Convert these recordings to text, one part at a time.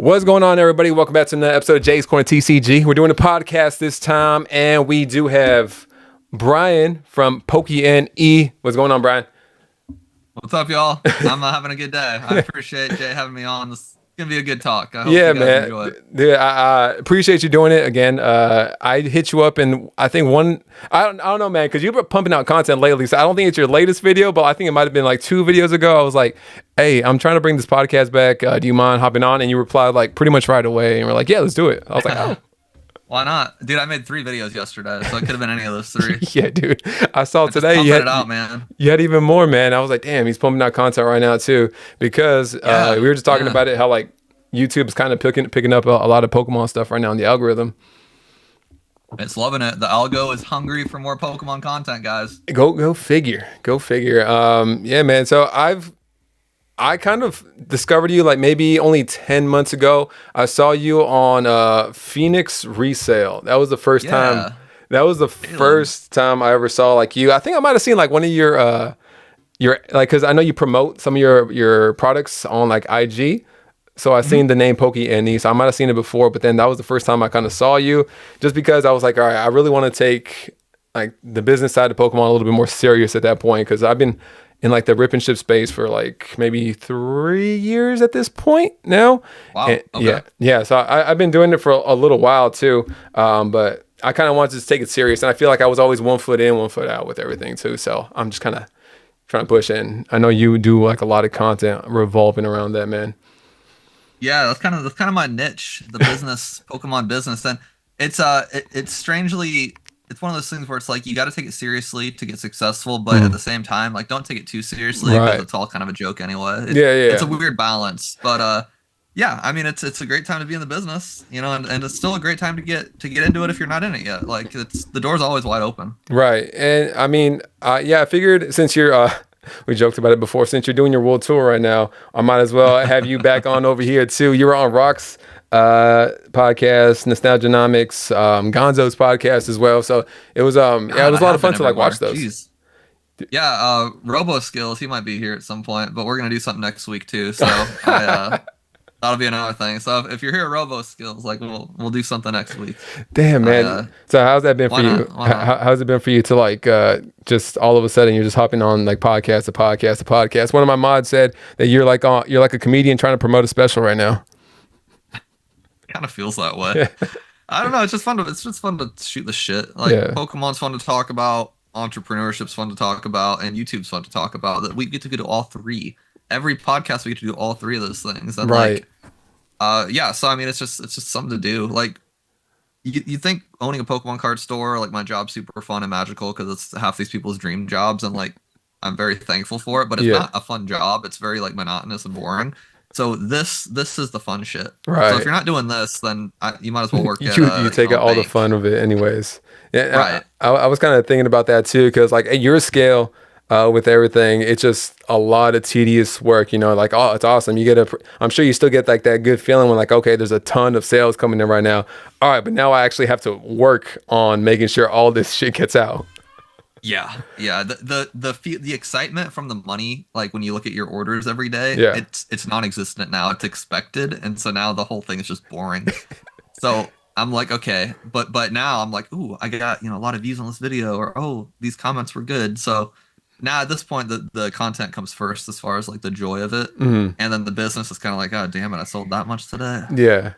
What's going on, everybody? Welcome back to another episode of Jay's Corner TCG. We're doing a podcast this time, and we do have Brian from Pokey. What's going on, Brian? What's up, y'all? I'm having a good day. I appreciate Jay having me on. This is gonna be a good talk. I hope you guys enjoy it. Dude, I appreciate you doing it again. I hit you up, and I think I don't know, man, because you've been pumping out content lately. So I don't think it's your latest video, but I think it might have been like 2 videos ago. I was like, hey, I'm trying to bring this podcast back. Do you mind hopping on? And you replied like pretty much right away, and we're like, yeah, let's do it. I was like, oh. Why not? Dude, I made 3 videos yesterday, so it could have been any of those 3. Yeah, dude. I saw today you had even more, man. I was like, damn, he's pumping out content right now too. Because we were just talking about it, how like YouTube's kind of picking up a lot of Pokemon stuff right now in the algorithm. It's loving it. The algo is hungry for more Pokemon content, guys. Go figure. Yeah, man. So I kind of discovered you like maybe only 10 months ago. I saw you on Phoenix Resale. That was the first time. That was the first time I ever saw like you. I think I might have seen like one of your like, because I know you promote some of your products on like IG. So I seen the name Pokey, so I might have seen it before, but then that was the first time I kind of saw you, just because I was like, all right, I really want to take like the business side of Pokemon a little bit more serious at that point, because I've been in like the rip and ship space for like maybe 3 years at this point now. Wow. And, okay. Yeah. So I've been doing it for a little while too. But I kind of wanted to take it serious, and I feel like I was always 1 foot in, 1 foot out with everything too. So I'm just kind of trying to push in. I know you do like a lot of content revolving around that, man. Yeah, that's kind of my niche, the business, Pokemon business, and it's strangely. It's one of those things where it's like you got to take it seriously to get successful, but at the same time, like don't take it too seriously because it's all kind of a joke anyway. It's a weird balance, but yeah, I mean it's a great time to be in the business, you know, and it's still a great time to get into it if you're not in it yet. Like the door's always wide open. Right, and I mean, I figured since you're we joked about it before, since you're doing your world tour right now, I might as well have you back on over here too. You were on Rock's podcast, Nostalgianomics, Gonzo's podcast as well. So it was it was a lot of fun to like watch those. Jeez. Yeah, Robo Skills, he might be here at some point, but we're gonna do something next week too. So that'll be another thing. So if you're here at Robo Skills, like we'll do something next week. Damn, man. So how's that been for you? How's it been for you to like just all of a sudden you're just hopping on like podcast to podcast? One of my mods said that you're like a comedian trying to promote a special right now. Kind of feels that way. I don't know. It's just fun to shoot the shit. Like Pokemon's fun to talk about, entrepreneurship's fun to talk about, and YouTube's fun to talk about. That we get to do all 3. Every podcast we get to do all 3 of those things. And like, yeah. So I mean, it's just something to do. Like, you think owning a Pokemon card store, like my job's super fun and magical because it's half these people's dream jobs, and like I'm very thankful for it. But it's not a fun job. It's very like monotonous and boring. So this is the fun shit. Right. So if you're not doing this, then you might as well work. You take out all the fun of it, anyways. Yeah. Right. I was kind of thinking about that too, because like at your scale, with everything, it's just a lot of tedious work. You know, like it's awesome. I'm sure you still get like that good feeling when like, okay, there's a ton of sales coming in right now. All right, but now I actually have to work on making sure all this shit gets out. Yeah. The excitement from the money, like when you look at your orders every day, it's non-existent now. It's expected, and so now the whole thing is just boring. So I'm like, okay, but now I'm like, ooh, I got a lot of views on this video, or oh, these comments were good. So now at this point, the content comes first as far as like the joy of it, and then the business is kind of like, oh damn it, I sold that much today. Yeah.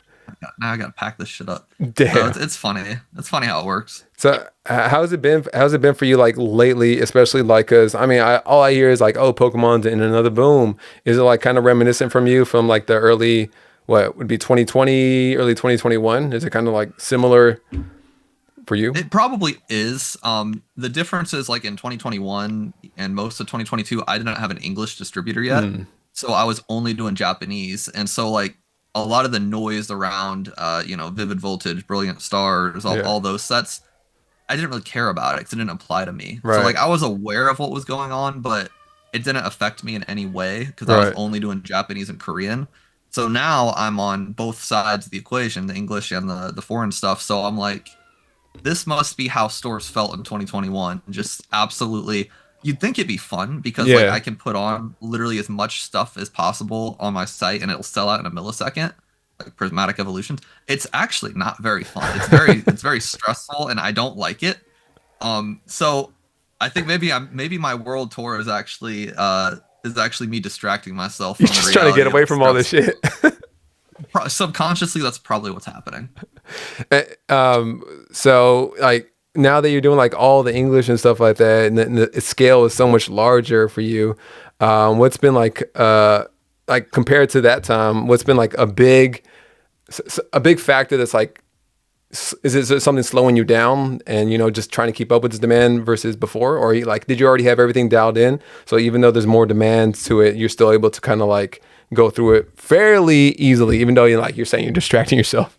Now I gotta pack this shit up. Damn. So it's funny. It's funny how it works. So how's it been for you like lately, especially like, because I mean all I hear is like, oh, Pokemon's in another boom. Is it like kind of reminiscent from you from like the early, what would be 2020, early 2021? Is it kind of like similar for you? It probably is. The difference is like in 2021 and most of 2022, I didn't have an English distributor yet. So I was only doing Japanese, and so like a lot of the noise around, Vivid Voltage, Brilliant Stars, all those sets, I didn't really care about it because it didn't apply to me. Right. So like I was aware of what was going on, but it didn't affect me in any way because I was only doing Japanese and Korean. So now I'm on both sides of the equation, the English and the foreign stuff. So I'm like, this must be how stores felt in 2021. Just absolutely. You'd think it'd be fun because like I can put on literally as much stuff as possible on my site and it'll sell out in a millisecond. like prismatic evolutions. It's actually not very fun. It's very stressful, and I don't like it. So I think maybe my world tour is actually me distracting myself You're from the just trying to get reality of away the from all this stress. shit. Subconsciously, that's probably what's happening. Eh, so like now that you're doing like all the English and stuff like that, and the scale is so much larger for you, what's been like compared to that time, what's been like a big factor that's like, is it something slowing you down and just trying to keep up with this demand versus before, or like did you already have everything dialed in? So even though there's more demands to it, you're still able to kind of like go through it fairly easily, even though you're saying you're distracting yourself.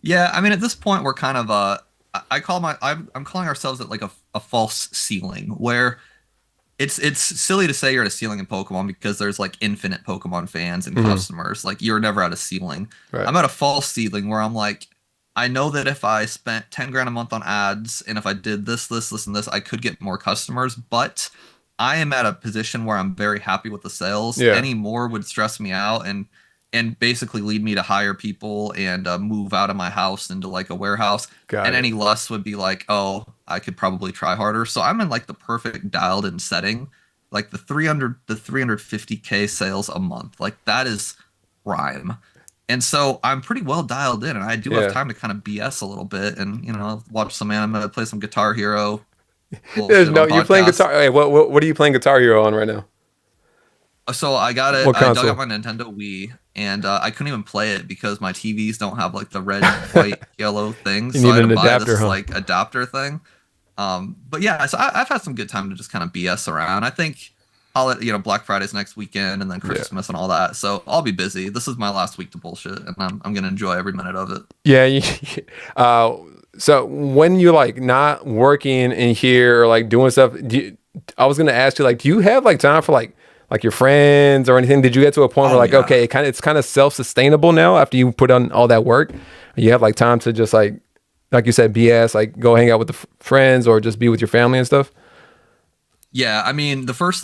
Yeah, I mean, at this point, we're kind of I'm calling ourselves at like a false ceiling where it's silly to say you're at a ceiling in Pokemon because there's like infinite Pokemon fans and Hmm. customers. Like you're never at a ceiling. Right. I'm at a false ceiling where I'm like, I know that if I spent 10 grand a month on ads and if I did this, and this, I could get more customers, but I am at a position where I'm very happy with the sales. Yeah. Any more would stress me out and basically lead me to hire people and move out of my house into like a warehouse. And Got it. any less would be like, oh, I could probably try harder. So I'm in like the perfect dialed in setting, like the 350K sales a month. Like that is prime. And so I'm pretty well dialed in, and I do have Yeah. time to kind of BS a little bit, and watch some anime, play some Guitar Hero, There's bullshit no, on you're playing podcasts. guitar. Hey, what are you playing Guitar Hero on right now? So I got it. What I dug out console? my Nintendo Wii, and I couldn't even play it because my TVs don't have like the red, white, yellow things. You So I need had to an buy adapter, this huh? like adapter thing. But yeah, so I've had some good time to just kind of BS around. I think Black Friday's next weekend, and then Yeah. Christmas and all that. So I'll be busy. This is my last week to bullshit, and I'm gonna enjoy every minute of it. Yeah. Uh, so when you're like not working in here or like doing stuff, I was gonna ask you like, do you have like time for like your friends or anything? Did you get to a point where Oh like, yeah. okay, it's kind of self-sustainable now after you put on all that work? You have like time to just like you said, BS, like go hang out with the friends or just be with your family and stuff. Yeah, I mean, the first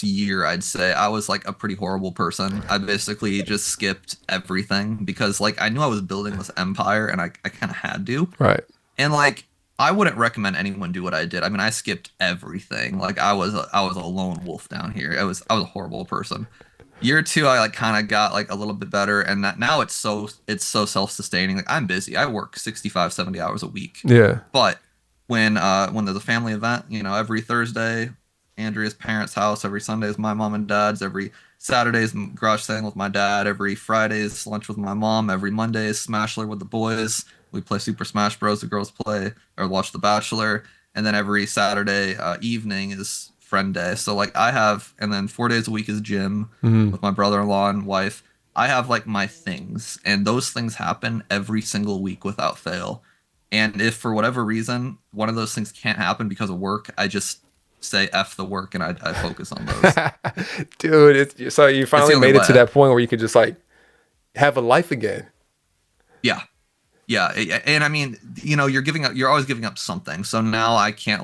year, I'd say I was like a pretty horrible person. I basically just skipped everything because like I knew I was building this empire and I kind of had to. Right. And like I wouldn't recommend anyone do what I did. I mean, I skipped everything. Like I was a lone wolf down here. I was a horrible person. Year two, I like kind of got like a little bit better, and that now it's so self-sustaining. Like I'm busy. I work 65, 70 hours a week. Yeah. But when there's a family event, every Thursday, Andrea's parents' house, every Sunday is my mom and dad's, every Saturday's garage sale with my dad, every Friday's lunch with my mom, every Monday is Smashler with the boys. We play Super Smash Bros. The girls play or watch The Bachelor, and then every Saturday evening is friend day. So like and then 4 days a week is gym Hmm. with my brother-in-law and wife. I have like my things, and those things happen every single week without fail. And if for whatever reason one of those things can't happen because of work, I just say F the work and I focus on those. Dude, so you It's the finally only made it to way. that point where you could just like have a life again. Yeah. Yeah. And I mean, you're always giving up something. So now I can't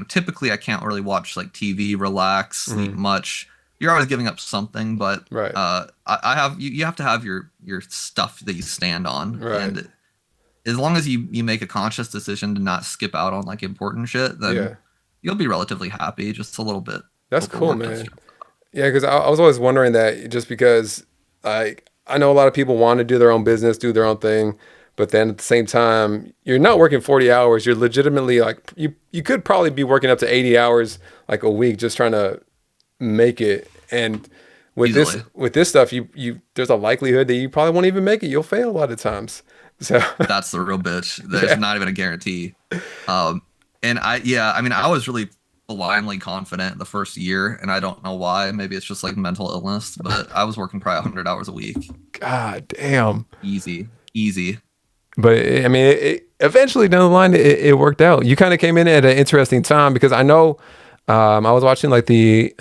typically I can't really watch like TV, relax, sleep Hmm. much. You're always giving up something, but Right. I have you have to have your stuff that you stand on. Right. And as long as you make a conscious decision to not skip out on like important shit, then Yeah. you'll be relatively happy. Just a little bit That's cool, overworked. That's man. Yeah, because I was always wondering that just because like I know a lot of people want to do their own business, do their own thing, but then at the same time, you're not working 40 hours. You're legitimately like you could probably be working up to 80 hours like a week just trying to make it. And easily. with this stuff, you there's a likelihood that you probably won't even make it. You'll fail a lot of times. So That's the real bitch. There's yeah. not even a guarantee. And yeah, I mean, I was really blindly confident the first year, and I don't know why. Maybe it's just like mental illness, but I was working probably 100 hours a week. God damn. Easy, easy. But I mean, eventually down the line, it worked out. You kind of came in at an interesting time because I know I was watching like the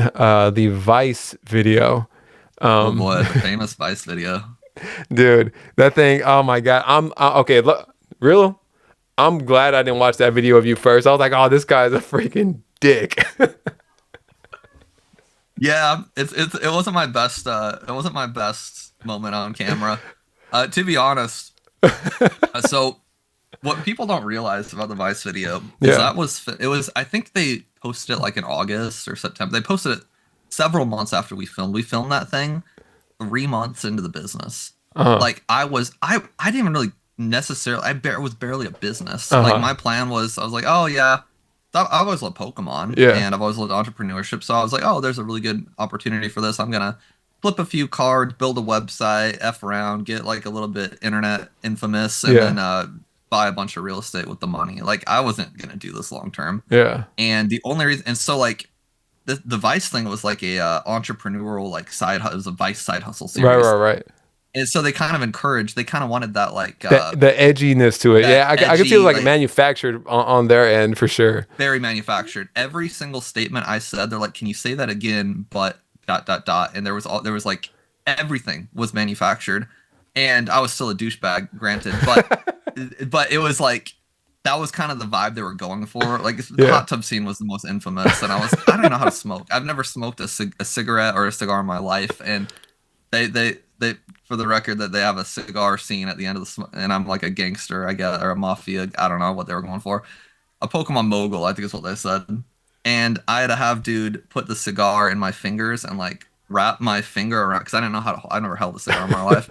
Vice video. Oh boy, the famous Vice video. Dude, that thing. Oh my God. I'm okay. Look, real. I'm glad I didn't watch that video of you first. I was like, oh, this guy's a freaking dick. Yeah, it wasn't my best it wasn't my best moment on camera. To be honest, so what people don't realize about the Vice video is Yeah. it was I think they posted it like in August or September. They posted it several months after we filmed. We filmed that thing 3 months into the business. Uh-huh. Like I didn't even really necessarily was barely a business. Like Uh-huh. my plan was I was like, oh yeah, I've always loved Pokemon Yeah. and I've always loved entrepreneurship. So I was like, oh, there's a really good opportunity for this. I'm gonna flip a few cards, build a website, f around, get like a little bit internet infamous, and Yeah. then buy a bunch of real estate with the money. Like I wasn't gonna do this long term. Yeah. And the only reason, and so like the Vice thing was like a entrepreneurial like it was a Vice side hustle Right, right, series. right. And so they kind of encouraged, they kind of wanted that like The edginess to it. that Yeah, I could see it edgy, like like manufactured on their end for sure. very manufactured. Every single statement I said, they're like, "Can you say that again?" But dot dot dot, and there was like everything was manufactured, and I was still a douchebag, granted, but it was like that was kind of the vibe they were going for. Like the Yeah. hot tub scene was the most infamous, and I don't even know how to smoke. I've never smoked a cigarette or a cigar in my life, and they for the record that they have a cigar scene at the end of and I'm like a gangster, I guess, or a mafia. I don't know what they were going for. A Pokemon mogul, I think is what they said. And I had to have dude put the cigar in my fingers and like wrap my finger around because I didn't know how to. I never held a cigar in my life.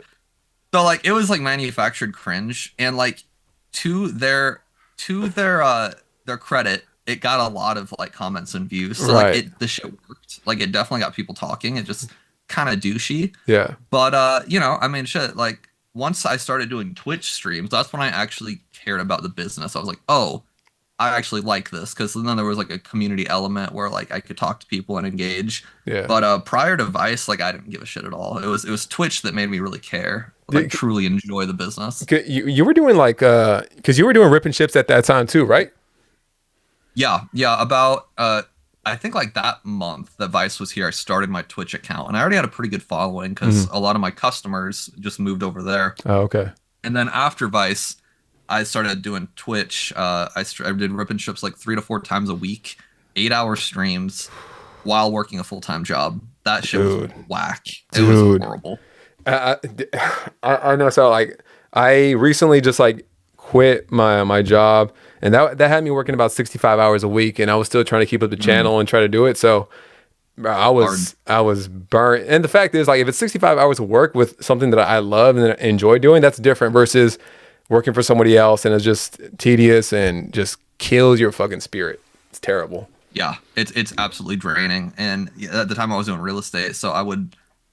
So like it was like manufactured cringe, and like to their their credit, it got a lot of like comments and views. So like Right. the shit worked. Like it definitely got people talking. It just kind of douchey. Yeah. But you know, I mean, shit. Like once I started doing Twitch streams, that's when I actually cared about the business. I was like, oh, I actually like this because then there was like a community element where like I could talk to people and engage. Yeah. But prior to Vice, like I didn't give a shit at all. It was Twitch that made me really care, like Did- truly enjoy the business. You were doing like because you were doing ripping ships at that time too, right? Yeah, yeah. About I think like that month that Vice was here, I started my Twitch account, and I already had a pretty good following because Mhm. a lot of my customers just moved over there. Oh, okay. And then after Vice, I started doing Twitch. I did rip and ships like 3 to 4 times a week, 8 hour streams while working a full time job. That shit was Dude. whack. It was Dude. horrible. I, I know. So like, I recently just like quit my job, and that had me working about 65 hours a week, and I was still trying to keep up the Mm, channel and try to do it. So bro, hard. I was burnt. And the fact is, like, if it's 65 hours of work with something that I love and enjoy doing, that's different versus working for somebody else and it's just tedious and just kills your fucking spirit. It's terrible. Yeah, it's absolutely draining. And yeah, at the time I was doing real estate, so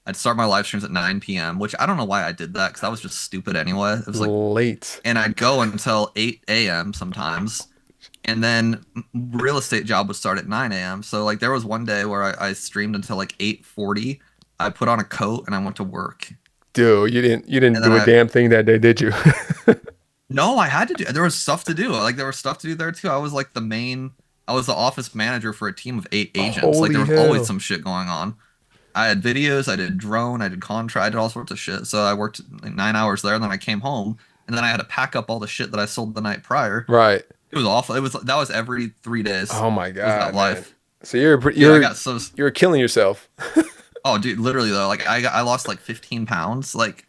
I'd start my live streams at 9 p.m., which I don't know why I did that because that was just stupid anyway. It was like, Late. and I'd go until 8 a.m. sometimes. And then real estate job would start at 9 a.m. So like there was one day where I streamed until like 8:40. I put on a coat and I went to work. Dude, you didn't And then do a damn thing that day, did you? no, I had to do. There was stuff to do. Like there was stuff to do there too. I was like I was the office manager for a team of 8 agents. Like Holy there was hell. always some shit going on. I had videos, I did drone, I did contract, I did all sorts of shit. So I worked like 9 hours there, and then I came home, and then I had to pack up all the shit that I sold the night prior. Right. It was awful. That was every 3 days. Oh my It was that God, man. life. So you're Dude, I got so you're killing yourself. oh dude, literally though, like I lost like 15 pounds. Like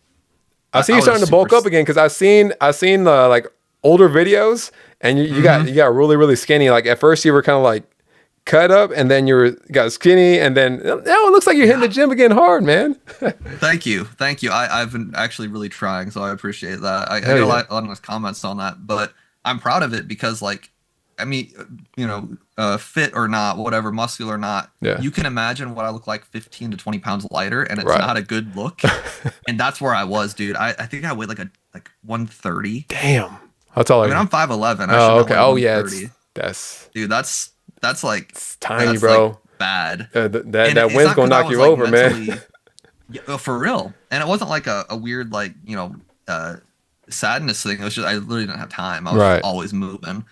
I see I you was starting to super bulk up again because I've seen like older videos and Mhm. you got really really skinny. Like at first you were kind of like cut up and then got skinny and then now it looks like you're hitting the gym again hard, man. Thank you. Thank you. I've been actually really trying, so I appreciate that. I Hell get yeah. a lot of nice comments on that, but I'm proud of it because like I mean, you know, fit or not, whatever, muscular or not, Yeah. you can imagine what I look like 15 to 20 pounds lighter, and it's Right. not a good look. And that's where I was, dude. I think I weighed like 130. Damn. How tall I are mean, you? I'm 5'11". I Oh, should okay. know like Oh yeah, 130. Dude, that's like it's tiny, that's bro. like bad. That And it's wind's not gonna 'cause I knock was you like over, man. mentally yeah, for real. And it wasn't like a weird like, you know, sadness thing. It was just I literally didn't have time. I was Right. always moving.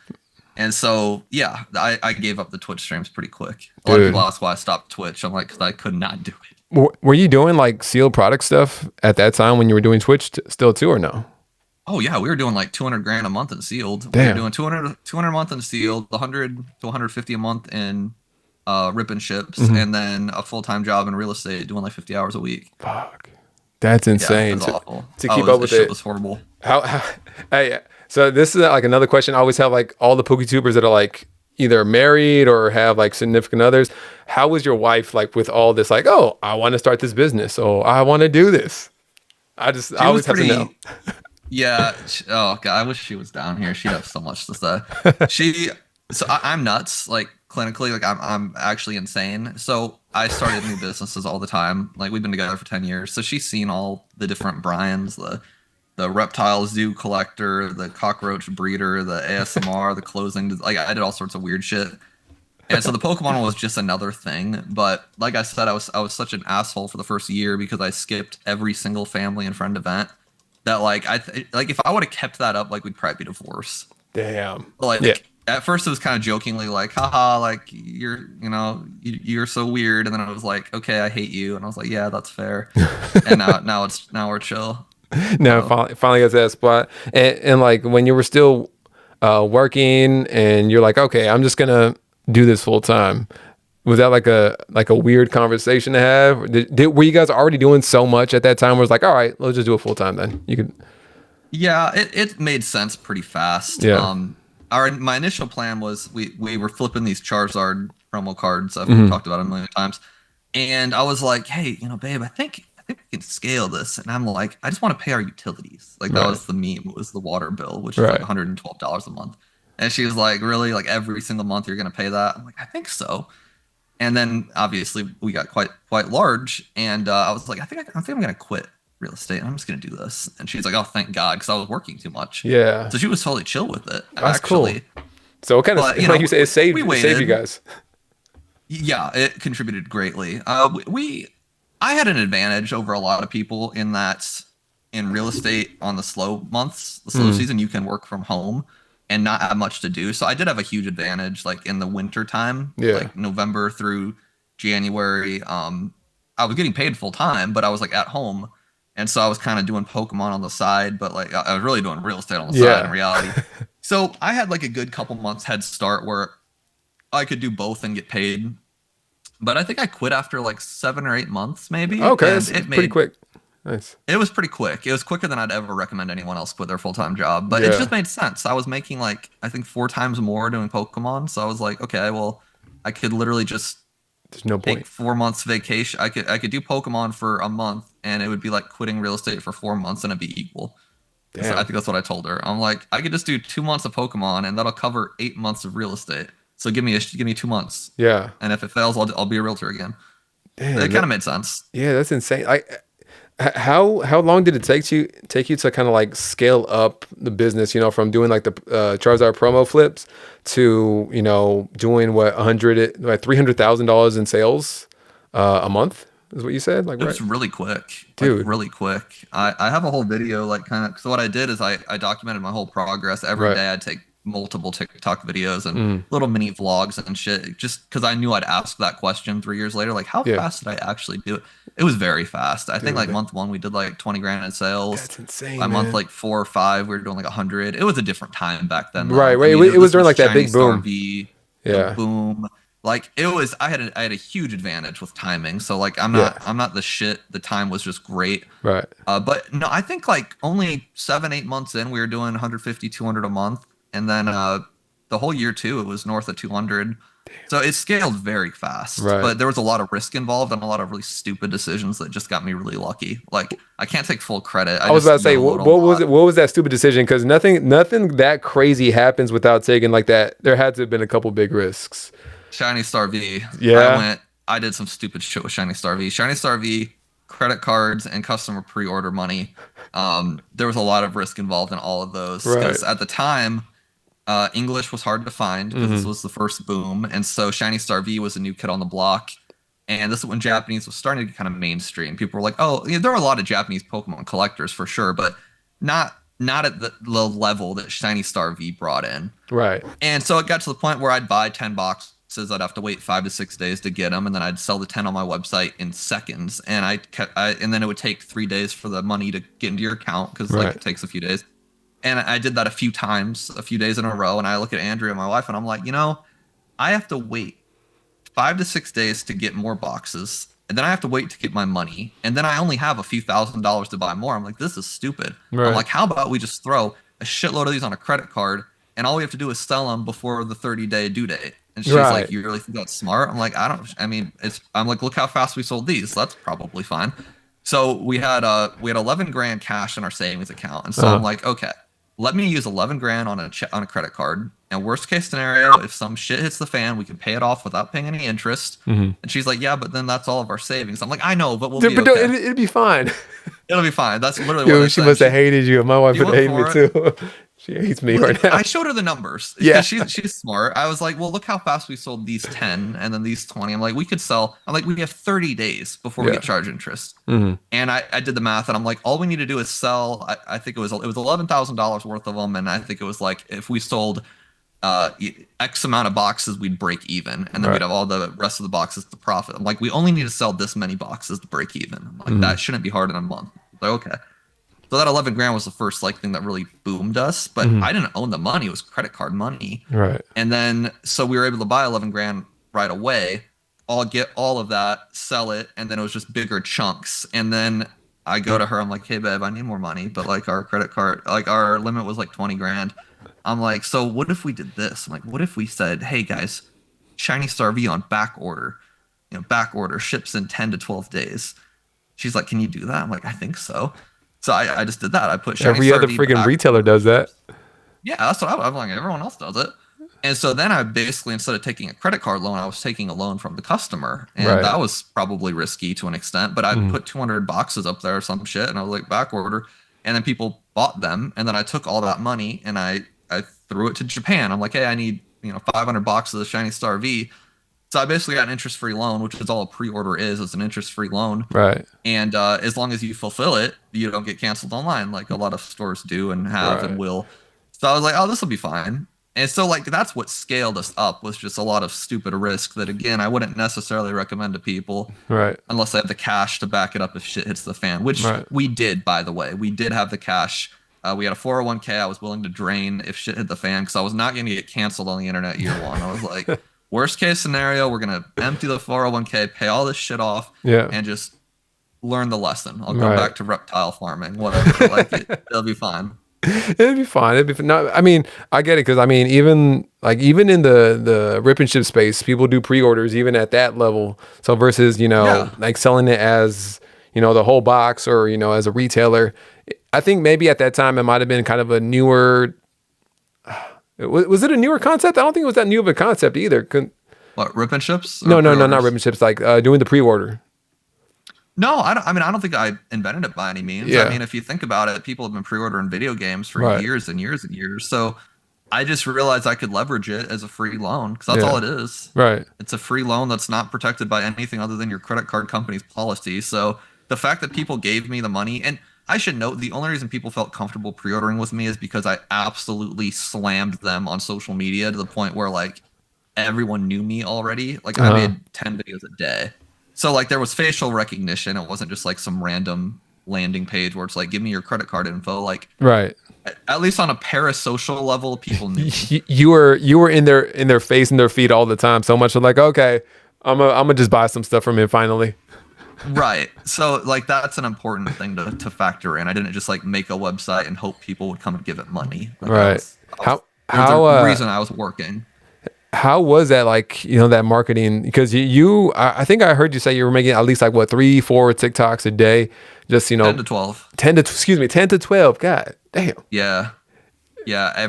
And so, yeah, I gave up the Twitch streams pretty quick. A lot of Dude. people ask why I stopped Twitch. I'm like, because I could not do it. Were you doing like sealed product stuff at that time when you were doing Twitch still too or no? Oh yeah, we were doing like 200 grand a month in sealed. We were Damn. doing 200 a month in sealed, 100 to 150 a month in ripping ships, Hmm. and then a full-time job in real estate doing like 50 hours a week. Fuck. That's Yeah, it insane was awful. to Oh, keep up the with shit it. was horrible. How hey, so this is like another question I always have like all the PokeTubers that are like either married or have like significant others. How was your wife like with all this? Like, oh, I want to start this business. Oh, I want to do this. I She was always have to know. pretty. Yeah. Oh god, I wish she was down here. She'd have so much to say. She. So I'm nuts. Like clinically, like I'm actually insane. So I started new businesses all the time. Like we've been together for 10 years. So she's seen all the different Brians, the reptile zoo collector, the cockroach breeder, the ASMR, the closing. Like I did all sorts of weird shit. And so the Pokemon was just another thing. But like I said, I was such an asshole for the first year because I skipped every single family and friend event that like if I would have kept that up, like we'd probably be divorced. Damn. Yeah. Like at first it was kind of jokingly like, haha, like you're so weird. And then I was like, okay, I hate you. And I was like, yeah, that's fair. And now we're chill. No, So finally got to that spot. And like when you were still working and you're like, okay, I'm just gonna do this full time. Was that like a weird conversation to have? Were you guys already doing so much at that time? Where it's like, all right, let's just do it full time then. You could, yeah, it made sense pretty fast. yeah. Our my initial plan was we were flipping these Charizard promo cards. I've Hmm. talked about it a million times, and I was like, hey, babe, I think we can scale this. And I'm like, I just want to pay our utilities. Like that Right. was the meme, was the water bill, which is like Right. $112 a month. And she was like, really, like every single month you're gonna pay that? I'm like, I think so. And then obviously we got quite large, and I was like, I think I'm gonna quit real estate, and I'm just gonna do this. And she's like, oh, thank God, because I was working too much. Yeah. So she was totally chill with it, That's cool. actually. So it kind of But like you said, we it saved you waited. guys. Yeah, it contributed greatly. I had an advantage over a lot of people in that in real estate on the slow months, the slow Mm. season, you can work from home and not have much to do. So I did have a huge advantage, like in the winter time, Yeah. like November through January. I was getting paid full time, but I was like at home, and so I was kind of doing Pokemon on the side, but like I was really doing real estate on the side in Yeah. reality. So I had like a good couple months head start where I could do both and get paid. But I think I quit after like 7 or 8 months, maybe, Okay, and that's pretty quick. Nice. it was pretty quick. It was quicker than I'd ever recommend anyone else quit their full time job. But it Yeah. just made sense. I was making like I think 4 times more doing Pokemon, so I was like, okay, well, I could literally just There's no take point. 4 months vacation. I could do Pokemon for a month, and it would be like quitting real estate for 4 months, and it'd be equal. So I Damn. think that's what I told her. I'm like, I could just do 2 months of Pokemon, and that'll cover 8 months of real estate. So give me 2 months, Yeah. and if it fails, I'll be a realtor again. It Damn. kind of made sense. Yeah, that's insane. How long did it take you to kind of like scale up the business? You know, from doing like the Charizard promo flips to doing what 100 like $300,000 in sales a month is what you said, like It right, was really quick, like dude? really quick. I have a whole video, like kind of. So what I did is I documented my whole progress. Every Right. day I'd take multiple TikTok videos and Mm, little mini vlogs and shit, just because I knew I'd ask that question 3 years later, like how yeah, fast did I actually do it? It was very fast. I think dude, like month one we did like 20 grand in sales. that's By insane, month man. like 4 or 5 we were doing like 100. It was a different time back then Right, though. I right. mean, It was this during was like that Shiny big Star boom. V, the Yeah, boom. Like it was, I had a huge advantage with timing. So like yeah, I'm not the shit. The time was just great. right. But no, I think like only 7, 8 months in, we were doing 150, 200 a month, and then the whole year too, it was north of 200. So it scaled very fast, Right. but there was a lot of risk involved and a lot of really stupid decisions that just got me really lucky. Like I can't take full credit. I I was about to just say, YOLO'd a what was lot. it? What was that stupid decision? Because nothing that crazy happens without taking like that. There had to have been a couple big risks. Shiny Star V. Yeah. I did some stupid shit with Shiny Star V. Shiny Star V, credit cards and customer pre-order money. There was a lot of risk involved in all of those Right. because at the time, English was hard to find because this Hmm. was the first boom, and so Shiny Star V was a new kid on the block. And this is when Japanese was starting to get kind of mainstream. People were like, "Oh, there were a lot of Japanese Pokemon collectors for sure, but not at the level that Shiny Star V brought in." Right. And so it got to the point where I'd buy 10 boxes. I'd have to wait 5 to 6 days to get them. And then I'd sell the 10 on my website in seconds. And and then it would take 3 days for the money to get into your account because like Right. it takes a few days. And I did that a few times, a few days in a row. And I look at Andrea, my wife, and I'm like, I have to wait 5 to 6 days to get more boxes, and then I have to wait to get my money, and then I only have a few $1,000s to buy more. I'm like, this is stupid. I'm Right. like, how about we just throw a shitload of these on a credit card, and all we have to do is sell them before the 30-day due date. And she's like, Right. you really think that's smart? I'm like, I mean, I'm like, look how fast we sold these. That's probably fine. So we had 11 grand cash in our savings account, and so I'm Uh, like, okay, let me use 11 grand on a credit card. And worst case scenario, if some shit hits the fan, we can pay it off without paying any interest. mhm. And she's like, yeah, but then that's all of our savings. I'm like, I know, but we'll Dude, be but no, okay. it'd be fine. It'll be fine. That's literally what I Dude, she said. must have hated you. My wife She would went hate me for it. too. She hates me right now. I showed her the numbers Yeah. because she's smart. I was like, well, look how fast we sold these 10 and then these 20. I'm like, we could sell. I'm like, we have 30 days before we Yeah. get charged interest. Hmm. And I did the math and I'm like, all we need to do is sell. I think it was $11,000 worth of them, and I think it was like if we sold X amount of boxes, we'd break even, and then we'd Right. have all the rest of the boxes to profit. I'm like, we only need to sell this many boxes to break even. I'm like, Mhm. that shouldn't be hard in a month. Like, okay. So that 11 grand was the first like thing that really boomed us, but Mhm. I didn't own the money. It was credit card money. Right. And then so we were able to buy 11 grand right away. I'll get all of that, sell it, and then it was just bigger chunks. And then I go to her, I'm like, hey babe, I need more money, but like our credit card, like our limit was like 20 grand. I'm like, so what if we did this? I'm like, what if we said, hey guys, Shiny Star V on back order, back order ships in 10 to 12 days. She's like, can you do that? I'm like, I think so. So I just did that. I put Shiny Every Star other V freaking back retailer does that. yeah, that's what I'm like. Everyone else does it. And so then I basically, instead of taking a credit card loan, I was taking a loan from the customer. And Right. that was probably risky to an extent, but I Mhm. put 200 boxes up there or some shit. And I was like, back order. And then people bought them. And then I took all that money and I threw it to Japan. I'm like, hey, I need, 500 boxes of Shiny Star V. So I basically got an interest-free loan, which is all a pre-order is. It's an interest-free loan. Right. And as long as you fulfill it, you don't get canceled online like a lot of stores do and have and Right. will. So I was like, oh, this will be fine. And so like that's what scaled us up was just a lot of stupid risk that again I wouldn't necessarily recommend to people Right. unless they have the cash to back it up if shit hits the fan, which Right. we did, by the way. We did have the cash. We had a 401k I was willing to drain if shit hit the fan because I was not going to get canceled on the internet year one. I was like, worst case scenario, we're going to empty the 401k, pay all this shit off, Yeah. and just learn the lesson. I'll go Right. back to reptile farming, whatever. Like it'll be fine. It'd be fine. It'd be fine. No, I mean, I get it because I mean, even in the rip and ship space, people do pre-orders even at that level. So versus Yeah. like selling it as the whole box or as a retailer, I think maybe at that time it might have been kind of a newer. Was it a newer concept? I don't think it was that new of a concept either. What, rip and ships? No, Or no, no, not pre-orders? rip and ships. Like doing the pre-order. No, I don't think I invented it by any means. Yeah. I mean, if you think about it, people have been pre-ordering video games for Right. years and years and years. So I just realized I could leverage it as a free loan because that's Yeah. all it is. Right. It's a free loan that's not protected by anything other than your credit card company's policy. So the fact that people gave me the money, and I should note the only reason people felt comfortable pre-ordering with me is because I absolutely slammed them on social media to the point where like everyone knew me already. Like I Uh-huh. made 10 videos a day. So like there was facial recognition. It wasn't just like some random landing page where it's like, give me your credit card info. Like Right. at least on a parasocial level, people knew me. You were in their face and their feet all the time. So much like, okay, I'm gonna just buy some stuff from him finally. Right. So like that's an important thing to factor in. I didn't just like make a website and hope people would come and give it money. Like, Right. there's How a reason I was working. how was that like that marketing? Because I think I heard you say you were making at least like what 3-4 TikToks a day. Just 10 to 12. 10 to 12. God damn. Yeah. Yeah.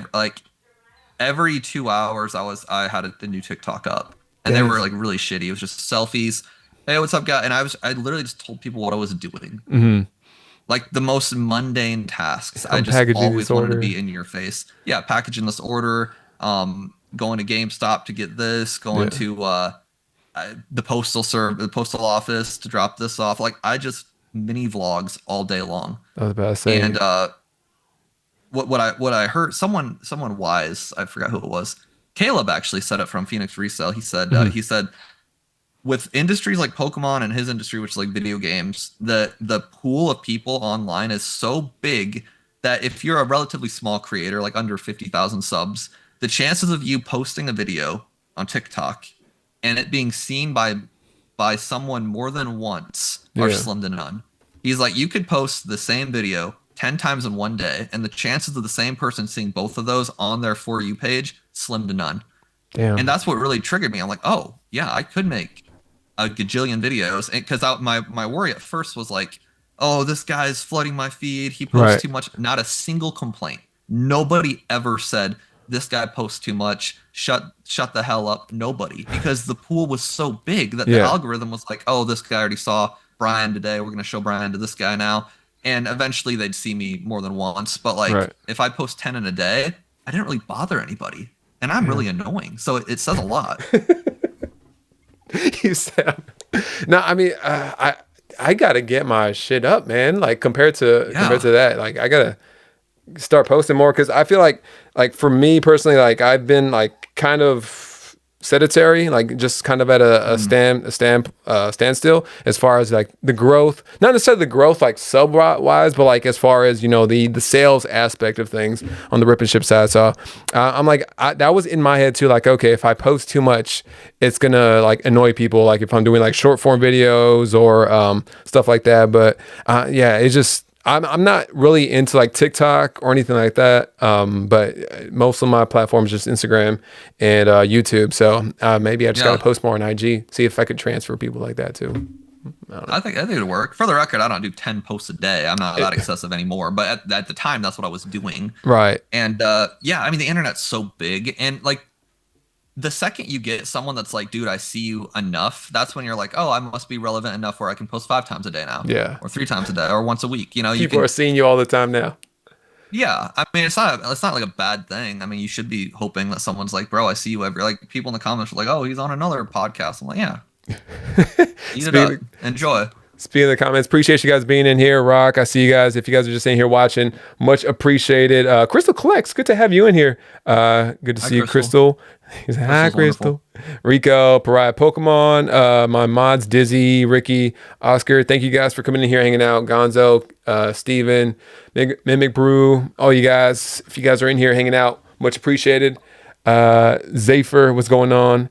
Every 2 hours I had a new TikTok up. And they Yes. were like really shitty. It was just selfies. Hey, what's up, guy? And I literally just told people what I was doing. Mm-hmm. Like the most mundane tasks. I I'm just packaging always this wanted to order. be in your face. Yeah, packaging this order, going to GameStop to get this, going Yeah. to the the postal office to drop this off. Like I just mini vlogs all day long. I was about to say. And what I heard someone wise, I forgot who it was. Caleb actually said it from Phoenix Resale. He said with industries like Pokemon and his industry, which is like video games, the pool of people online is so big that if you're a relatively small creator, like under 50,000 subs, the chances of you posting a video on TikTok and it being seen by someone more than once are Yeah. slim to none. He's like, you could post the same video 10 times in one day, and the chances of the same person seeing both of those on their For You page, slim to none. And Damn. that's what really triggered me. I'm like, oh, yeah, I could make a gajillion videos. Because my worry at first was like, oh, this guy's flooding my feed. He posts Right. too much. Not a single complaint. Nobody ever said, this guy posts too much. Shut the hell up. Nobody. Because the pool was so big that the Yeah. algorithm was like, oh, this guy already saw Brian today. We're going to show Brian to this guy now. And eventually they'd see me more than once. But like, Right. if I post 10 in a day, I didn't really bother anybody. And I'm Yeah. really annoying. So it says a lot. You said, no, I mean, I gotta get my shit up, man. Like compared Yeah. to that, like I gotta start posting more because I feel like for me personally, like I've been like kind of sedentary, like just kind of at standstill as far as like the growth, not necessarily the growth like sub wise, but like as far as the sales aspect of things on the rip and ship side. So I'm like that was in my head too. Like okay, if I post too much, it's gonna like annoy people. Like if I'm doing like short form videos or stuff like that. But yeah, it's just. I'm not really into like TikTok or anything like that. But most of my platforms just Instagram and YouTube. So maybe I just got to Yeah. post more on IG, see if I could transfer people like that too. I don't know. I think it'd work. For the record, I don't do 10 posts a day. I'm not that excessive anymore. But at the time, that's what I was doing. Right. And yeah, I mean, the internet's so big. And like, the second you get someone that's like, dude, I see you enough, that's when you're like, oh, I must be relevant enough where I can post 5 times a day now, Yeah. or 3 times a day, or once a week. You know, you People can. are seeing you all the time now. Yeah, I mean, it's not like a bad thing. I mean, you should be hoping that someone's like, bro, I see you every, like, people in the comments are like, oh, he's on another podcast. I'm like, yeah, eat it up, Speaking enjoy. Speaking of the comments, appreciate you guys being in here. Rock, I see you guys. If you guys are just in here watching, much appreciated. Crystal Collects, good to have you in here. Good to Hi, see you, Crystal. Crystal. He said, hi, Crystal's Crystal. Rico, Pariah Pokemon, my mods, Dizzy, Ricky, Oscar. Thank you guys for coming in here, hanging out. Gonzo, Steven, Mimic Brew, all you guys. If you guys are in here hanging out, much appreciated. Zephyr, what's going on?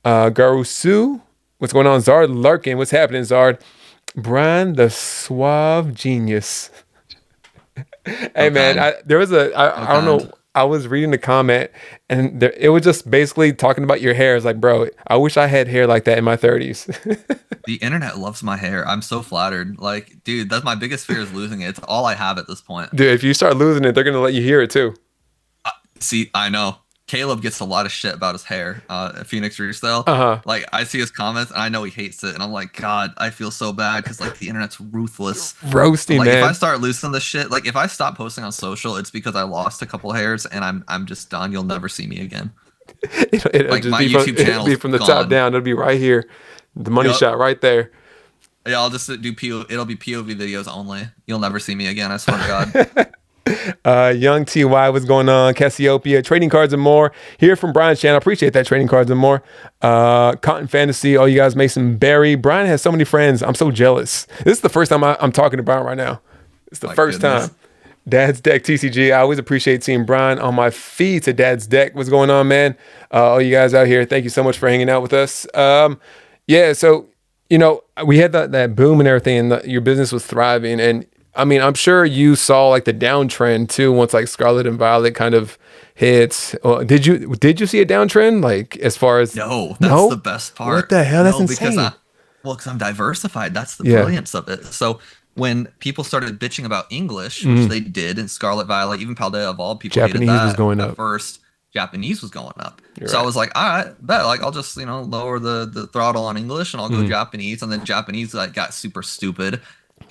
Garusu, what's going on? Zard Larkin, what's happening, Zard? Brian, the suave genius. Hey man, kind. there was I don't know. kind. I was reading the comment and it was just basically talking about your hair. It's like, bro, I wish I had hair like that in my 30s. The internet loves my hair. I'm so flattered. Like, dude, that's my biggest fear is losing it. It's all I have at this point. Dude, if you start losing it, they're gonna let you hear it too. See, I know. Caleb gets a lot of shit about his hair at Phoenix Resale. Uh-huh. Like, I see his comments, and I know he hates it, and I'm like, God, I feel so bad because like the internet's ruthless. Roasting, Like, if I man. start losing this shit, like if I stop posting on social, it's because I lost a couple hairs, and I'm just done. You'll never see me again. It'll Like just my be from, YouTube it'll be channel's from the top gone. down. It'll be right here. The money Yup. shot right there. Yeah, I'll just do it'll be POV videos only. You'll never see me again. I swear to God. Young TY, what's going on? Cassiopeia, trading cards and more. Here from Brian's channel. Appreciate that, trading cards and more. Cotton Fantasy, oh, you guys, Mason Barry. Brian has so many friends. I'm so jealous. This is the first time I'm talking to Brian right now. It's the My first goodness. time. Dad's Deck TCG. I always appreciate seeing Brian on my feed to Dad's Deck. What's going on, man? All you guys out here, thank you so much for hanging out with us. Yeah, so, we had that boom and everything, and your business was thriving. And I mean, I'm sure you saw like the downtrend too once like Scarlet and Violet kind of hits. Did you see a downtrend like as far as No, that's No? the best part. What the hell? That's No, because insane. because I'm diversified. That's the Yeah. brilliance of it. So when people started bitching about English, Mm-hmm. which they did, and Scarlet Violet, even Paldea of all people hated Japanese that was going at up. first. Japanese was going up. You're So I right. was like, all right, bet like I'll just lower the throttle on English and I'll Mm-hmm. go Japanese. And then Japanese like got super stupid.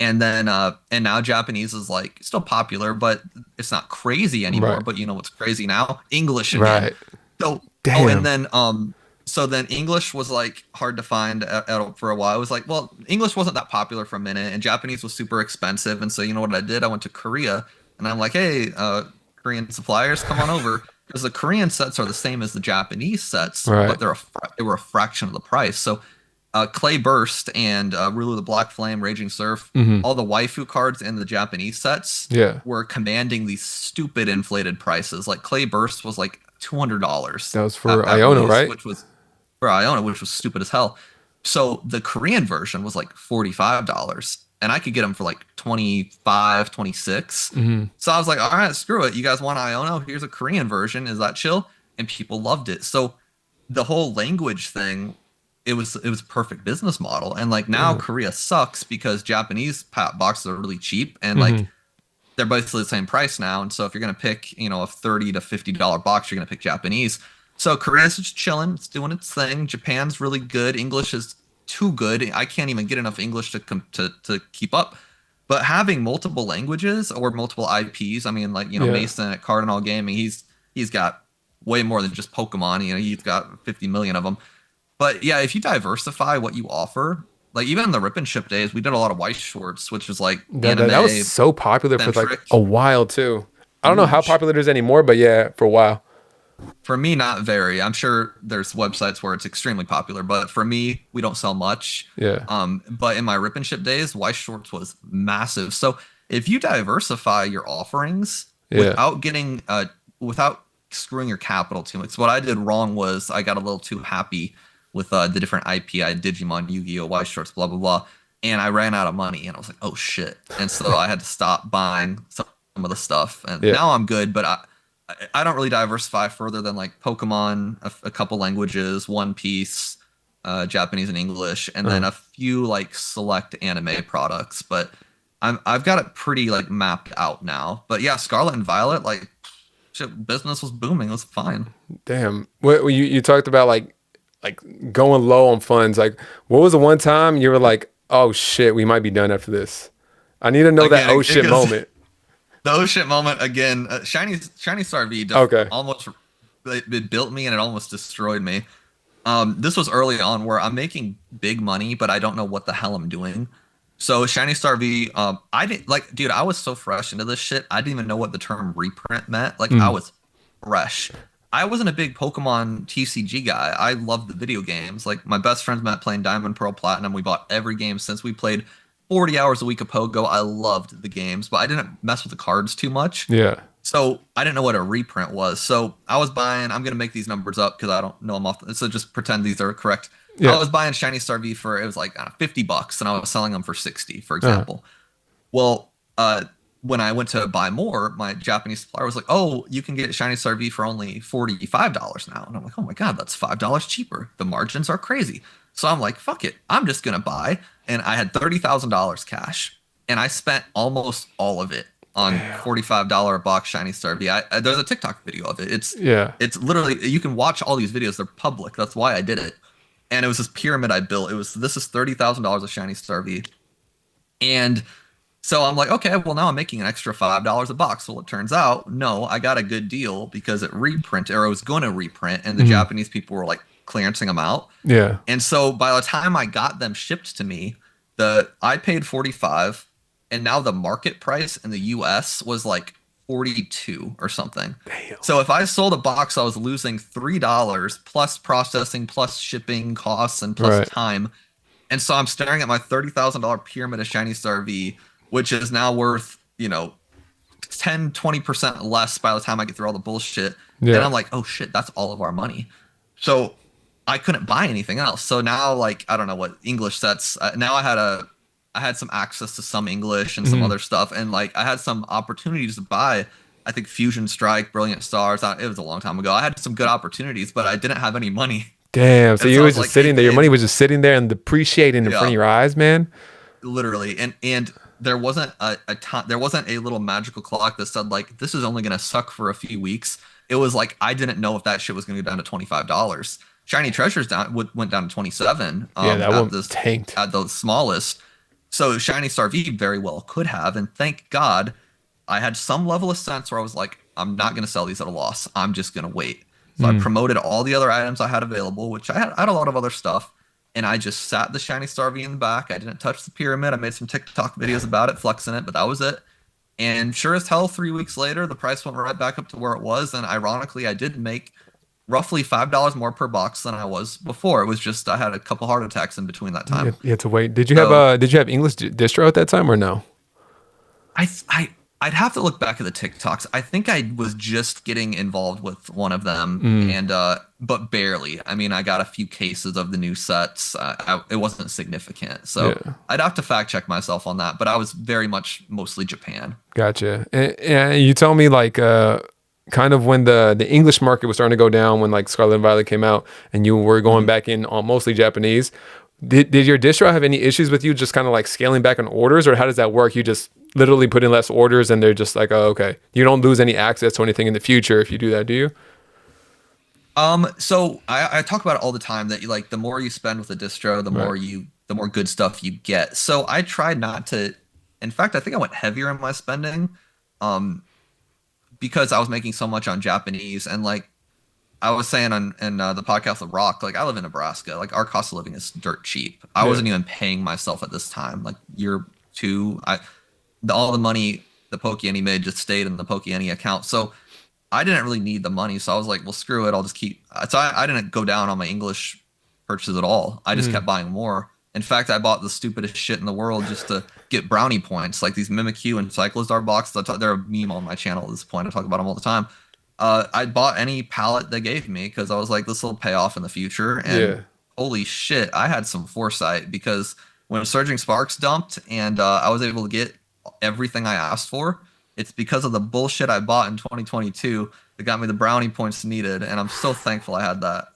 And then and now Japanese is like still popular, but it's not crazy anymore. Right. But you know what's crazy now? English again. Right. So Damn. and then so then English was like hard to find for a while. It was like, well, English wasn't that popular for a minute, and Japanese was super expensive. And so you know what I did? I went to Korea, and I'm like, hey, Korean suppliers, come on over, because the Korean sets are the same as the Japanese sets, Right. but they were a fraction of the price. So Clay Burst and Ruler of the Black Flame, Raging Surf, all the waifu cards in the Japanese sets Mm-hmm. Yeah. were commanding these stupid inflated prices. Like Clay Burst was like $200. That was for at Iono, release, right? Which was for Iona, which was stupid as hell. So the Korean version was like $45 and I could get them for like 25, 26. Hmm. So I was like, all right, screw it. You guys want Iona? Here's a Korean version. Is that chill? And people loved it. So the whole language thing, it was a perfect business model. And like now Yeah. Korea sucks because Japanese boxes are really cheap and like Hmm. they're basically the same price now. And so if you're gonna pick, a $30 to $50 box, you're gonna pick Japanese. So Korea's just chilling, it's doing its thing. Japan's really good. English is too good. I can't even get enough English to keep up. But having multiple languages or multiple IPs, I mean, like Yeah. Mason at Cardinal Gaming, he's got way more than just Pokemon. He's got 50 million of them. But yeah, if you diversify what you offer, like even in the Rip and Ship days, we did a lot of white shorts, which is like That was anime so popular for like centric, a while too. I don't know how huge. popular it is anymore, but yeah, for a while. For me, not very. I'm sure there's websites where it's extremely popular, but for me, we don't sell much. Yeah. But in my Rip and Ship days, Weiss Shorts was massive. So if you diversify your offerings Yeah. without screwing your capital too much. So what I did wrong was I got a little too happy with the different IP. I had Digimon, Yu-Gi-Oh, Weiss Shorts, blah blah blah, and I ran out of money, and I was like, oh shit. And so I had to stop buying some of the stuff, and Yeah. now I'm good, but I don't really diversify further than like Pokemon, a couple languages, One Piece, Japanese and English, and then Uh, a few like select anime products. But I've got it pretty like mapped out now. But yeah, Scarlet and Violet, like shit, business was booming. It was fine. damn. What you talked about like going low on funds. Like what was the one time you were like, "Oh shit, we might be done after this." I need to know that Again, oh it shit goes moment. the oh shit moment again. Shiny Star V Okay. almost it built me and it almost destroyed me. This was early on where I'm making big money, but I don't know what the hell I'm doing. So Shiny Star V, I didn't like, dude, I was so fresh into this shit. I didn't even know what the term reprint meant. Like I Mm. was fresh. I wasn't a big Pokemon TCG guy. I loved the video games. Like my best friends met playing Diamond, Pearl, Platinum. We bought every game since we played 40 hours a week of Pogo. I loved the games, but I didn't mess with the cards too much. Yeah. So I didn't know what a reprint was. So I was buying, I'm going to make these numbers up because I don't know them off. So just pretend these are correct. I Yeah. was buying Shiny Star V for, it was like $50 and I was selling them for 60, for Uh, example. Well, when I went to buy more, my Japanese supplier was like, oh, you can get Shiny Star V for only $45 now. And I'm like, oh my God, that's $5 cheaper. The margins are crazy. So I'm like, fuck it. I'm just going to buy. And I had $30,000 cash and I spent almost all of it on damn. $45 a box Shiny Star V. There's a TikTok video of it. Yeah. It's literally, you can watch all these videos. They're public. That's why I did it. And it was this pyramid I built. This is $30,000 of Shiny Star V. And so I'm like, okay, well now I'm making an extra $5 a box. Well, it turns out, no, I got a good deal because it reprinted, or it was going to reprint, and the Mhm. Japanese people were like clearancing them out. Yeah. And so by the time I got them shipped to me, the I paid 45, and now the market price in the US was like 42 or something. Damn. So if I sold a box, I was losing $3 plus processing, plus shipping costs, and plus Right. time. And so I'm staring at my $30,000 pyramid of Shiny Star V, which is now worth, 10, 20% less by the time I get through all the bullshit. And Yeah. I'm like, oh shit, that's all of our money. So I couldn't buy anything else. So now, like, I don't know what English sets. Now I had some access to some English and some Mhm. other stuff, and like I had some opportunities to buy. I think Fusion Strike, Brilliant Stars. It was a long time ago. I had some good opportunities, but I didn't have any money, Damn. So and you so I was was just like, sitting hey there. Your money kid, was just sitting there and depreciating in front of yeah, your eyes, man. literally. And there wasn't a time, there wasn't a little magical clock that said like this is only gonna suck for a few weeks. It was like I didn't know if that shit was gonna go down to $25. Shiny Treasures went down to 27 Yeah, that at one this tanked. at the smallest. So Shiny Star V very well could have, and thank God I had some level of sense where I was like, I'm not gonna sell these at a loss. I'm just gonna wait. So I Mm. promoted all the other items I had available, which I had a lot of other stuff, and I just sat the Shiny Star V in the back. I didn't touch the pyramid. I made some TikTok videos about it, flexing it, but that was it. And sure as hell, 3 weeks later, the price went right back up to where it was. And ironically, I did make roughly $5 more per box than I was before. It was just I had a couple heart attacks in between that time. You had to wait. So Did you have English distro at that time or no? I I'd have to look back at the TikToks. I think I was just getting involved with one of them, Mm, and but barely. I mean, I got a few cases of the new sets. It wasn't significant, so yeah. I'd have to fact check myself on that. But I was very much mostly Japan. Gotcha. And you tell me like kind of when the English market was starting to go down when like Scarlet and Violet came out and you were going Mhm. back in on mostly Japanese. Did your distro have any issues with you just kind of like scaling back on orders, or how does that work? You just literally put in less orders and they're just like, oh, okay. You don't lose any access to anything in the future if you do that, do you? So I talk about it all the time that you like the more you spend with a distro, Right. the more good stuff you get. So I tried not to. In fact, I think I went heavier in my spending, um, because I was making so much on Japanese and like I was saying on in the podcast with Rock, like I live in Nebraska, like our cost of living is dirt cheap. I Yeah. wasn't even paying myself at this time. Like year two, all the money the Pokey made just stayed in the Pokey account. So I didn't really need the money, so I was like, well, screw it. I'll just keep. So I didn't go down on my English purchases at all. I just Mm. kept buying more. In fact, I bought the stupidest shit in the world just to get brownie points, like these Mimikyu and Cyclozar boxes. They're a meme on my channel at this point. I talk about them all the time. I bought any palette they gave me because I was like, this will pay off in the future. And Yeah. holy shit, I had some foresight because when Surging Sparks dumped and I was able to get everything I asked for, it's because of the bullshit I bought in 2022 that got me the brownie points needed. And I'm so thankful I had that.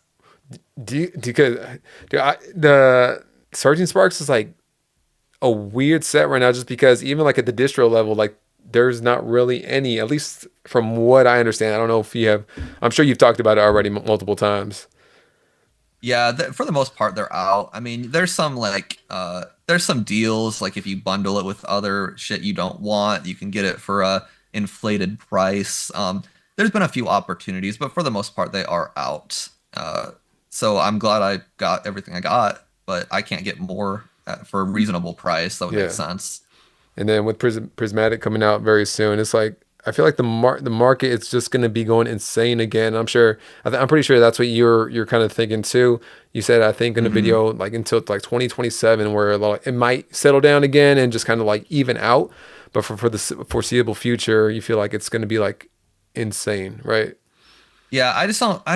Because the Surging Sparks is like a weird set right now just because even like at the distro level, like there's not really any, at least from what I understand. I don't know if you have, I'm sure you've talked about it already multiple times. Yeah, for the most part, they're out. I mean, there's some deals like if you bundle it with other shit you don't want, you can get it for a inflated price. There's been a few opportunities, but for the most part, they are out. So I'm glad I got everything I got, but I can't get more for a reasonable price. That would make Yeah. sense. And then with Prismatic coming out very soon, it's like I feel like the market it's just going to be going insane again. I'm sure I'm pretty sure that's what you're kind of thinking too. You said I think in the Hmm. video like until like 2027 where it might settle down again and just kind of like even out, but for the foreseeable future, you feel like it's going to be like insane, right? Yeah, I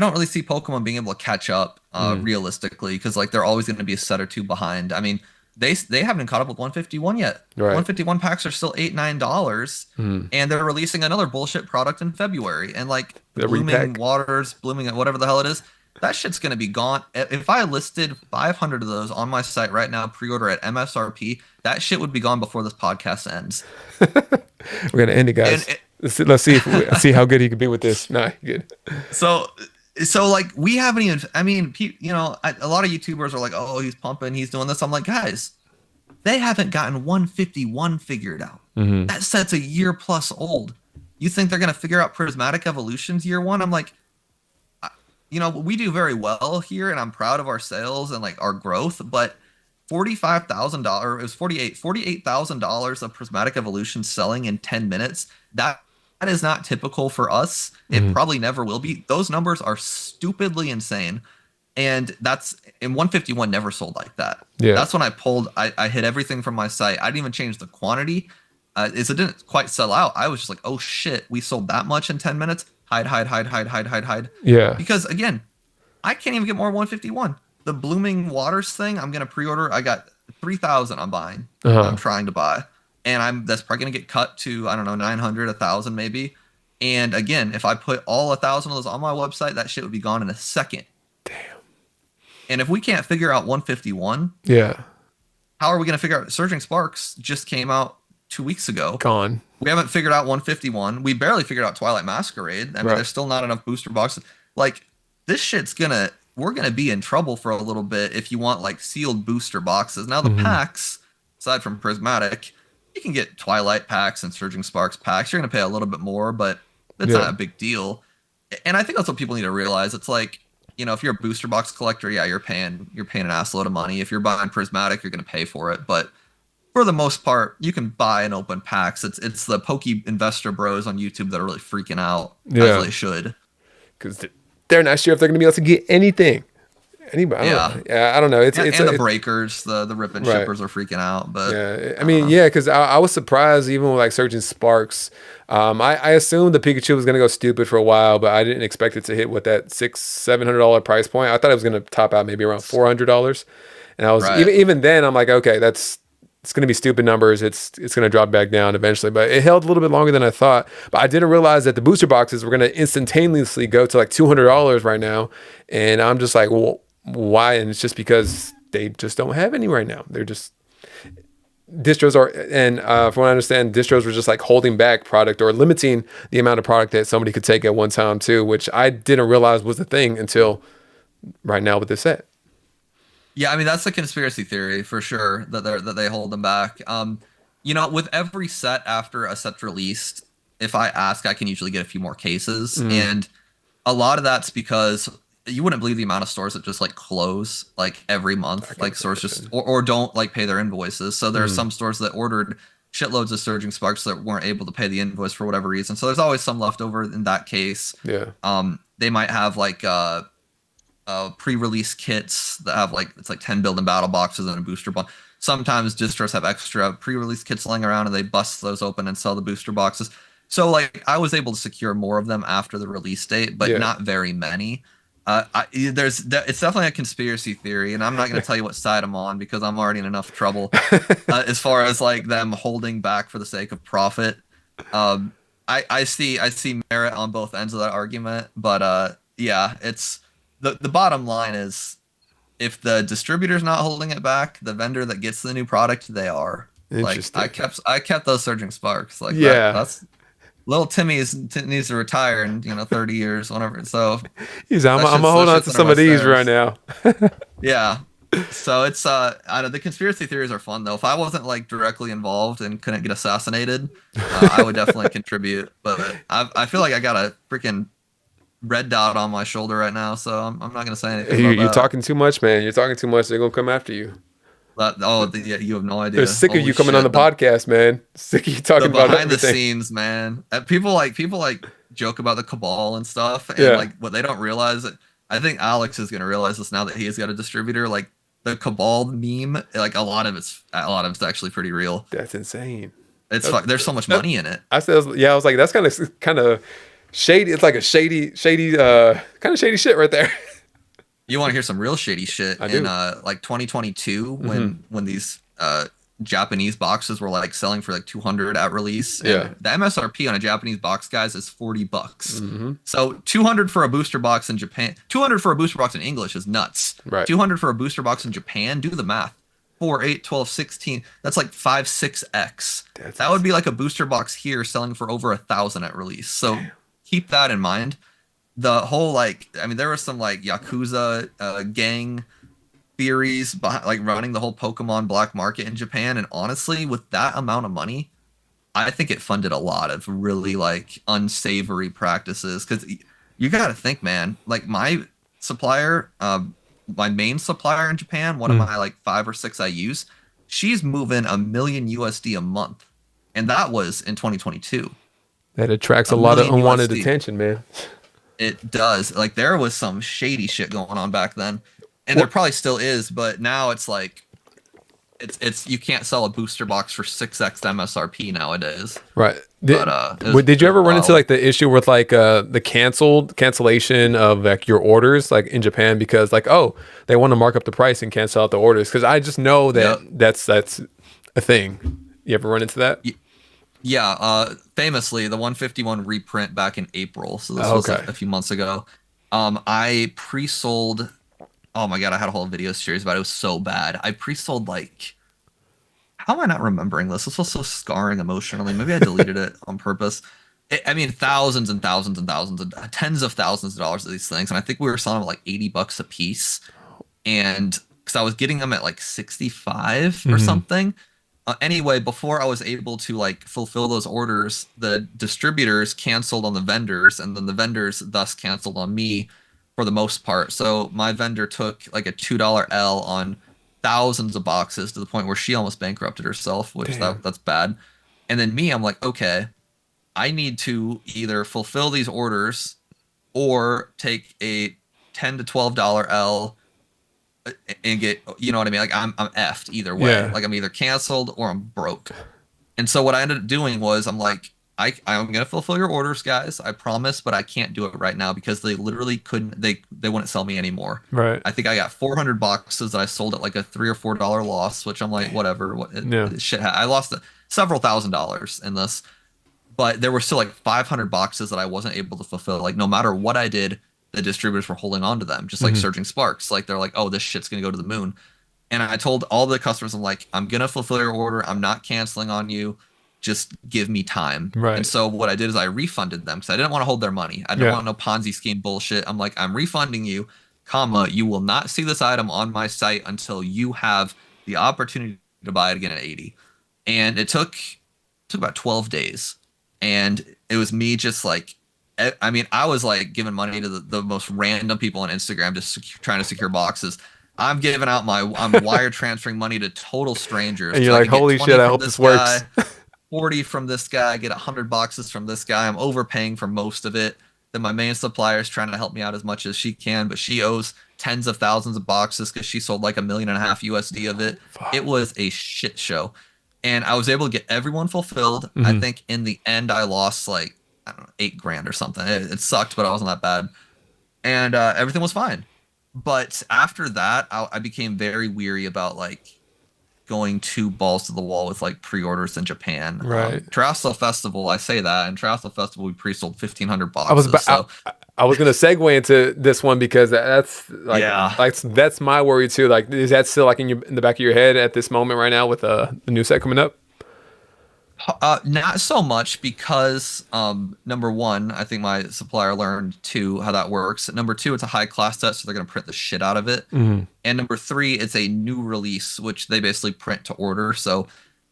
don't really see Pokemon being able to catch up Mm, realistically because like they're always going to be a set or two behind. I mean, they haven't caught up with 151 yet. right. 151 packs are still $8-9 Mm. and they're releasing another bullshit product in February and like The blooming repack. waters, blooming whatever the hell it is. That shit's going to be gone. If I listed 500 of those on my site right now, pre-order at MSRP, that shit would be gone before this podcast ends. We're gonna end it, And guys. Let's see if see how good he could be with this. Nah, good. So, so like we haven't even. I mean, a lot of YouTubers are like, "Oh, he's pumping, he's doing this." I'm like, guys, they haven't gotten 151 figured out. Hmm. That set's a year plus old. You think they're gonna figure out prismatic evolutions year one? I'm like, we do very well here, and I'm proud of our sales and like our growth, but. $45,000, it was $48,000 of prismatic evolution selling in 10 minutes. That is not typical for us. It Hmm. probably never will be. Those numbers are stupidly insane. And that's in 151 never sold like that. Yeah. That's when I hit everything from my site. I didn't even change the quantity. It didn't quite sell out. I was just like, oh shit, we sold that much in 10 minutes. Hide, hide, hide, hide, hide, hide, hide. Yeah. Because again, I can't even get more 151. The blooming waters thing, I'm gonna pre-order. I got 3,000 I'm buying. I'm Uh-huh. trying to buy. And that's probably gonna get cut to, I don't know, 900, 1,000 maybe. And again, if I put all 1,000 of those on my website, that shit would be gone in a second. And if we can't figure out 151, Yeah. how are we going to figure out Surging Sparks just came out 2 weeks ago? Gone. We haven't figured out 151. We barely figured out Twilight Masquerade. I mean, Right. there's still not enough booster boxes. Like, this shit's we're gonna be in trouble for a little bit if you want like sealed booster boxes. Now the Hmm. packs, aside from Prismatic, you can get Twilight packs and Surging Sparks packs. You're gonna pay a little bit more, but it's not Yeah. a big deal. And I think that's what people need to realize. It's like, if you're a booster box collector, yeah, you're paying an assload of money. If you're buying Prismatic, you're gonna pay for it. But for the most part, you can buy and open packs. It's the pokey investor bros on YouTube that are really freaking out, as Yeah. they should. Because they're not sure if they're going to be able to get anything. Anybody, I don't Yeah, know. Yeah, I don't know. and the breakers, the rip and right. shippers are freaking out. But Yeah, I I don't mean, know. yeah, because I was surprised even with like searching Sparks. I assumed the Pikachu was gonna go stupid for a while, but I didn't expect it to hit what that $600-700 price point. I thought it was gonna top out maybe around $400, and I was Right. even then I'm like, okay, it's gonna be stupid numbers. It's gonna drop back down eventually, but it held a little bit longer than I thought. But I didn't realize that the booster boxes were gonna instantaneously go to like $200 right now, and I'm just like, well, why? And it's just because they just don't have any right now. They're just distros are, and from what I understand, distros were just like holding back product or limiting the amount of product that somebody could take at one time too, which I didn't realize was the thing until right now with this set. Yeah, I mean that's a conspiracy theory for sure that they hold them back. With every set after a set's released, if I ask, I can usually get a few more cases, Mm, and a lot of that's because you wouldn't believe the amount of stores that just like close like every I month, can like stores just imagine. or don't like pay their invoices. So there are Mm, some stores that ordered shitloads of Surging Sparks that weren't able to pay the invoice for whatever reason. So there's always some left over in that case. yeah, They might have like pre-release kits that have like it's like 10 build and battle boxes and a booster box. Sometimes distros have extra pre-release kits lying around and they bust those open and sell the booster boxes. So like I was able to secure more of them after the release date, but yeah. not very many. It's definitely a conspiracy theory, and I'm not going to tell you what side I'm on because I'm already in enough trouble as far as like them holding back for the sake of profit. Um, I see merit on both ends of that argument, but yeah, it's the bottom line is if the distributor's not holding it back, the vendor that gets the new product, they are. Like I Interesting. kept I kept those Surging Sparks like that. Yeah, That's little Timmy needs to retire in 30 years, whatever. So I'm gonna hold that on shit's to under some my of these right stairs. now. Yeah. So it's I don't the conspiracy theories are fun though. If I wasn't like directly involved and couldn't get assassinated, I would definitely contribute. But I feel like I got a freaking red dot on my shoulder right now, so I'm not gonna say anything about You're that. talking too much, man. You're talking too much. They're gonna come after you. Yeah, you have no They're idea. sick of Holy you coming on the shit. podcast, man. Sick of you The talking about behind the everything. scenes, man. People like joke about the cabal and stuff, and Yeah. like what they don't realize. I think Alex is gonna realize this now that he has got a distributor. Like the cabal meme, like a lot of it's actually pretty real. That's insane. It's That, there's so much that, money in it. I said, yeah, I was like, that's kind of shady. It's like a shady, kind of shady shit right there. You want to hear some real shady shit I in do. like 2022 Hmm. when these Japanese boxes were like selling for like 200 at release, Yeah. and the MSRP on a Japanese box, guys, is $40. Hmm. So 200 for a booster box in Japan, 200 for a booster box in English is nuts. Right. 200 for a booster box in Japan, do the math. 4, 8, 12, 16. That's like 5, 6x. That's That would be insane. like a booster box here selling for over 1,000 at release. So Damn. keep that in mind. The whole like, I mean, there was some like Yakuza gang theories behind like running the whole Pokemon black market in Japan. And honestly, with that amount of money, I think it funded a lot of really like unsavory practices. Because you got to think, man, like my main supplier in Japan, one of Mm. my like 5 or 6 I use, she's moving a million USD a month. And that was in 2022. That attracts a A lot of million unwanted USD. attention, man. It does. Like there was some shady shit going on back then. And there What? probably still is, but now it's like it's you can't sell a booster box for 6x MSRP nowadays. Right. But Did you ever run into wild. like the issue with like the cancellation of like your orders like in Japan because like oh they want to mark up the price and cancel out the orders because I just know that Yep. that's a thing. You ever run into that? Y- Yeah, famously the 151 reprint back in April. So this Oh, was okay. a few months ago. I pre-sold. Oh my god, I had a whole video series about it. It was so bad. I pre-sold like. How am I not remembering this? This was so scarring emotionally. Maybe I deleted it on purpose. I mean, thousands and thousands and thousands and tens of thousands of dollars of these things, and I think we were selling them at like $80 a piece. And because I was getting them at like 65 or Hmm. something. Anyway, before I was able to like fulfill those orders, the distributors canceled on the vendors, and then the vendors thus canceled on me for the most part. So my vendor took like a $2 L on thousands of boxes to the point where she almost bankrupted herself, which Damn. that's bad. And then me, I'm like, okay, I need to either fulfill these orders or take a $10 to $12 L and get, you know what I mean? Like I'm effed either way. Yeah. Like I'm either canceled or I'm broke. And so what I ended up doing was I'm like, I'm gonna fulfill your orders, guys. I promise, but I can't do it right now because they literally couldn't. They wouldn't sell me anymore. Right. I think I got 400 boxes that I sold at like a $3 or $4 loss, which I'm like, whatever. Yeah. Shit. I lost several $1,000s in this, but there were still like 500 boxes that I wasn't able to fulfill. Like no matter what I did, the distributors were holding on to them, just like surging sparks. Like they're like, oh, this shit's gonna go to the moon. And I told all the customers, I'm like, I'm gonna fulfill your order. I'm not canceling on you. Just give me time. Right. And so what I did is I refunded them because I didn't want to hold their money. I didn't want no Ponzi scheme bullshit. I'm like, I'm refunding you, comma, you will not see this item on my site until you have the opportunity to buy it again at 80. And it took about 12 days. And it was me just like, I mean, I was like giving money to the most random people on Instagram, just trying to secure boxes. I'm giving out I'm wire transferring money to total strangers. And you're like, holy shit, I hope this works. 40 from this guy, get 100 boxes from this guy. I'm overpaying for most of it. Then my main supplier is trying to help me out as much as she can, but she owes tens of thousands of boxes because she sold like $1.5 million USD of it. Fuck. It was a shit show. And I was able to get everyone fulfilled. I think in the end, I lost like, I don't know, $8,000 or something. It sucked, but I wasn't that bad. And everything was fine. But after that, I became very weary about like going too balls to the wall with like pre-orders in Japan. Right. Terrasso Festival, I say that, and Terrasso Festival we pre-sold 1,500 boxes. I was gonna segue into this one because that's like, that's my worry too. Like, is that still like in the back of your head at this moment right now with the new set coming up? Not so much because number one, I think my supplier learned how that works. Number two, it's a high class set, so they're gonna print the shit out of it. And number three, it's a new release, which they basically print to order. So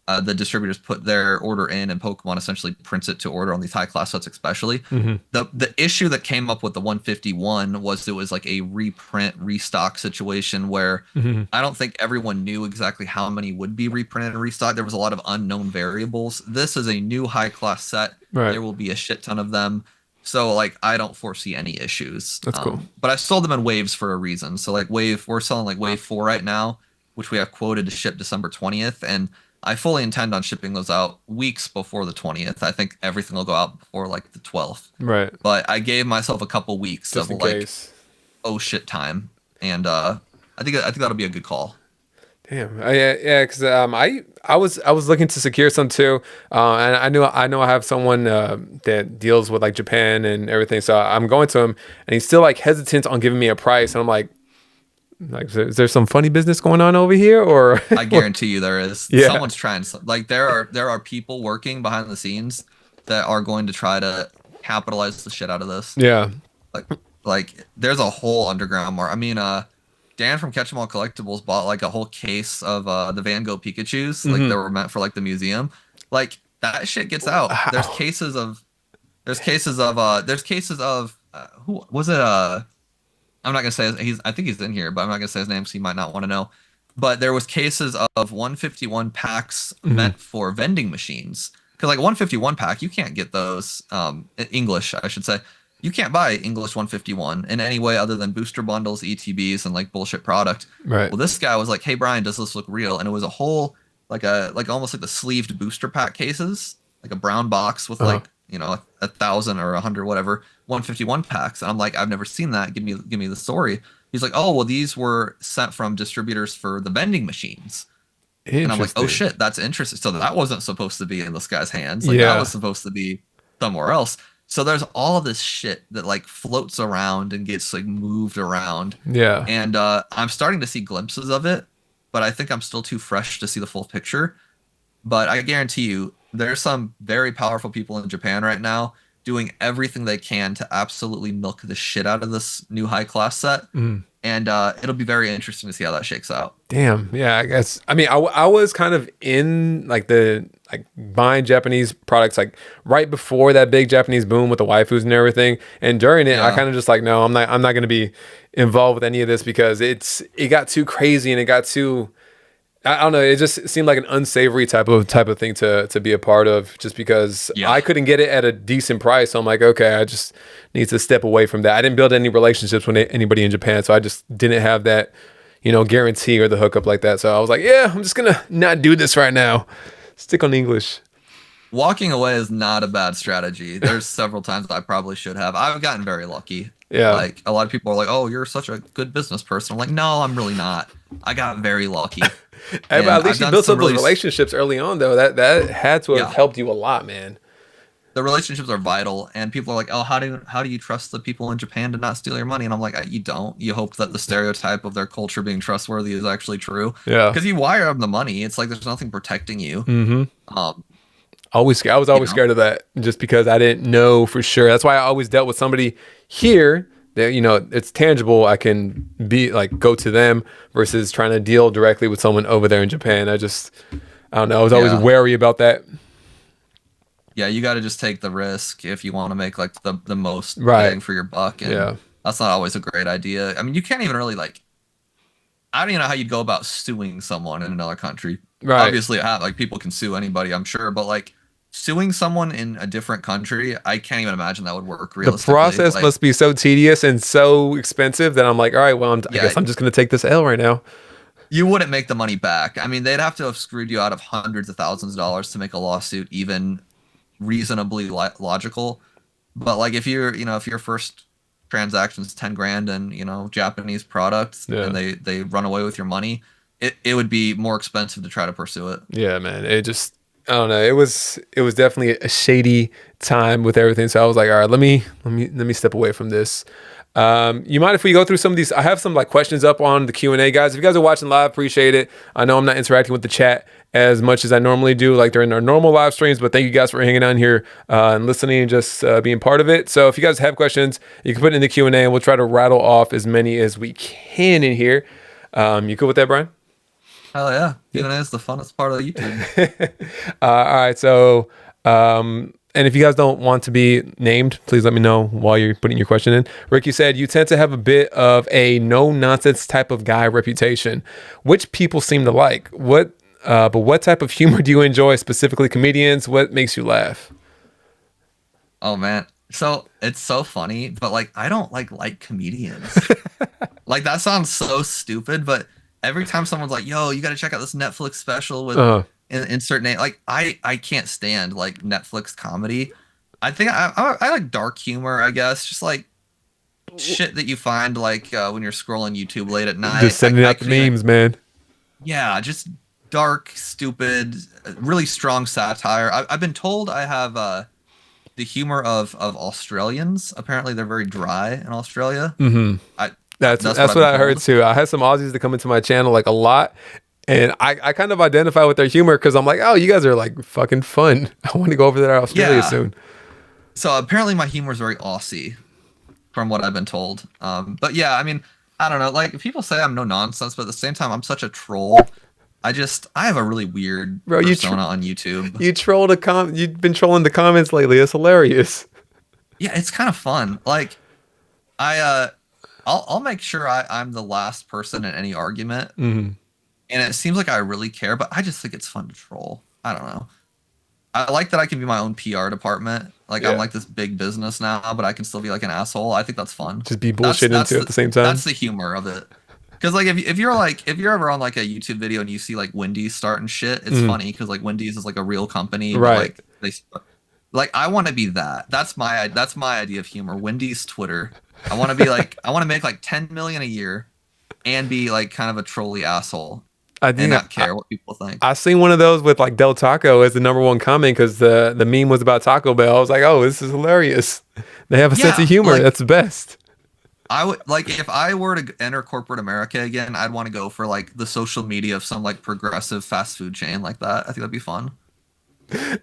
the distributors put their order in, and Pokemon essentially prints it to order on these high class sets, especially. The issue that came up with the 151 was it was like a reprint restock situation where I don't think everyone knew exactly how many would be reprinted and restocked. There was a lot of unknown variables. This is a new high class set. Right. There will be a shit ton of them. So like I don't foresee any issues. That's cool. But I sold them in waves for a reason. So like we're selling like wave 4 right now, which we have quoted to ship December 20th, and I fully intend on shipping those out weeks before the 20th. I think everything will go out before like the 12th. Right. But I gave myself a couple weeks just of like oh shit time, and I think that'll be a good call. Damn. Yeah. Because I was looking to secure some too, and I know I have someone that deals with like Japan and everything. So I'm going to him, and he's still like hesitant on giving me a price, and I'm like, is there some funny business going on over here, or? I guarantee you there is. Yeah. Someone's trying. Like there are people working behind the scenes that are going to try to capitalize the shit out of this. Yeah. Like there's a whole underground market. I mean, Dan from Catch 'em All Collectibles bought like a whole case of the Van Gogh Pikachus, like that were meant for like the museum. Like that shit gets out. Wow. There's cases of who was it? I'm not gonna say I think he's in here, but I'm not gonna say his name, so he might not want to know. But there was cases of 151 packs meant for vending machines, because like 151 pack, you can't get those English, I should say. You can't buy English 151 in any way other than booster bundles, ETBs, and like bullshit product. Right. Well, this guy was like, "Hey Brian, does this look real?" And it was a whole like almost like the sleeved booster pack cases, like a brown box with like 1,000 or 100 whatever 151 packs. And I'm like, I've never seen that. Give me the story. He's like, oh well, these were sent from distributors for the vending machines. And I'm like, oh shit, that's interesting. So that wasn't supposed to be in this guy's hands. Like that was supposed to be somewhere else. So there's all of this shit that like floats around and gets like moved around. Yeah. And I'm starting to see glimpses of it, but I think I'm still too fresh to see the full picture. But I guarantee you, there's some very powerful people in Japan right now doing everything they can to absolutely milk the shit out of this new high class set. And it'll be very interesting to see how that shakes out. Damn. Yeah, I guess. I mean, I was kind of in like buying Japanese products like right before that big Japanese boom with the waifus and everything. And during it, I kind of just like, no, I'm not going to be involved with any of this because it got too crazy and it got too, I don't know. It just seemed like an unsavory type of thing to be a part of, just because I couldn't get it at a decent price. So I'm like, okay, I just need to step away from that. I didn't build any relationships with anybody in Japan, so I just didn't have that, guarantee or the hookup like that. So I was like, yeah, I'm just gonna not do this right now. Stick on English. Walking away is not a bad strategy. There's several times I probably should have. I've gotten very lucky. Yeah. Like a lot of people are like, "Oh, you're such a good business person." I'm like, "No, I'm really not. I got very lucky." Hey, but And at least I've you done built some up those really relationships early on, though. That had to have yeah. helped you a lot, man. The relationships are vital, and people are like, "Oh, how do you trust the people in Japan to not steal your money?" And I'm like, "You don't. You hope that the stereotype of their culture being trustworthy is actually true, Yeah. because you wire them the money. It's like there's nothing protecting you. Mm-hmm. Um, I was you always know, scared of that just because I didn't know for sure. That's why I always dealt with somebody here that, it's tangible. I can be like, go to them versus trying to deal directly with someone over there in Japan. I don't know. I was always yeah, wary about that. yeah. You got to just take the risk if you want to make like the most Right. bang for your buck, and Yeah. that's not always a great idea. I mean, you can't even really like. I don't even know how you'd go about suing someone in another country. Right. Obviously, like people can sue anybody, I'm sure, but like suing someone in a different country, I can't even imagine that would work The realistically. process Like, must be so tedious and so expensive that I'm like, all right, well, I yeah, guess I'm just going to take this L right now. you wouldn't make the money back. I mean, they'd have to have screwed you out of hundreds of thousands of dollars to make a lawsuit even reasonably logical. But like if your first transaction's 10 grand and, Japanese products Yeah. and they run away with your money, it would be more expensive to try to pursue it. Yeah, man. I don't know. It was definitely a shady time with everything. So I was like, all right, let me step away from this. You mind if we go through some of these? I have some like questions up on the Q&A, guys. If you guys are watching live, appreciate it. I know I'm not interacting with the chat as much as I normally do, like during our normal live streams, but thank you guys for hanging on here and listening and just being part of it. So if you guys have questions, you can put it in the Q&A and we'll try to rattle off as many as we can in here. You cool with that, Brian? Hell yeah. Q&A is the funnest part of YouTube. All right. So, and if you guys don't want to be named, please let me know while you're putting your question in. Rick, you said you tend to have a bit of a no nonsense type of guy reputation, which people seem to like. But what type of humor do you enjoy, specifically comedians? What makes you laugh? Oh man. So it's so funny, but like I don't like comedians. Like that sounds so stupid, but every time someone's like, "Yo, you got to check out this Netflix special with Uh, insert name," like I can't stand like Netflix comedy. I think I like dark humor, I guess, just like shit that you find like when you're scrolling YouTube late at night. just sending I out the couldn't even, memes, man. yeah, just dark, stupid, really strong satire. I've been told I have the humor of Australians. Apparently, they're very dry in Australia. Mm-hmm. I That's that's what that's I've what been I heard told. too. I had some Aussies that come into my channel like a lot, and I kind of identify with their humor because I'm like, oh, you guys are like fucking fun. I want to go over there to Australia Yeah. soon. So apparently, my humor is very Aussie, from what I've been told. But yeah, I mean, I don't know. Like people say I'm no nonsense, but at the same time, I'm such a troll. I have a really weird Bro, persona on YouTube. You've been trolling the comments lately. It's hilarious. Yeah, it's kind of fun. Like I I'll make sure I'm the last person in any argument, Hmm. and it seems like I really care, but I just think it's fun to troll. I don't know. I like that I can be my own PR department. Like I'm Yeah, like this big business now, but I can still be like an asshole. I think that's fun. just be That's bullshitting that's too at the the same time. that's the humor of it. Because like if you're ever on like a YouTube video and you see like Wendy's starting shit, it's Mhm. funny because like Wendy's is like a real company, but Right. like like I want to be that. That's my idea of humor. Wendy's Twitter. I want to be like I want to make like 10 million a year and be like kind of a trolly asshole I and think not care what people think. I seen one of those with like Del Taco as the number one comment because the meme was about Taco Bell. I was like, oh, this is hilarious. They have a sense of Yeah, humor. like That's the best. I would like if I were to enter corporate America again, I'd want to go for like the social media of some like progressive fast food chain like that. I think that'd be fun.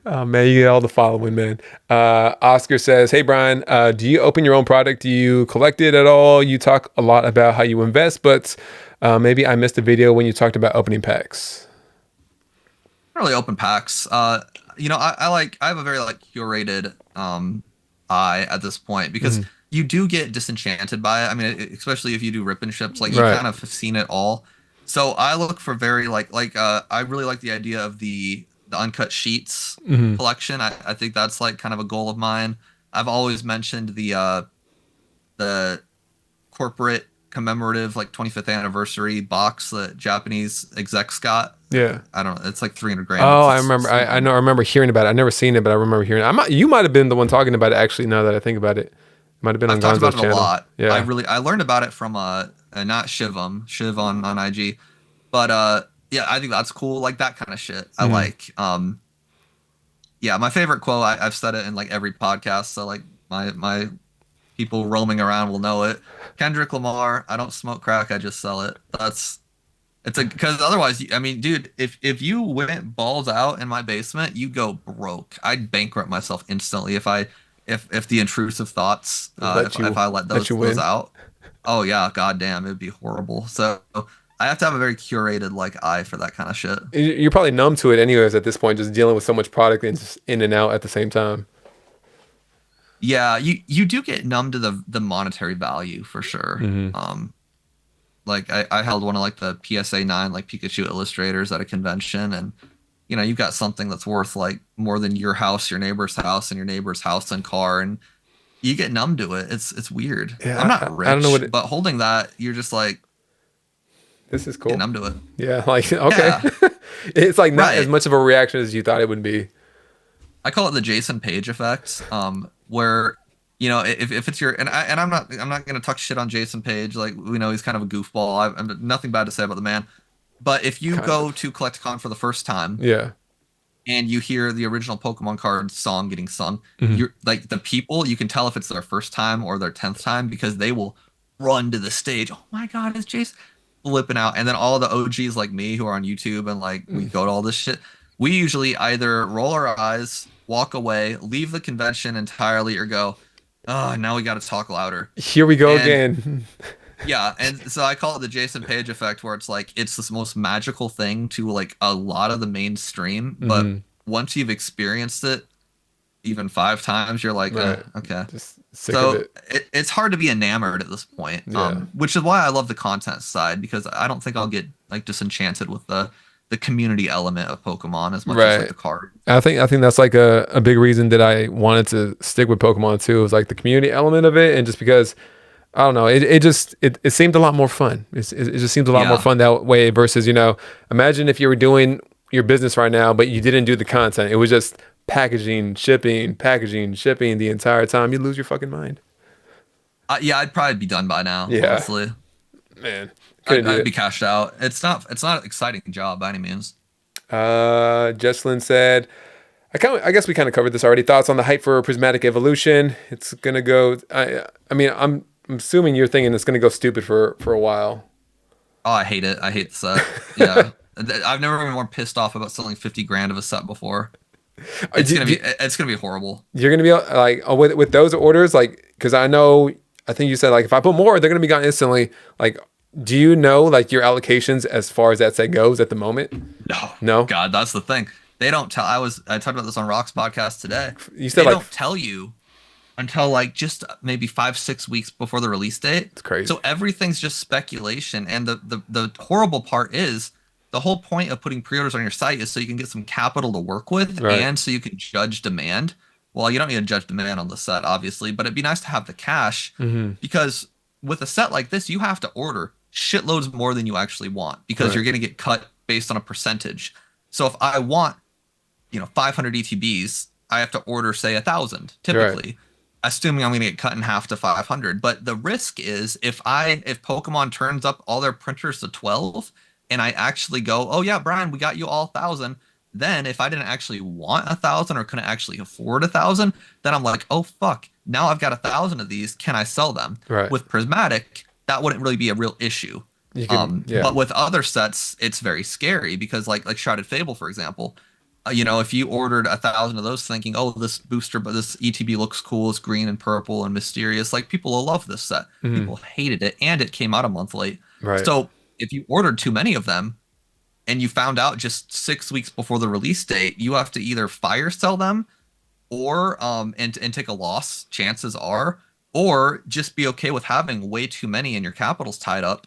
Oh man, you get all the following, man. Oscar says, "Hey Brian, do you open your own product? Do you collect it at all? You talk a lot about how you invest, but maybe I missed a video when you talked about opening packs." Really open packs. I have a very like curated eye at this point because Mhm. you do get disenchanted by it. I mean, especially if you do rip and ships, like you Right. kind of have seen it all. So I look for very I really like the idea of the uncut sheets Hmm. collection. I think that's like kind of a goal of mine. I've always mentioned the corporate commemorative like 25th anniversary box that Japanese execs got. Yeah. I don't know. It's like 300 grand. Oh, I It's remember. I stupid. know. I remember hearing about it. I never seen it, but I remember hearing it. You might have been the one talking about it. Actually, now that I think about it, might have been I've on talked about Gonzo's it a channel. lot. Yeah. I learned about it from not Shiv on IG, but yeah, I think that's cool. Like that kind of shit. I Mm. like. Yeah, my favorite quote. I've said it in like every podcast. So like my people roaming around will know it. Kendrick Lamar. I don't smoke crack. I just sell it. It's a because otherwise, I mean, dude, if you went balls out in my basement, you go broke. I'd bankrupt myself instantly if the intrusive thoughts if I let Let you those win. out. Oh yeah, goddamn, it'd be horrible. So I have to have a very curated like eye for that kind of shit. You're probably numb to it anyways at this point, just dealing with so much product and just in and out at the same time. Yeah, you do get numb to the monetary value for sure. Hmm. Like I held one of like the PSA 9 like Pikachu illustrators at a convention, and you know, you've got something that's worth like more than your house, your neighbor's house, and your neighbor's house and car, and you get numb to it. It's weird. I'm Yeah, not I don't know rich, but holding that, you're just like this is get cool. numb to it. Yeah, like okay. Yeah, It's like not as right. much of a reaction as you thought it would be. I call it the Jason Page effect, where you know if it's your and I'm not gonna talk shit on Jason Page. Like we know he's kind of a goofball. I'm nothing bad to say about the man, but if you Kind go of. to CollectCon for the first time Yeah. and you hear the original Pokemon card song getting sung, Hmm. you're like the people, you can tell if it's their first time or their 10th time because they will run to the stage. Oh my God, it's Jason flipping out. And then all the OGs like me who are on YouTube and like we go to all this shit, we usually either roll our eyes, walk away, leave the convention entirely, or go, oh, now we got to talk louder. Here we go And again. yeah, and so I call it the Jason Page effect, where it's like it's this most magical thing to like a lot of the mainstream, but Hmm. once you've experienced it even 5 times, you're like, Right. okay. Just sick of So it. it's hard to be enamored at this point, Yeah. which is why I love the content side because I don't think I'll get like disenchanted with the community element of Pokemon as much as like Right. the card. I think that's like a big reason that I wanted to stick with Pokemon too. Was like the community element of it, and just because I don't know, it seemed a lot more fun. It just seems a lot more Yeah. fun that way versus imagine if you were doing your business right now, but you didn't do the content. It was just packaging, shipping the entire time. You lose your fucking mind. Yeah, I'd probably be done by now, Yeah, honestly. man, couldn't do I'd it. be cashed out. It's not an exciting job by any means. Jesslyn said, I guess we kind of covered this already. Thoughts on the hype for Prismatic Evolution? It's gonna go. I mean, I'm assuming you're thinking it's gonna go stupid for a while. Oh, I hate it. I hate the set. Yeah. I've never been more pissed off about selling 50 grand of a set before. It's gonna be horrible. You're gonna be like with those orders, like because I think you said like if I put more, they're gonna be gone instantly. Like, do you know like your allocations as far as that set goes at the moment? No. No, God, that's the thing. They don't tell I talked about this on Rock's podcast today. you said They like don't tell you until like just maybe 5 6 weeks before the release date. it's crazy. So everything's just speculation. And the horrible part is the whole point of putting pre-orders on your site is so you can get some capital to work with Right. and so you can judge demand. Well, you don't need to judge demand on the set, obviously, but it'd be nice to have the cash Hmm. because with a set like this, you have to order shitloads more than you actually want because Right. you're going to get cut based on a percentage. So if I want 500 ETBs, I have to order say 1,000 typically, assuming I'm going to get cut in half to 500. But the risk is if Pokemon turns up all their printers to 12 and I actually go, oh yeah, Brian, we got you all 1,000. Then if I didn't actually want 1,000 or couldn't actually afford 1,000, then I'm like, oh fuck, now I've got 1,000 of these. Can I sell them? Right. With Prismatic, that wouldn't really be a real issue. You can, yeah. But with other sets, it's very scary because like Shrouded Fable, for example, if you ordered 1,000 of those thinking, oh, this booster, but this ETB looks cool, it's green and purple and mysterious, like people will love this set. Mhm. People hated it, and it came out a month late. Right. So if you ordered too many of them and you found out just 6 weeks before the release date, you have to either fire sell them or and take a loss, chances are, or just be okay with having way too many and your capital's tied up.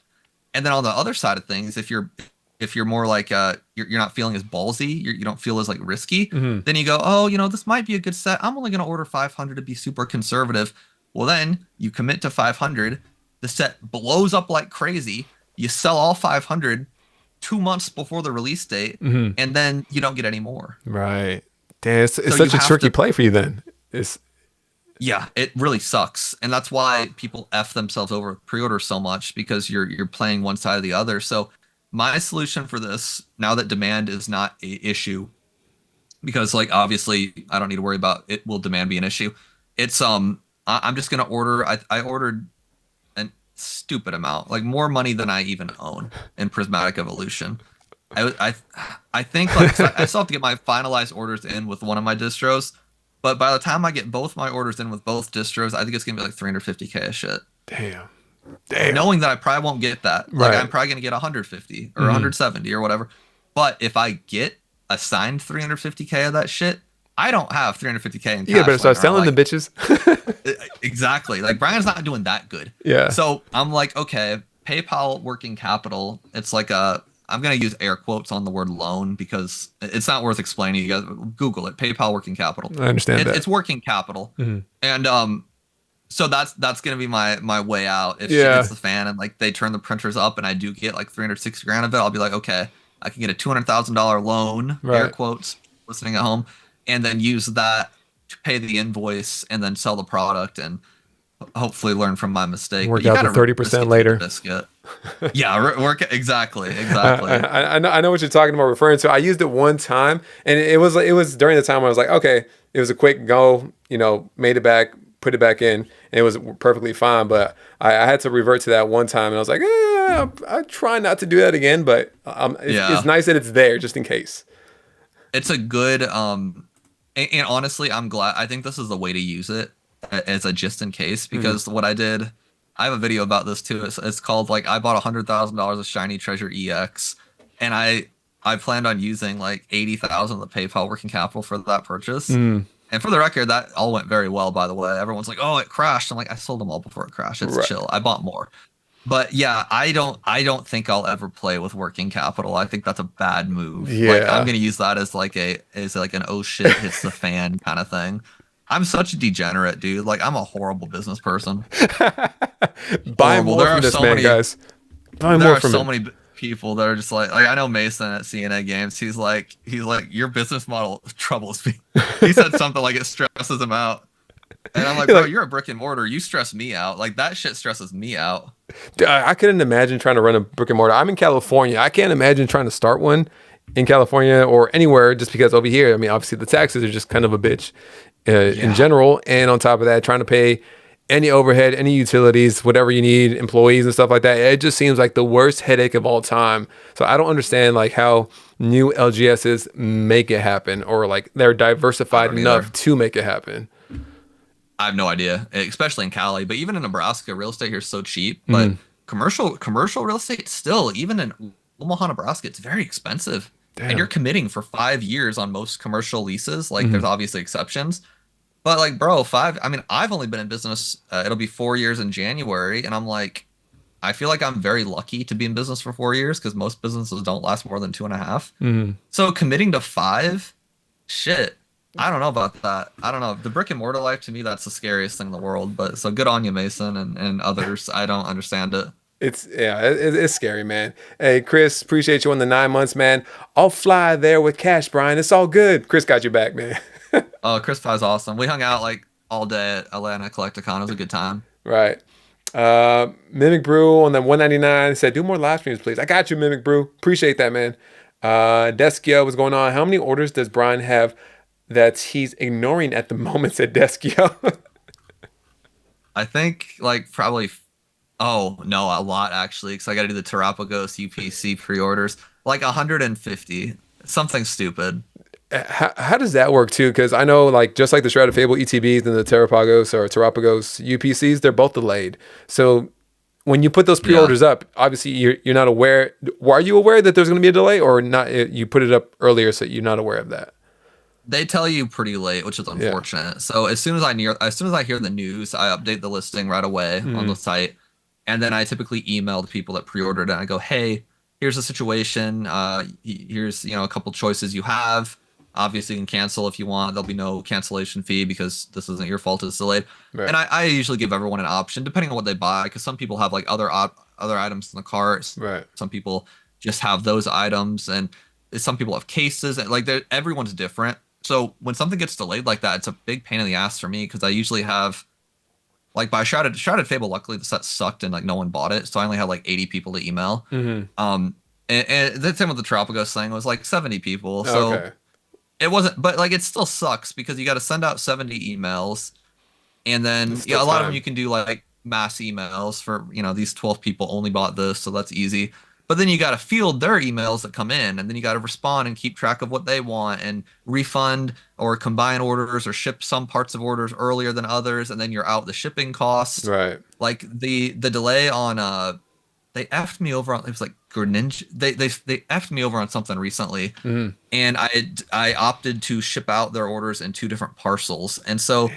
And then on the other side of things, if you're more like you're not feeling as ballsy, you don't feel as like risky, Mhm. then you go, oh, this might be a good set. I'm only going to order 500 to be super conservative. Well, then you commit to 500. the set blows up like crazy. You sell all 500 2 months before the release date, and then you don't get any more. Right. Damn, it's So you such a have tricky to, play for you then. It's yeah, it really sucks, and that's why people f themselves over with pre-order so much because you're playing one side or the other. So my solution for this, now that demand is not a issue, because like obviously I don't need to worry about it. Will demand be an issue? It's I'm just gonna order. I ordered a stupid amount, like more money than I even own in Prismatic Evolution. I think like I still have to get my finalized orders in with one of my distros, but by the time I get both my orders in with both distros, I think it's gonna be like 350K of shit. damn. Damn. Knowing that I probably won't get that, like Right. I'm probably gonna get 150 or 170 or whatever. But if I get assigned 350K of that shit, I don't have 350K in cash. You better start laying around. selling the bitches. Exactly. Like Brian's not doing that good. Yeah. So I'm like, okay, PayPal working capital. It's like I'm gonna use air quotes on the word loan because it's not worth explaining. You guys Google it. PayPal working capital. I understand that. It's working capital, and so that's gonna be my way out. If shit Yeah. hits the fan and like they turn the printers up and I do get like 360 grand of it, I'll be like, okay, I can get a $200,000 loan, air Right. quotes, listening at home, and then use that to pay the invoice and then sell the product and hopefully learn from my mistake. Work But you out the gotta 30% risk it to later. the biscuit. Yeah, work exactly. I know what you're talking about referring to. I used it one time, and it was during the time where I was like, okay, it was a quick go, made it back, put it back in, and it was perfectly fine. But I had to revert to that one time, and I was like, I try not to do that again. But it's nice that it's there just in case. It's a good and honestly, I'm glad. I think this is the way to use it as a just in case because what I did. I have a video about this too. It's called like I bought $100,000 of Shiny Treasure EX, and I planned on using like 80,000 of the PayPal working capital for that purchase. And for the record, that all went very well. By the way, everyone's like, "Oh, it crashed." I'm like, I sold them all before it crashed. It's Right. chill. I bought more, but yeah, I don't think I'll ever play with working capital. I think that's a bad move. Yeah. Like I'm gonna use that as like an oh shit hits the fan kind of thing. I'm such a degenerate, dude. Like I'm a horrible business person. Buy more There from are this so man, many- guys. Buy There more are from so him. many people that are just like I know Mason at CNA Games. He's like your business model troubles me. He said something like it stresses him out, and I'm like, You're bro, like- you're a brick and mortar. You stress me out. Like that shit stresses me out. Dude, I couldn't imagine trying to run a brick and mortar. I'm in California. I can't imagine trying to start one in California or anywhere just because over here, I mean, obviously the taxes are just kind of a bitch in general. And on top of that, trying to pay any overhead, any utilities, whatever you need, employees and stuff like that. It just seems like the worst headache of all time. So I don't understand like how new LGSs make it happen or like they're diversified don't enough either. to make it happen. I have no idea, especially in Cali, but even in Nebraska, real estate here is so cheap. But commercial real estate still, even in Omaha, Nebraska, it's very expensive. Damn. And you're committing for 5 years on most commercial leases. Like there's obviously exceptions, but like, bro, I mean, I've only been in business. It'll be 4 years in January, and I'm like, I feel like I'm very lucky to be in business for 4 years because most businesses don't last more than 2.5. So committing to 5, shit. I don't know about that. I don't know. The brick and mortar life to me, that's the scariest thing in the world. But so good on you, Mason, and others. I don't understand it. It's scary, man. Hey, Chris, appreciate you on the 9 months, man. I'll fly there with cash, Brian. It's all good. Chris got your back, man. Chris Pie's awesome. We hung out like all day at Atlanta Collecticon. It was a good time. Right. Mimic Brew on the 199 said, do more live streams, please. I got you, Mimic Brew. Appreciate that, man. Deskia, what's going on? How many orders does Brian have that he's ignoring at the moment, said Deskia? I think like probably, oh no, a lot actually, because I got to do the Terapagos UPC pre-orders, like 150, something stupid. How does that work too? Because I know, like, just like the Shrouded Fable ETBs and the Terapagos or Terapagos UPCs, they're both delayed. So when you put those pre-orders up, obviously you're not aware. Are you aware that there's going to be a delay, or not? You put it up earlier, so you're not aware of that. They tell you pretty late, which is unfortunate. So as soon as I hear the news, I update the listing right away on the site, and then I typically email the people that pre-ordered and I go, hey, here's the situation. Here's a couple choices you have. Obviously, you can cancel if you want. There'll be no cancellation fee because this isn't your fault it's delayed. Right. And I usually give everyone an option depending on what they buy, because some people have like other items in the cart. Right. Some people just have those items, and some people have cases. And like everyone's different. So when something gets delayed like that, it's a big pain in the ass for me because I usually have like by Shrouded Fable. Luckily, the set sucked and like no one bought it, so I only had like 80 people to email. And the same with the Tropicos thing was like 70 people. So Okay. it wasn't, but like it still sucks because you got to send out 70 emails, and then It's yeah, still a lot of them time. you can do like mass emails for these 12 people only bought this, so that's easy. But then you got to field their emails that come in, and then you got to respond and keep track of what they want and refund or combine orders or ship some parts of orders earlier than others, and then you're out the shipping costs. Right. Like the delay on they effed me over on it was like Greninja. They effed me over on something recently, and I opted to ship out their orders in two different parcels. And so,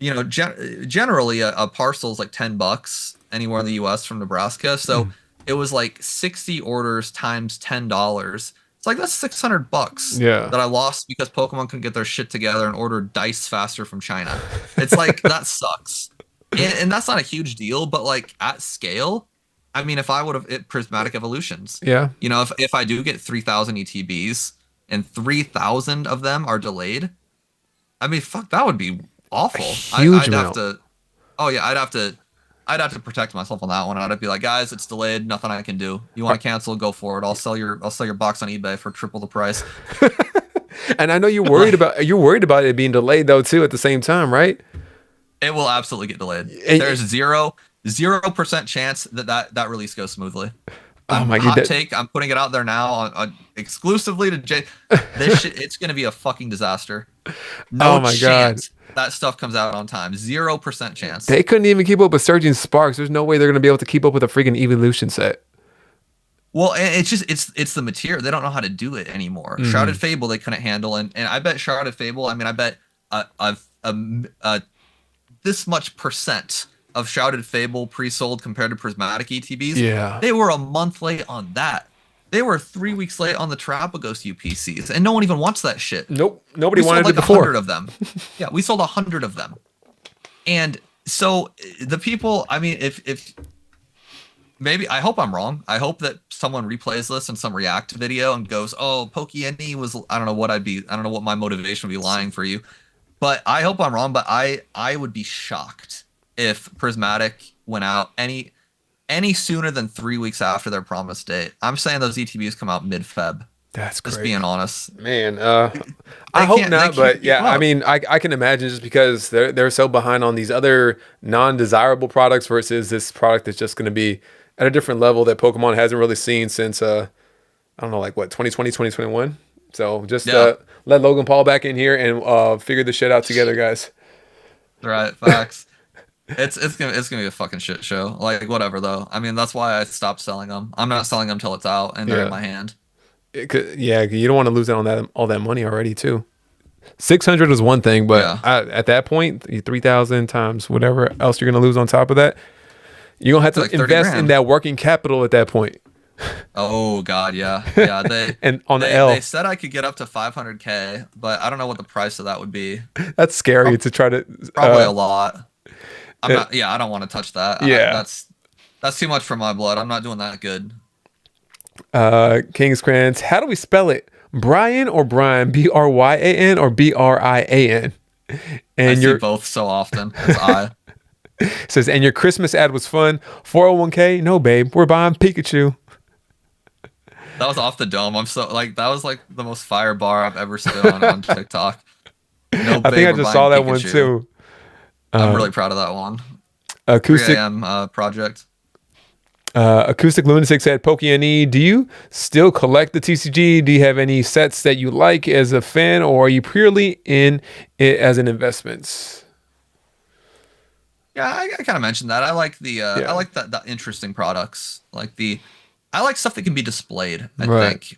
generally a parcel is like $10 anywhere in the U.S. from Nebraska. So it was like 60 orders times $10. It's like that's $600 Yeah. that I lost because Pokemon couldn't get their shit together and order dice faster from China. It's like that sucks, and that's not a huge deal, but like at scale. I mean, if I would have prismatic evolutions, Yeah. if I do get 3,000 ETBs and 3,000 of them are delayed, I mean, fuck, that would be awful. Huge I'd have amount. to, oh yeah, I'd have to protect myself on that one. I'd be like, guys, it's delayed, nothing I can do. You want to cancel, go for it. I'll sell your box on eBay for triple the price. And I know you're worried about it being delayed though too at the same time, right? It will absolutely get delayed. And- There's 0% chance that release goes smoothly. Oh my Hot god. take. I'm putting it out there now on exclusively to Jay. This shit, it's gonna be a fucking disaster. No Oh my chance that stuff comes out on time. 0% chance. They couldn't even keep up with Surging Sparks. There's no way they're gonna be able to keep up with a freaking evolution set. Well, and it's just it's the material. They don't know how to do it anymore. Shrouded Fable they couldn't handle, and I bet Shrouded Fable. I mean, I bet this much percent of Shrouded Fable pre-sold compared to Prismatic ETBs. Yeah. They were a month late on that. They were 3 weeks late on the Terrapagos UPCs, and no one even wants that shit. Nope. Nobody We wanted sold it like before. 100 of them. Yeah, we sold 100 of them. And so the people, I mean, if maybe, I hope I'm wrong. I hope that someone replays this in some React video and goes, "Oh, Pokey was, I don't know what my motivation would be lying for you." But I hope I'm wrong, but I would be shocked if Prismatic went out any sooner than 3 weeks after their promised date. I'm saying those ETBs come out mid-Feb. That's Just great. being honest. Man, I hope not, but yeah, I mean, I can imagine just because they're so behind on these other non-desirable products versus this product that's just going to be at a different level that Pokemon hasn't really seen since I don't know, like what, 2020, 2021. So just let Logan Paul back in here and figure this shit out together, guys. Right, facts. It's gonna be a fucking shit show. Like whatever though. I mean that's why I stopped selling them. I'm not selling them till it's out and they're in my hand. Yeah, you don't want to lose out on all that money already too. 600 was one thing, but at that point, 3,000 times whatever else you're gonna lose on top of that, you're gonna have to like invest in that working capital at that point. Oh god, yeah. They and on the they said I could get up to 500K, but I don't know what the price of that would be. That's scary to try to. Probably a lot. I'm not. Yeah, I don't want to touch that. Yeah, that's too much for my blood. I'm not doing that good. King's Crans. How do we spell it? Brian or Brian? Bryan or Brian? And I see both so often. It's I. Says, and your Christmas ad was fun. 401k? No, babe. We're buying Pikachu. That was off the dome. I'm so like that was like the most fire bar I've ever stood on TikTok. No, I think I just saw that Pikachu. One too. I'm really proud of that one. Acoustic 3 a.m. Project. Acoustic Lunatic said, Pokey, do you still collect the TCG? Do you have any sets that you like as a fan, or are you purely in it as an investment? Yeah, I kind of mentioned that. I like I like the interesting products. I like stuff that can be displayed. I think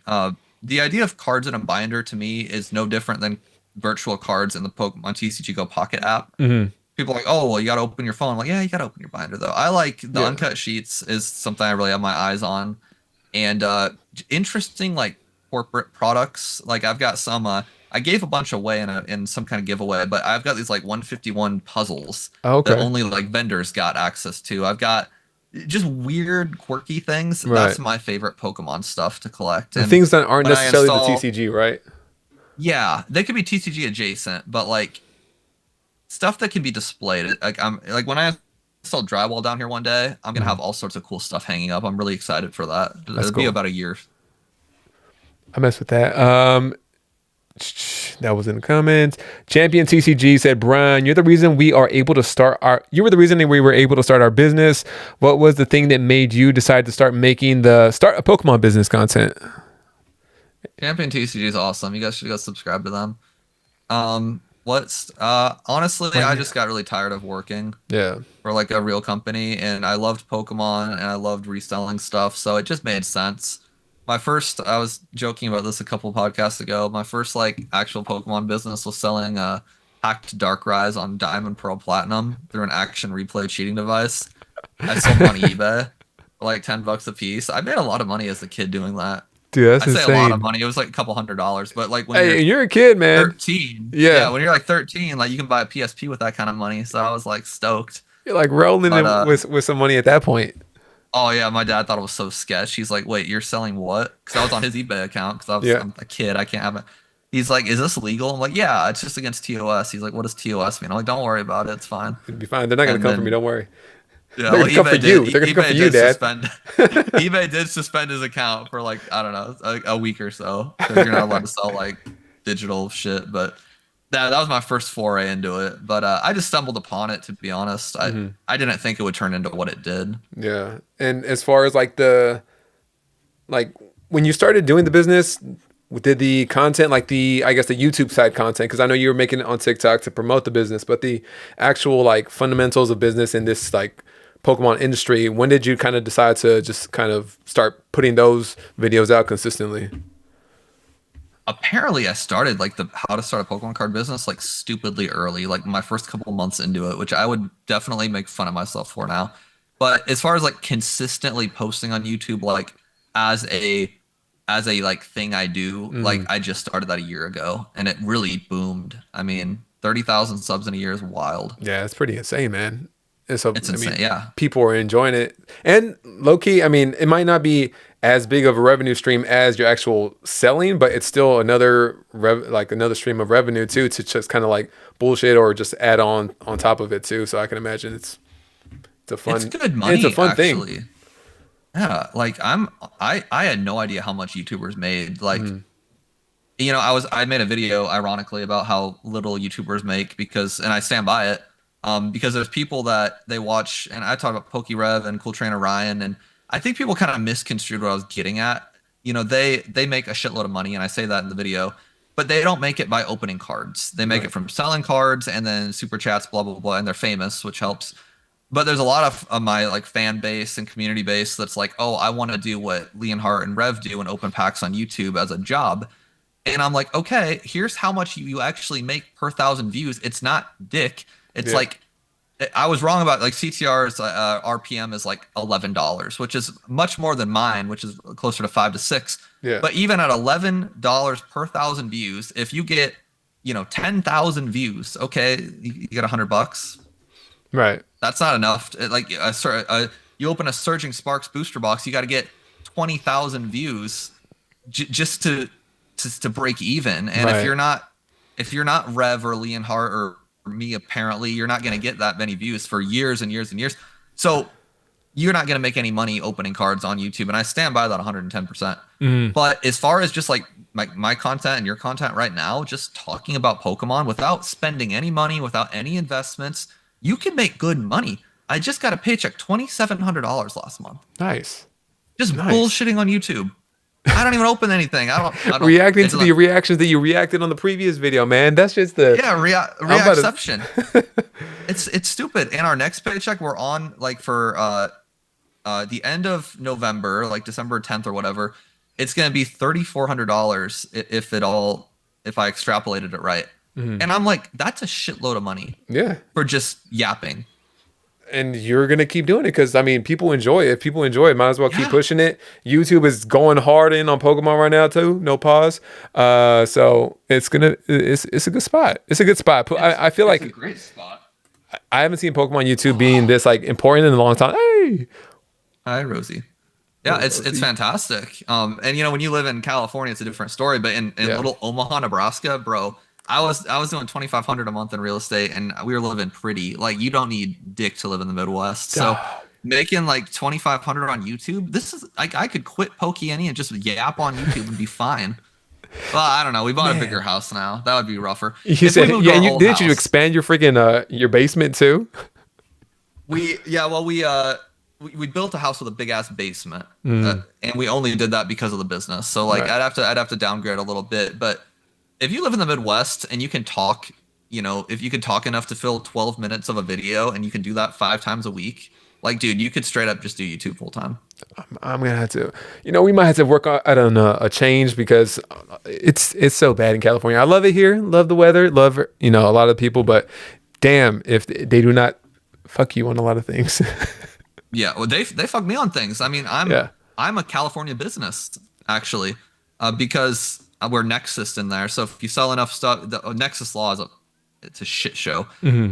the idea of cards in a binder to me is no different than virtual cards in the Pokemon TCG Go Pocket app. People are like, oh, well, you got to open your phone. I'm like, yeah, you got to open your binder, though. I like the uncut sheets is something I really have my eyes on. And interesting, like, corporate products. Like, I've got some, I I gave a bunch away in some kind of giveaway, but I've got these like 151 puzzles that Okay. only like vendors got access to. I've got just weird, quirky things. That's Right. my favorite Pokemon stuff to collect. The And things that aren't when I necessarily the install, TCG, right? yeah, they could be TCG adjacent, but like stuff that can be displayed. Like I'm like when I install drywall down here one day, I'm gonna Mhm. have all sorts of cool stuff hanging up. I'm really excited for that. That's It'll be cool. about a year. I mess with that. That was in the comments. Champion TCG said, Brian, you're the reason we are able to start our. You were the reason that we were able to start our business. What was the thing that made you decide to start making the start a Pokemon business content? Champion TCG is awesome. You guys should go subscribe to them. What's honestly, Right I now. just got really tired of working Yeah. for like a real company, and I loved Pokemon and I loved reselling stuff, so it just made sense. I was joking about this a couple podcasts ago. My first like actual Pokemon business was selling hacked Darkrai on Diamond Pearl Platinum through an action replay cheating device. I sold them on eBay for like $10 a piece. I made a lot of money as a kid doing that. Dude, that's I say a lot of insane. money. It was like a couple $100s, but like when Hey, you're you're a kid, man. 13, yeah, Yeah. when you're like 13, like you can buy a PSP with that kind of money. So I was like stoked. You're like rolling But it with some money at that point. oh yeah, my dad thought it was so sketch. He's like, "Wait, you're selling what?" Because I was on his eBay account because Yeah. I'm a kid. I can't have it. He's like, "Is this legal?" I'm like, "Yeah, it's just against TOS." He's like, "What does TOS mean?" I'm like, "Don't worry about it. It's fine." It'd be fine. They're not gonna And come for me, then don't worry. yeah, They're well, gonna come for you. They're gonna come for you, Dad. eBay did suspend his account for like I don't know a week or so because you're not allowed to sell like digital shit. But that was my first foray into it. But I just stumbled upon it to be honest. Mhm. I didn't think it would turn into what it did. Yeah. And as far as like the like when you started doing the business, did the content like the I guess the YouTube side content, because I know you were making it on TikTok to promote the business, but the actual like fundamentals of business in this like Pokemon industry, when did you kind of decide to just kind of start putting those videos out consistently? Apparently I started like the how to start a Pokemon card business like stupidly early, like my first couple months into it, which I would definitely make fun of myself for now. But as far as like consistently posting on YouTube like as a like thing I do, like Hmm. I just started that a year ago and it really boomed. I mean, 30,000 subs in a year is wild. Yeah, it's pretty insane, man. And so, It's I insane. mean, Yeah. people are enjoying it. And low key, I mean, it might not be as big of a revenue stream as your actual selling, but it's still another like another stream of revenue too to just kind of like bullshit or just add on top of it too. So I can imagine it's a It's fun good it's a money fun thing. actually. Yeah, like I had no idea how much YouTubers made. Like Mhm. I made a video ironically about how little YouTubers make because, and I stand by it, because there's people that they watch, and I talk about PokeRev and Cool Trainer Ryan, and I think people kind of misconstrued what I was getting at. They make a shitload of money, and I say that in the video, but they don't make it by opening cards. They make it Right. from selling cards and then super chats, blah blah blah, and they're famous, which helps. But there's a lot of my like fan base and community base that's like, oh, I want to do what Leonhardt and Rev do and open packs on YouTube as a job. And I'm like, okay, here's how much you actually make per thousand views. It's not dick. It's Yeah. like I was wrong about like CTR's RPM is like $11, which is much more than mine, which is closer to 5 to 6. Yeah. But even at $11 per thousand views, if you get 10,000 views, okay, you get $100. Right. That's not enough. Like you open a Surging Sparks booster box, you got to get 20,000 views just to break even. And Right. if you're not Rev or Leonhardt or me, apparently you're not going to get that many views for years and years and years. So you're not going to make any money opening cards on YouTube, and I stand by that 110%. Mhm. But as far as just like my content and your content right now, just talking about Pokemon without spending any money, without any investments, you can make good money. I just got a paycheck $2,700 last month. Nice. Just Nice. bullshitting on YouTube. I don't even open anything. I don't. Reacting It's to like, the reactions that you reacted on the previous video, man. That's just the yeah, I'm about reacception. to It's stupid. And our next paycheck, we're on like for the end of November, like December 10th or whatever. It's gonna be $3,400 if I extrapolated it right. Mhm. And I'm like, that's a shitload of money Yeah. for just yapping. and you're gonna keep doing it because I mean, people enjoy it. If people enjoy it, might as well keep Yeah, pushing it. YouTube is going hard in on Pokemon right now too. No pause. So it's a good spot. It's a good spot. I feel it's a like great spot. I haven't seen Pokemon YouTube being this like important in a long time. Hey, Hi, Rosie. Yeah, little it's Rosie. fantastic. And when you live in California, it's a different story. But in Yeah. little Omaha, Nebraska, bro, I was doing 2,500 a month in real estate, and we were living pretty. Like you don't need dick to live in the Midwest. So making like 2,500 on YouTube, this is like I could quit Pokey and just yap on YouTube and be fine. Well, I don't know. We bought a bigger Man, house now. That would be rougher. you If we said moved yeah, to our and old didn't you house, expand your freaking your basement too? we built a house with a big ass basement, and we only did that because of the business. So like Right. I'd have to downgrade a little bit. But if you live in the Midwest and you can talk, if you can talk enough to fill 12 minutes of a video and you can do that 5 times a week, like dude, you could straight up just do YouTube full time. I'm gonna have to, we might have to work on a change because it's so bad in California. I love it here, love the weather, love a lot of people, but damn if they do not fuck you on a lot of things. Yeah, well, they fuck me on things. I mean, I'm Yeah. I'm a California business actually, because we're Nexus in there. So if you sell enough stuff, the Nexus law it's a shit show. Hmm.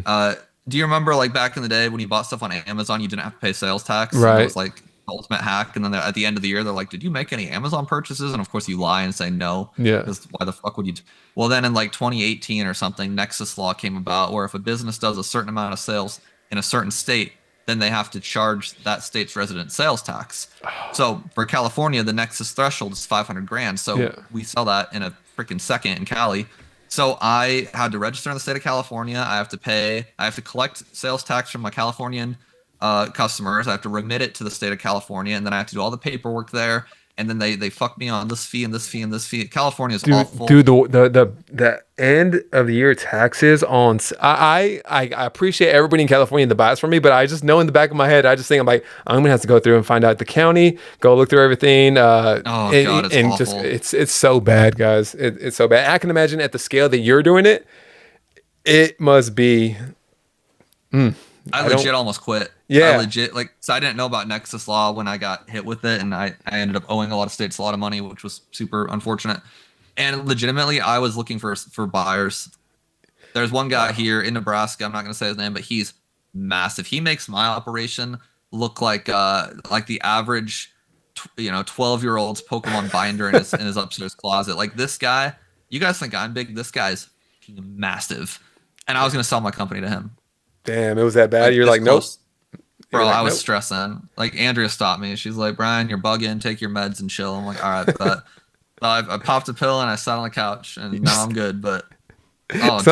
Do you remember like back in the day when you bought stuff on Amazon, you didn't have to pay sales tax, and it Right. was like ultimate hack. And then at the end of the year, they're like, "Did you make any Amazon purchases?" And of course, you lie and say no, Yeah. because why the fuck would you? Well, then in like 2018 or something, Nexus law came about where if a business does a certain amount of sales in a certain state, then they have to charge that state's resident sales tax. So for California, the Nexus threshold is 500 grand. So Yeah. we sell that in a freaking second in Cali. So I had to register in the state of California. I have to collect sales tax from my Californian customers. I have to remit it to the state of California, and then I have to do all the paperwork there. And then they fuck me on this fee and this fee and this fee. California is awful. Dude, the end of the year taxes on I appreciate everybody in California that buys from me, but I just know in the back of my head, I just think I'm gonna have to go through and find out the county, go look through everything, Oh God, it's and just awful. it's so bad, guys. It's so bad. I can imagine at the scale that you're doing it, it must be. I I don't. legit almost quit. I Yeah. legit like so I didn't know about Nexus law when I got hit with it, and I ended up owing a lot of states a lot of money, which was super unfortunate. And legitimately, I was looking for buyers. There's one guy here in Nebraska. I'm not gonna say his name, but he's massive. He makes my operation look like the average 12-year-old's Pokemon binder in his upstairs closet. Like this guy, you guys think I'm big? This guy's fucking massive. And I was gonna sell my company to him. Damn, it was that bad. Like You're this like, nope. close. You're Bro, like, I was nope. stressing. Like Andrea stopped me. She's like, "Brian, you're bugging. Take your meds and chill." I'm like, "All right," but I popped a pill and I sat on the couch and now I'm good. But oh, dude, it was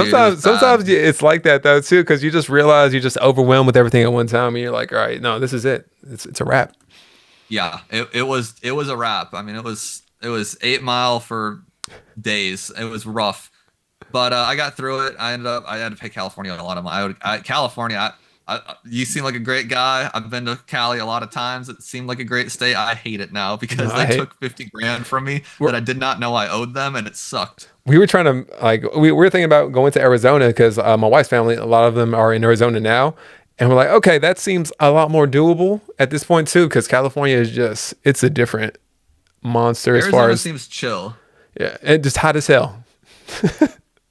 Sometimes bad. it's like that though too, because you just realize you're just overwhelmed with everything at one time, and you're like, all right, no, this is it. It's a wrap. Yeah, it was a wrap. I mean, it was 8 Mile for days. It was rough, but I got through it. I had to pay California a lot of money. California. You seem like a great guy. I've been to Cali a lot of times. It seemed like a great state. I hate it now No, because I they hate. took 50 grand from me We're, that I did not know I owed them, and it sucked. we were trying to we were thinking about going to Arizona because my wife's family, a lot of them are in Arizona now, and we're like, okay, that seems a lot more doable at this point too, because California is just it's a different monster as far Arizona as seems chill. yeah, and just hot as hell.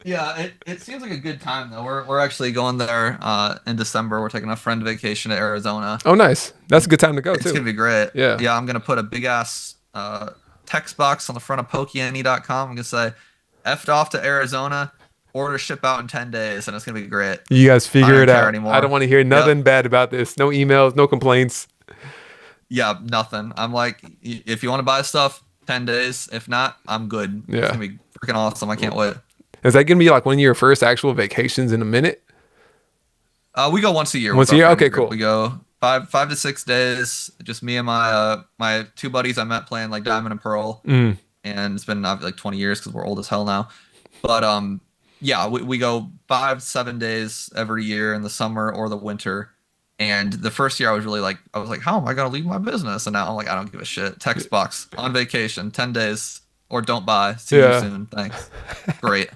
Yeah, it seems like a good time though. We're actually going there in December. We're taking a friend vacation to Arizona. Oh, nice. That's a good time to go It's too. gonna be great. Yeah. Yeah, I'm gonna put a big ass text box on the front of pokene.com. I'm gonna say, "Effed off to Arizona. Order ship out in 10 days," and it's gonna be great. You guys I figure don't it care out. I don't anymore. want to hear Yep. nothing bad about this. No emails, no complaints. Yeah, nothing. I'm like, if you want to buy stuff, 10 days. If not, I'm good. It's Yeah. gonna be freaking awesome. I can't wait. Is that gonna be like one of your first actual vacations in a minute? We go once a year Once with a our year? friend Okay, group. cool. We go five to 6 days. Just me and my two buddies I met playing like Diamond and Pearl, Mm. and it's been like 20 years because we're old as hell now. But yeah, we go 5-7 days every year in the summer or the winter. And the first year I was like, how am I gonna leave my business? And now I'm like, I don't give a shit. Text box on vacation, 10 days, or don't buy. See you Yeah. soon. Thanks. Great.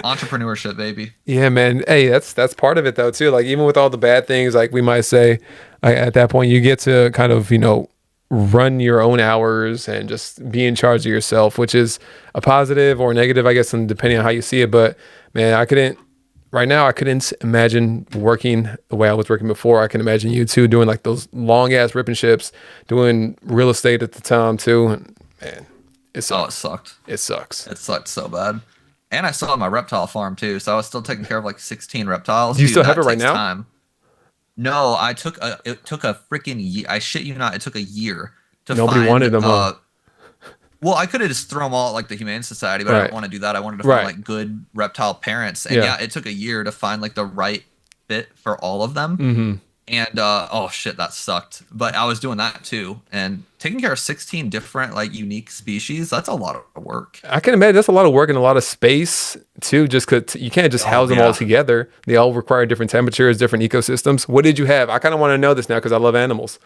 Entrepreneurship, baby. Yeah, man. Hey, that's part of it though too. Like even with all the bad things, like we might say, at that point you get to kind of run your own hours and just be in charge of yourself, which is a positive or negative, I guess, and depending on how you see it. But man, right now I couldn't imagine working the way I was working before. I can imagine you too doing like those long ass ripping ships, doing real estate at the time too. And man, it Oh, it sucks. sucked. It sucks. It sucked so bad. And I still had my reptile farm too, so I was still taking care of like 16 reptiles. Do you Dude, still have that it right takes now? time. No, it took a freaking year. I shit you not, it took a year to Nobody wanted find them, huh? well, I could have just thrown them all at like the Humane Society, but I Right. didn't want to do that. I wanted to find Right. like good reptile parents. And Yeah. yeah, it took a year to find like the right fit for all of them. Mm-hmm. And oh shit, that sucked. But I was doing that too. And taking care of 16 different like unique species, that's a lot of work. I can imagine that's a lot of work and a lot of space too, just because you can't just Oh house them all yeah. together. They all require different temperatures, different ecosystems. What did you have? I kind of want to know this now because I love animals.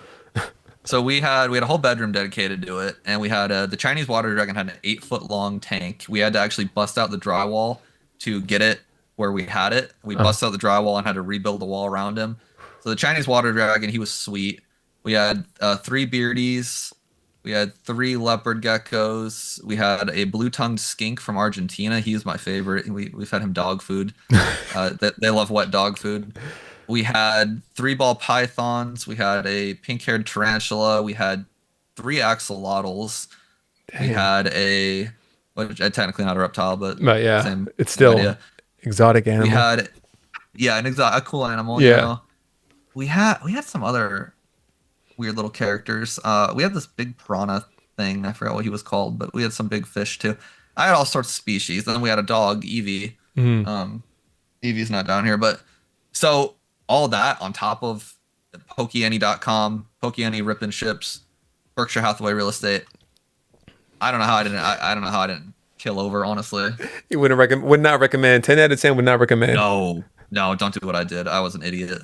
So we had a whole bedroom dedicated to it, and we had the Chinese water dragon had an 8 foot long tank. We had to actually bust out the drywall to get it where we had it. We busted out the drywall and had to rebuild the wall around him. So the Chinese water dragon, he was sweet. We had 3 beardies. We had 3 leopard geckos. We had a blue-tongued skink from Argentina. He's my favorite. We've had him dog food. They love wet dog food. We had 3 ball pythons. We had a pink-haired tarantula. We had 3 axolotls. We Damn. had a, which technically not a reptile, but But yeah, same, it's same still idea. exotic We animal. had, yeah, a cool animal. Yeah. We had some other weird little characters. We had this big piranha thing. I forgot what he was called, but we had some big fish too. I had all sorts of species. Then we had a dog, Evie. Mhm. Evie's not down here, but so all that on top of PokeAny.com, PokeAny ripping ships, Berkshire Hathaway real estate. I don't know how I didn't. I don't know how I didn't kill over. Honestly, You would not recommend. 10 out of 10 would not recommend. no, no, don't do what I did. I was an idiot.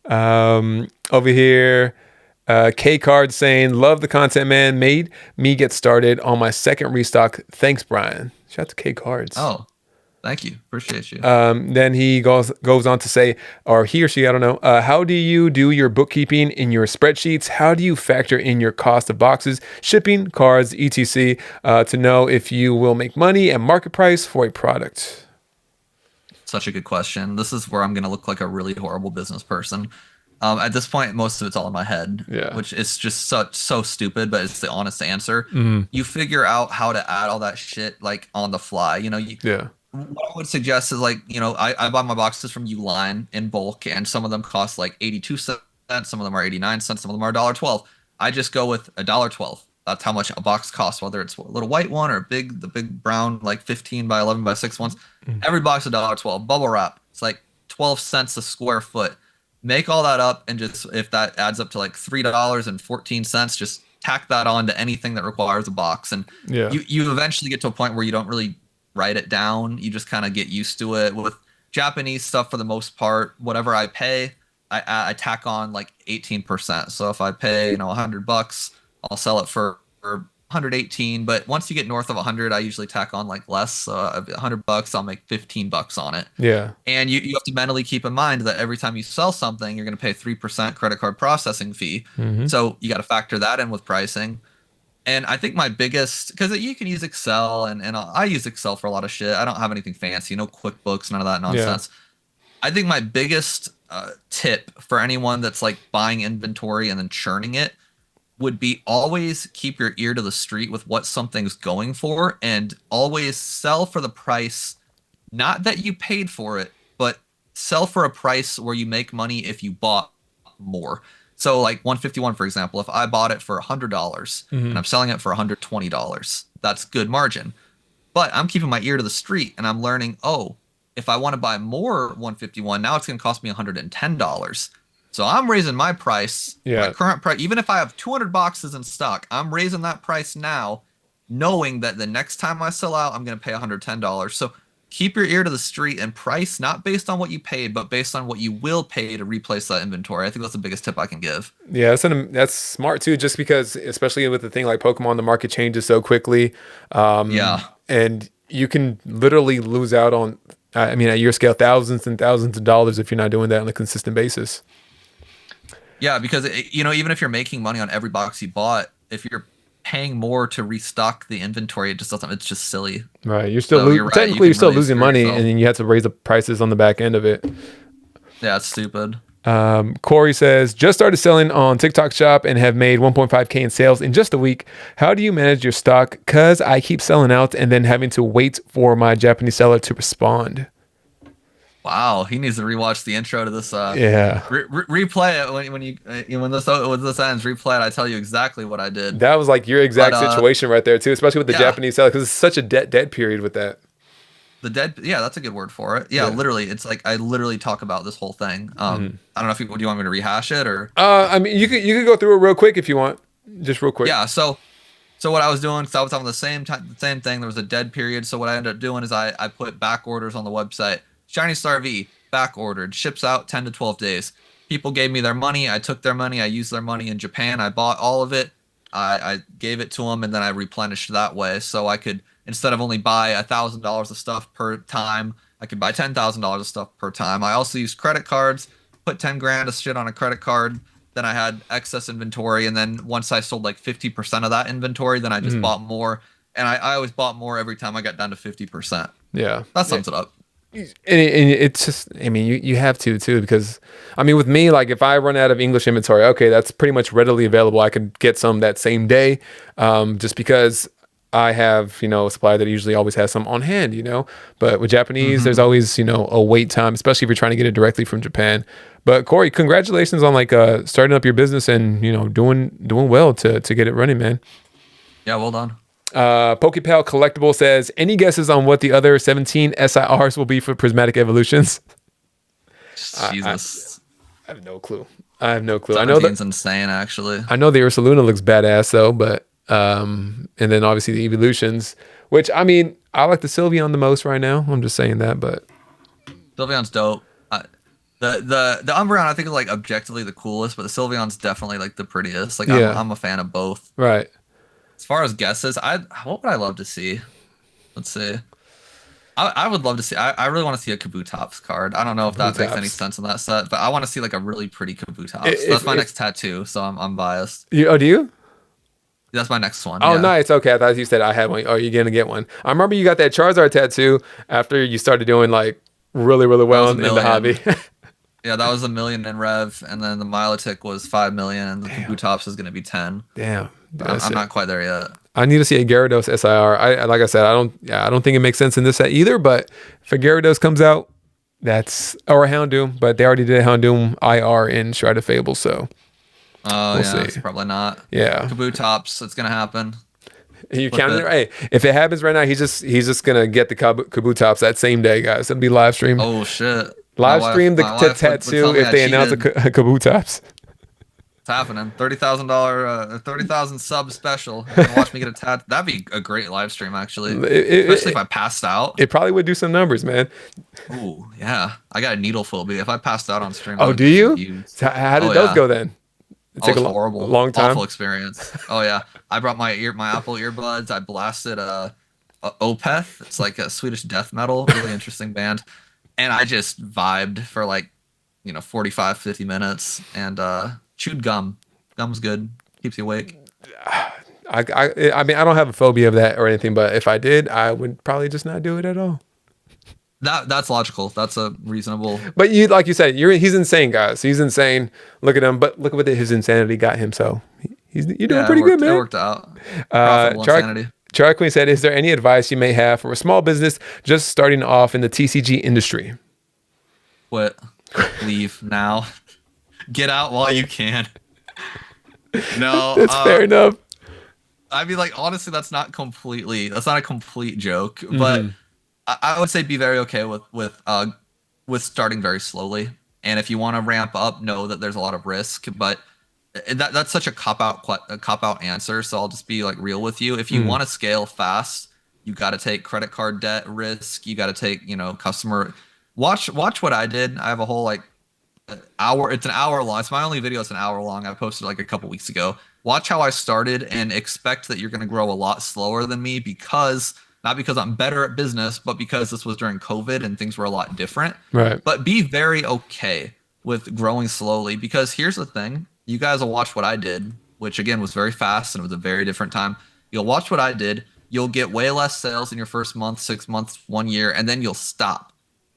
Over here, K Card saying, "Love the content, man. Made me get started on my second restock. Thanks, Brian." Shout out to K Cards. Oh, thank you. Appreciate you. Then he goes on to say, or he or she, I don't know. How do you do your bookkeeping in your spreadsheets? How do you factor in your cost of boxes, shipping, cards, etc. To know if you will make money and market price for a product? Such a good question. This is where I'm going to look like a really horrible business person. At this point, most of it's all in my head, Yeah. which is just so stupid, but it's the honest answer. Mm-hmm. You figure out how to add all that shit like on the fly. Yeah. What I would suggest is like, I buy my boxes from Uline in bulk, and some of them cost like 82 cents, some of them are 89 cents, some of them are $1.12. I just go with $1.12. That's how much a box costs, whether it's a little white one or the big brown, like 15 by 11 by 6 ones. Every box is $1.12. Bubble wrap, it's like 12 cents a square foot. Make all that up, and just if that adds up to like $3.14, just tack that on to anything that requires a box. And Yeah. you eventually get to a point where you don't really write it down. You just kind of get used to it. With Japanese stuff, for the most part, whatever I pay, I tack on like 18%. So if I pay, $100, I'll sell it for 118. But once you get north of 100, I usually tack on like less. So $100, I'll make $15 on it. Yeah. And you have to mentally keep in mind that every time you sell something, you're going to pay 3% credit card processing fee. Mm-hmm. So you got to factor that in with pricing. And I think my biggest, because you can use Excel, and I use Excel for a lot of shit. I don't have anything fancy, no QuickBooks, none of that nonsense. I think my biggest tip for anyone that's like buying inventory and then churning it would be always keep your ear to the street with what something's going for, and always sell for the price, not that you paid for it, but sell for a price where you make money if you bought more. So like 151, for example, if I bought it for $100 and I'm selling it for $120, that's good margin. But I'm keeping my ear to the street, and I'm learning, oh, if I want to buy more 151, now it's going to cost me $110. So I'm raising my price, Yeah. my current price. Even if I have 200 boxes in stock, I'm raising that price now, knowing that the next time I sell out, I'm going to pay $110. So keep your ear to the street and price not based on what you paid, but based on what you will pay to replace that inventory. I think that's the biggest tip I can give. Yeah, that's smart too, just because, especially with the thing like Pokemon, the market changes so quickly. Yeah. And you can literally lose out on, I mean, at your scale, thousands and thousands of dollars if you're not doing that on a consistent basis. Yeah, because even if you're making money on every box you bought, if you're paying more to restock the inventory, it just doesn't. It's just silly. Right. You're still So you're right. You technically you're can still really losing screw money, yourself. and then you have to raise the prices on the back end of it. Yeah, it's stupid. Corey says, just started selling on TikTok Shop and have made 1.5K in sales in just a week. How do you manage your stock? Cause I keep selling out and then having to wait for my Japanese seller to respond. Wow, he needs to rewatch the intro to this. Yeah. Replay it when this ends. Replay it. I tell you exactly what I did. That was like your exact But, situation right there too, especially with the yeah. Japanese seller, because it's such a dead period with that. Yeah, that's a good word for it. Yeah, Yeah. literally, it's like I literally talk about this whole thing. I don't know if do you want me to rehash it or? I mean, you could go through it real quick if you want, just real quick. Yeah. So what I was doing, because I was on the same same thing. There was a dead period. So what I ended up doing is I put back orders on the website. Shiny Star V back ordered, ships out 10 to 12 days. People gave me their money. I took their money. I used their money in Japan. I bought all of it. I gave it to them, and then I replenished that way. So I could, instead of only buy $1,000 of stuff per time, I could buy $10,000 of stuff per time. I also used credit cards, put 10 grand of shit on a credit card. Then I had excess inventory, and then once I sold like 50% of that inventory, then I just bought more. And I always bought more every time I got down to 50%. Yeah. That sums it up. And it's just, I mean, you have to too, because I mean, with me, like if I run out of English inventory, okay, that's pretty much readily available. I could get some that same day, just because I have, a supplier that usually always has some on hand, but with Japanese, there's always, a wait time, especially if you're trying to get it directly from Japan. But Corey, congratulations on like starting up your business and, doing well to get it running, man. Yeah, well done. PokePal Collectible says, any guesses on what the other 17 SIRs will be for Prismatic Evolutions? Jesus. I have no clue. I know 17's insane, actually. I know the Ursaluna looks badass though, but and then obviously the Evolutions, which I mean, I like the Sylveon the most right now. I'm just saying that, but Sylveon's dope. The Umbreon I think is like objectively the coolest, but the Sylveon's definitely like the prettiest. Like I'm a fan of both. Right. As far as guesses, what would I love to see? Let's see. I would love to see. I really want to see a Kabutops card. I don't know if that makes any sense in that set, but I want to see like a really pretty Kabutops. That's my next tattoo, so I'm biased. Do you? That's my next one. Oh, yeah. nice. Okay, I thought you said I had one. Oh, you're gonna get one. I remember you got that Charizard tattoo after you started doing like really well in the hobby. Yeah, that was 1 million in rev, and then the Milotic was 5 million, and the Kabutops is going to be 10. Damn, I'm not quite there yet. I need to see a Gyarados SIR. Like I said, I don't think it makes sense in this set either. But if a Gyarados comes out, or a Houndoom, but they already did a Houndoom IR in Shroud of Fable, so we'll see. It's probably not. Yeah, Kabutops, it's going to happen. You counted it right. If it happens right now, he's just gonna get the Kabutops that same day, guys. It'll be live streamed. Oh shit! Live stream the tattoo if they announce a Kabutops. It's happening. $30,000 sub special. You can watch me get a tattoo. That'd be a great live stream, actually. Especially if I passed out. It probably would do some numbers, man. Ooh, yeah. I got a needle phobia. If I passed out on stream. Oh, do you? How did those go then? It took a horrible, long time. Awful experience. Oh yeah, I brought my Apple earbuds. I blasted a Opeth. It's like a Swedish death metal, really interesting band, and I just vibed for like 45, 50 minutes and chewed gum. Gum's good, keeps you awake. I mean, I don't have a phobia of that or anything, but if I did, I would probably just not do it at all. That's logical. That's a reasonable. But like you said, he's insane, guys. He's insane. Look at him. But look at what his insanity got him. So you're doing pretty good, man. It worked out. Char Queen said, "Is there any advice you may have for a small business just starting off in the TCG industry?" Quit. Leave now. Get out while you can. No, that's fair enough. I mean, like honestly, that's not a complete joke, but. I would say be very okay with starting very slowly, and if you want to ramp up, know that there's a lot of risk. But that's such a cop out answer. So I'll just be like real with you. If you want to scale fast, you got to take credit card debt risk. You got to take customer. Watch what I did. I have a whole hour. It's an hour long. It's my only video. It's an hour long. I posted like a couple weeks ago. Watch how I started and expect that you're going to grow a lot slower than me because not because I'm better at business, but because this was during COVID and things were a lot different. Right. But be very okay with growing slowly, because here's the thing. You guys will watch what I did, which again was very fast and it was a very different time. You'll watch what I did. You'll get way less sales in your first month, 6 months, 1 year, and then you'll stop.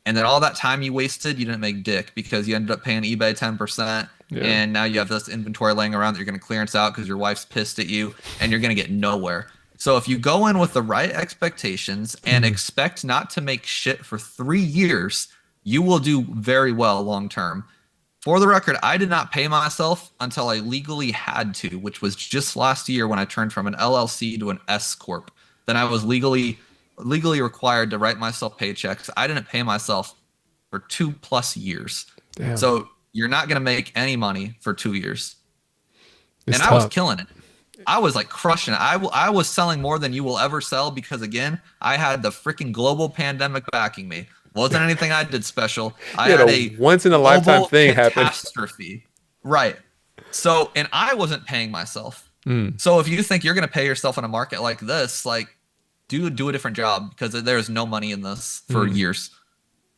And then all that time you wasted, you didn't make dick because you ended up paying eBay 10%. Yeah. And now you have this inventory laying around that you're going to clearance out because your wife's pissed at you and you're going to get nowhere. So if you go in with the right expectations and expect not to make shit for 3 years, you will do very well long term. For the record, I did not pay myself until I legally had to, which was just last year when I turned from an LLC to an S corp. Then I was legally required to write myself paychecks. I didn't pay myself for 2+ years. Damn. So you're not going to make any money for 2 years. It's and tough. I was killing it. I was like crushing it. I was selling more than you will ever sell because, again, I had the freaking global pandemic backing me. Wasn't anything I did special. I had a once in a lifetime thing happen. Catastrophe. Right. So, and I wasn't paying myself. So if you think you're going to pay yourself in a market like this, like do a different job, because there's no money in this for years.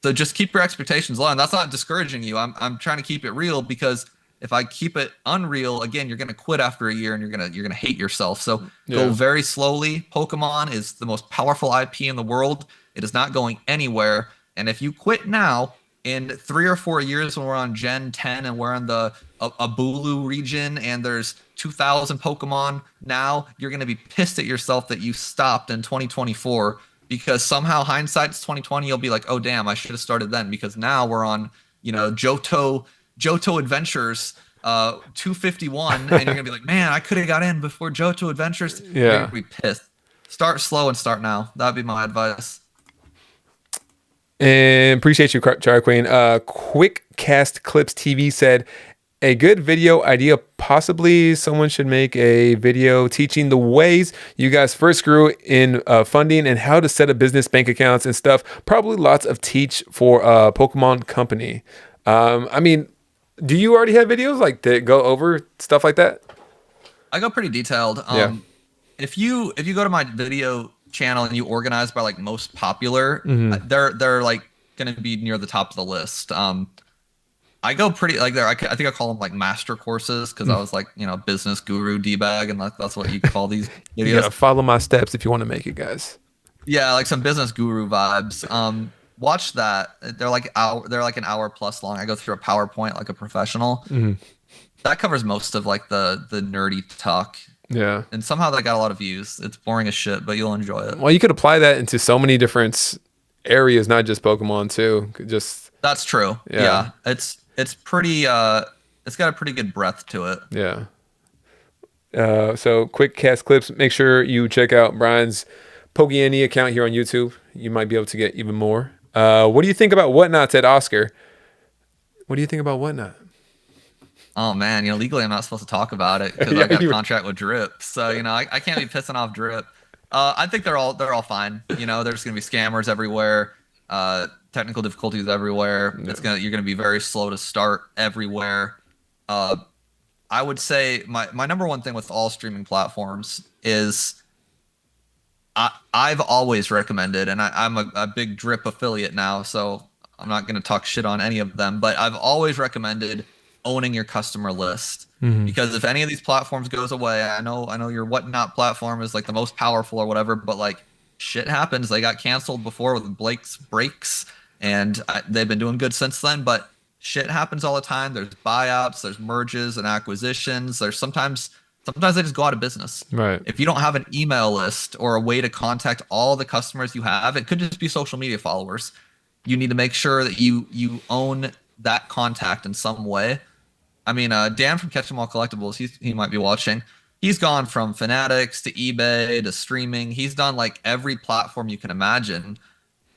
So just keep your expectations low. And that's not discouraging you. I'm trying to keep it real, because if I keep it unreal, again, you're going to quit after a year and you're going to hate yourself. So go very slowly. Pokemon is the most powerful IP in the world. It is not going anywhere. And if you quit now, in 3 or 4 years when we're on Gen 10 and we're in the Abulu region and there's 2,000 Pokemon now, you're going to be pissed at yourself that you stopped in 2024, because somehow hindsight's 2020. You'll be like, oh, damn, I should have started then, because now we're on, Johto Adventures 251 and you're going to be like, man, I could have got in before Johto Adventures. Yeah. You're going to be pissed. Start slow and start now. That'd be my advice. And appreciate you, Char Queen. Quick Cast Clips TV said, a good video idea. Possibly someone should make a video teaching the ways you guys first grew in funding and how to set up business bank accounts and stuff. Probably lots of teach for Pokemon company. I mean, do you already have videos like that go over stuff like that? I go pretty detailed. If you go to my video channel and you organize by like most popular, they're like going to be near the top of the list. I go pretty like there. I think I call them like master courses, because I was like, business guru D-bag, and that's what you call these videos. You gotta follow my steps if you want to make it, guys. Yeah, like some business guru vibes. Watch that. They're like an hour plus long. I go through a PowerPoint like a professional. That covers most of like the nerdy talk. Yeah. And somehow that got a lot of views. It's boring as shit, but you'll enjoy it. Well, you could apply that into so many different areas, not just Pokemon too. That's true. Yeah. It's pretty it's got a pretty good breadth to it. Yeah. So quick cast clips. Make sure you check out Brian's Pokeandy account here on YouTube. You might be able to get even more. What do you think about Whatnot? Said Oscar. What do you think about Whatnot? Oh man, legally I'm not supposed to talk about it because I got a contract with Drip. So, I can't be pissing off Drip. I think they're all fine. There's gonna be scammers everywhere, technical difficulties everywhere. Yeah. You're gonna be very slow to start everywhere. I would say my number one thing with all streaming platforms is I've always recommended, and I'm a big Drip affiliate now, so I'm not gonna talk shit on any of them, but I've always recommended owning your customer list, because if any of these platforms goes away, I know your Whatnot platform is like the most powerful or whatever, but like shit happens. They got canceled before with Blake's breaks, and they've been doing good since then, but shit happens all the time. There's buyouts, there's merges and acquisitions. There's sometimes they just go out of business. Right. If you don't have an email list or a way to contact all the customers you have, it could just be social media followers. You need to make sure that you own that contact in some way. I mean, Dan from Catch 'em All Collectibles, he might be watching. He's gone from Fanatics to eBay to streaming. He's done like every platform you can imagine.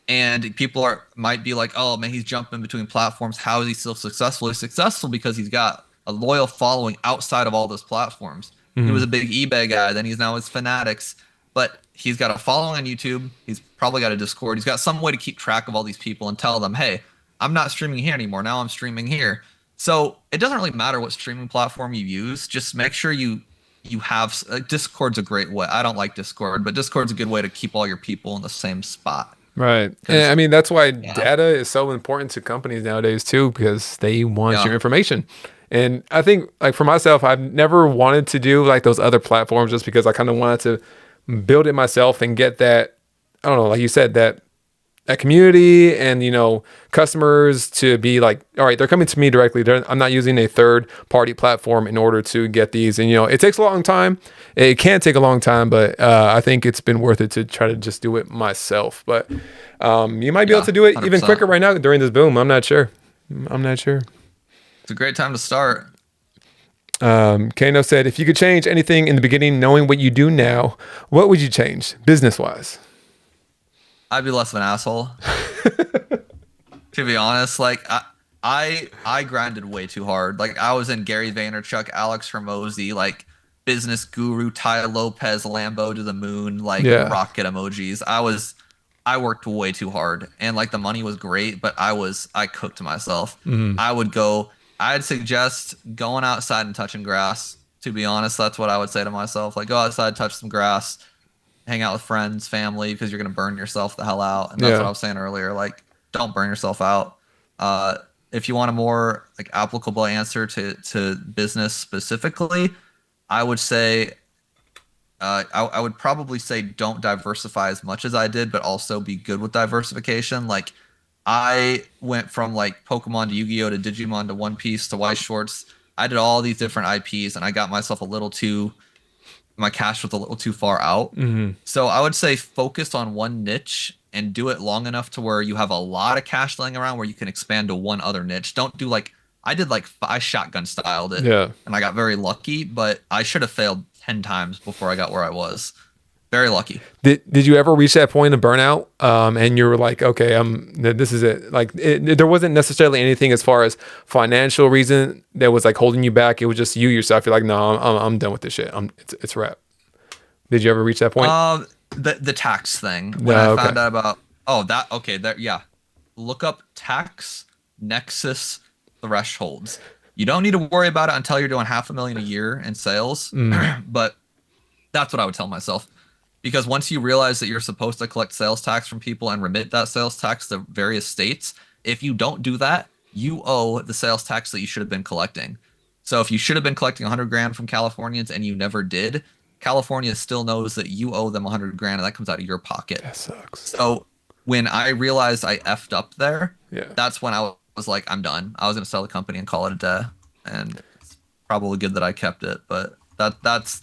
And people might be like, oh man, he's jumping between platforms. How is he still successful? He's successful because he's got a loyal following outside of all those platforms. He was a big eBay guy, then he's now with Fanatics. But he's got a following on YouTube. He's probably got a Discord. He's got some way to keep track of all these people and tell them, hey, I'm not streaming here anymore. Now I'm streaming here. So it doesn't really matter what streaming platform you use. Just make sure you you have Discord's a great way. I don't like Discord, but Discord's a good way to keep all your people in the same spot. Right. And I Because mean, that's why yeah, data is so important to companies nowadays too, because they want yeah, your information. And I think like for myself, I've never wanted to do like those other platforms just because I kind of wanted to build it myself and get that, I don't know, like you said, that community and customers to be like, all right, they're coming to me directly. I'm not using a third party platform in order to get these. And it takes a long time. It can take a long time, but I think it's been worth it to try to just do it myself. But you might be able yeah, to do it even 100%. quicker right now during this boom. I'm not sure. I'm not sure. It's a great time to start. Kano said, if you could change anything in the beginning, knowing what you do now, what would you change business wise? I'd be less of an asshole. To be honest, like I grinded way too hard. Like I was in Gary Vaynerchuk, Alex Hormozy, like business guru, Ty Lopez, Lambo to the moon, like Yeah. rocket emojis. I worked way too hard, and like the money was great, but I cooked myself. Mhm. I would go. I'd suggest going outside and touching grass. To be honest, that's what I would say to myself. Like go outside, touch some grass, hang out with friends, family, because you're gonna burn yourself the hell out. And that's what Yeah. I was saying earlier. Like, don't burn yourself out. Uh, if you want a more like applicable answer to business specifically, I would say I would probably say don't diversify as much as I did, but also be good with diversification. Like I went from like Pokemon to Yu-Gi-Oh to Digimon to One Piece to White Shorts. I did all these different IPs, and I got myself a little too my cash was a little too far out. Mhm. So I would say focus on one niche and do it long enough to where you have a lot of cash laying around where you can expand to one other niche. Don't do like I did like I shotgun styled it Yeah. and I got very lucky, but I should have failed 10 times before I got where I was. Very lucky. Did you ever reach that point of burnout? And you were like, okay, this is it. Like, there wasn't necessarily anything as far as financial reason that was like holding you back. It was just you yourself. You're like, no, I'm done with this shit. It's a wrap. Did you ever reach that point? The tax thing when I No. Okay. found out about that okay there yeah, look up tax nexus thresholds. You don't need to worry about it until you're doing 500,000 a year in sales, Mm. but that's what I would tell myself. Because once you realize that you're supposed to collect sales tax from people and remit that sales tax to various states, if you don't do that, you owe the sales tax that you should have been collecting. So if you should have been collecting 100 grand from Californians and you never did, California still knows that you owe them 100 grand and that comes out of your pocket. That sucks. So when I realized I effed up there, Yeah. that's when I was like, I'm done. I was going to sell the company and call it a day. And it's probably good that I kept it, but that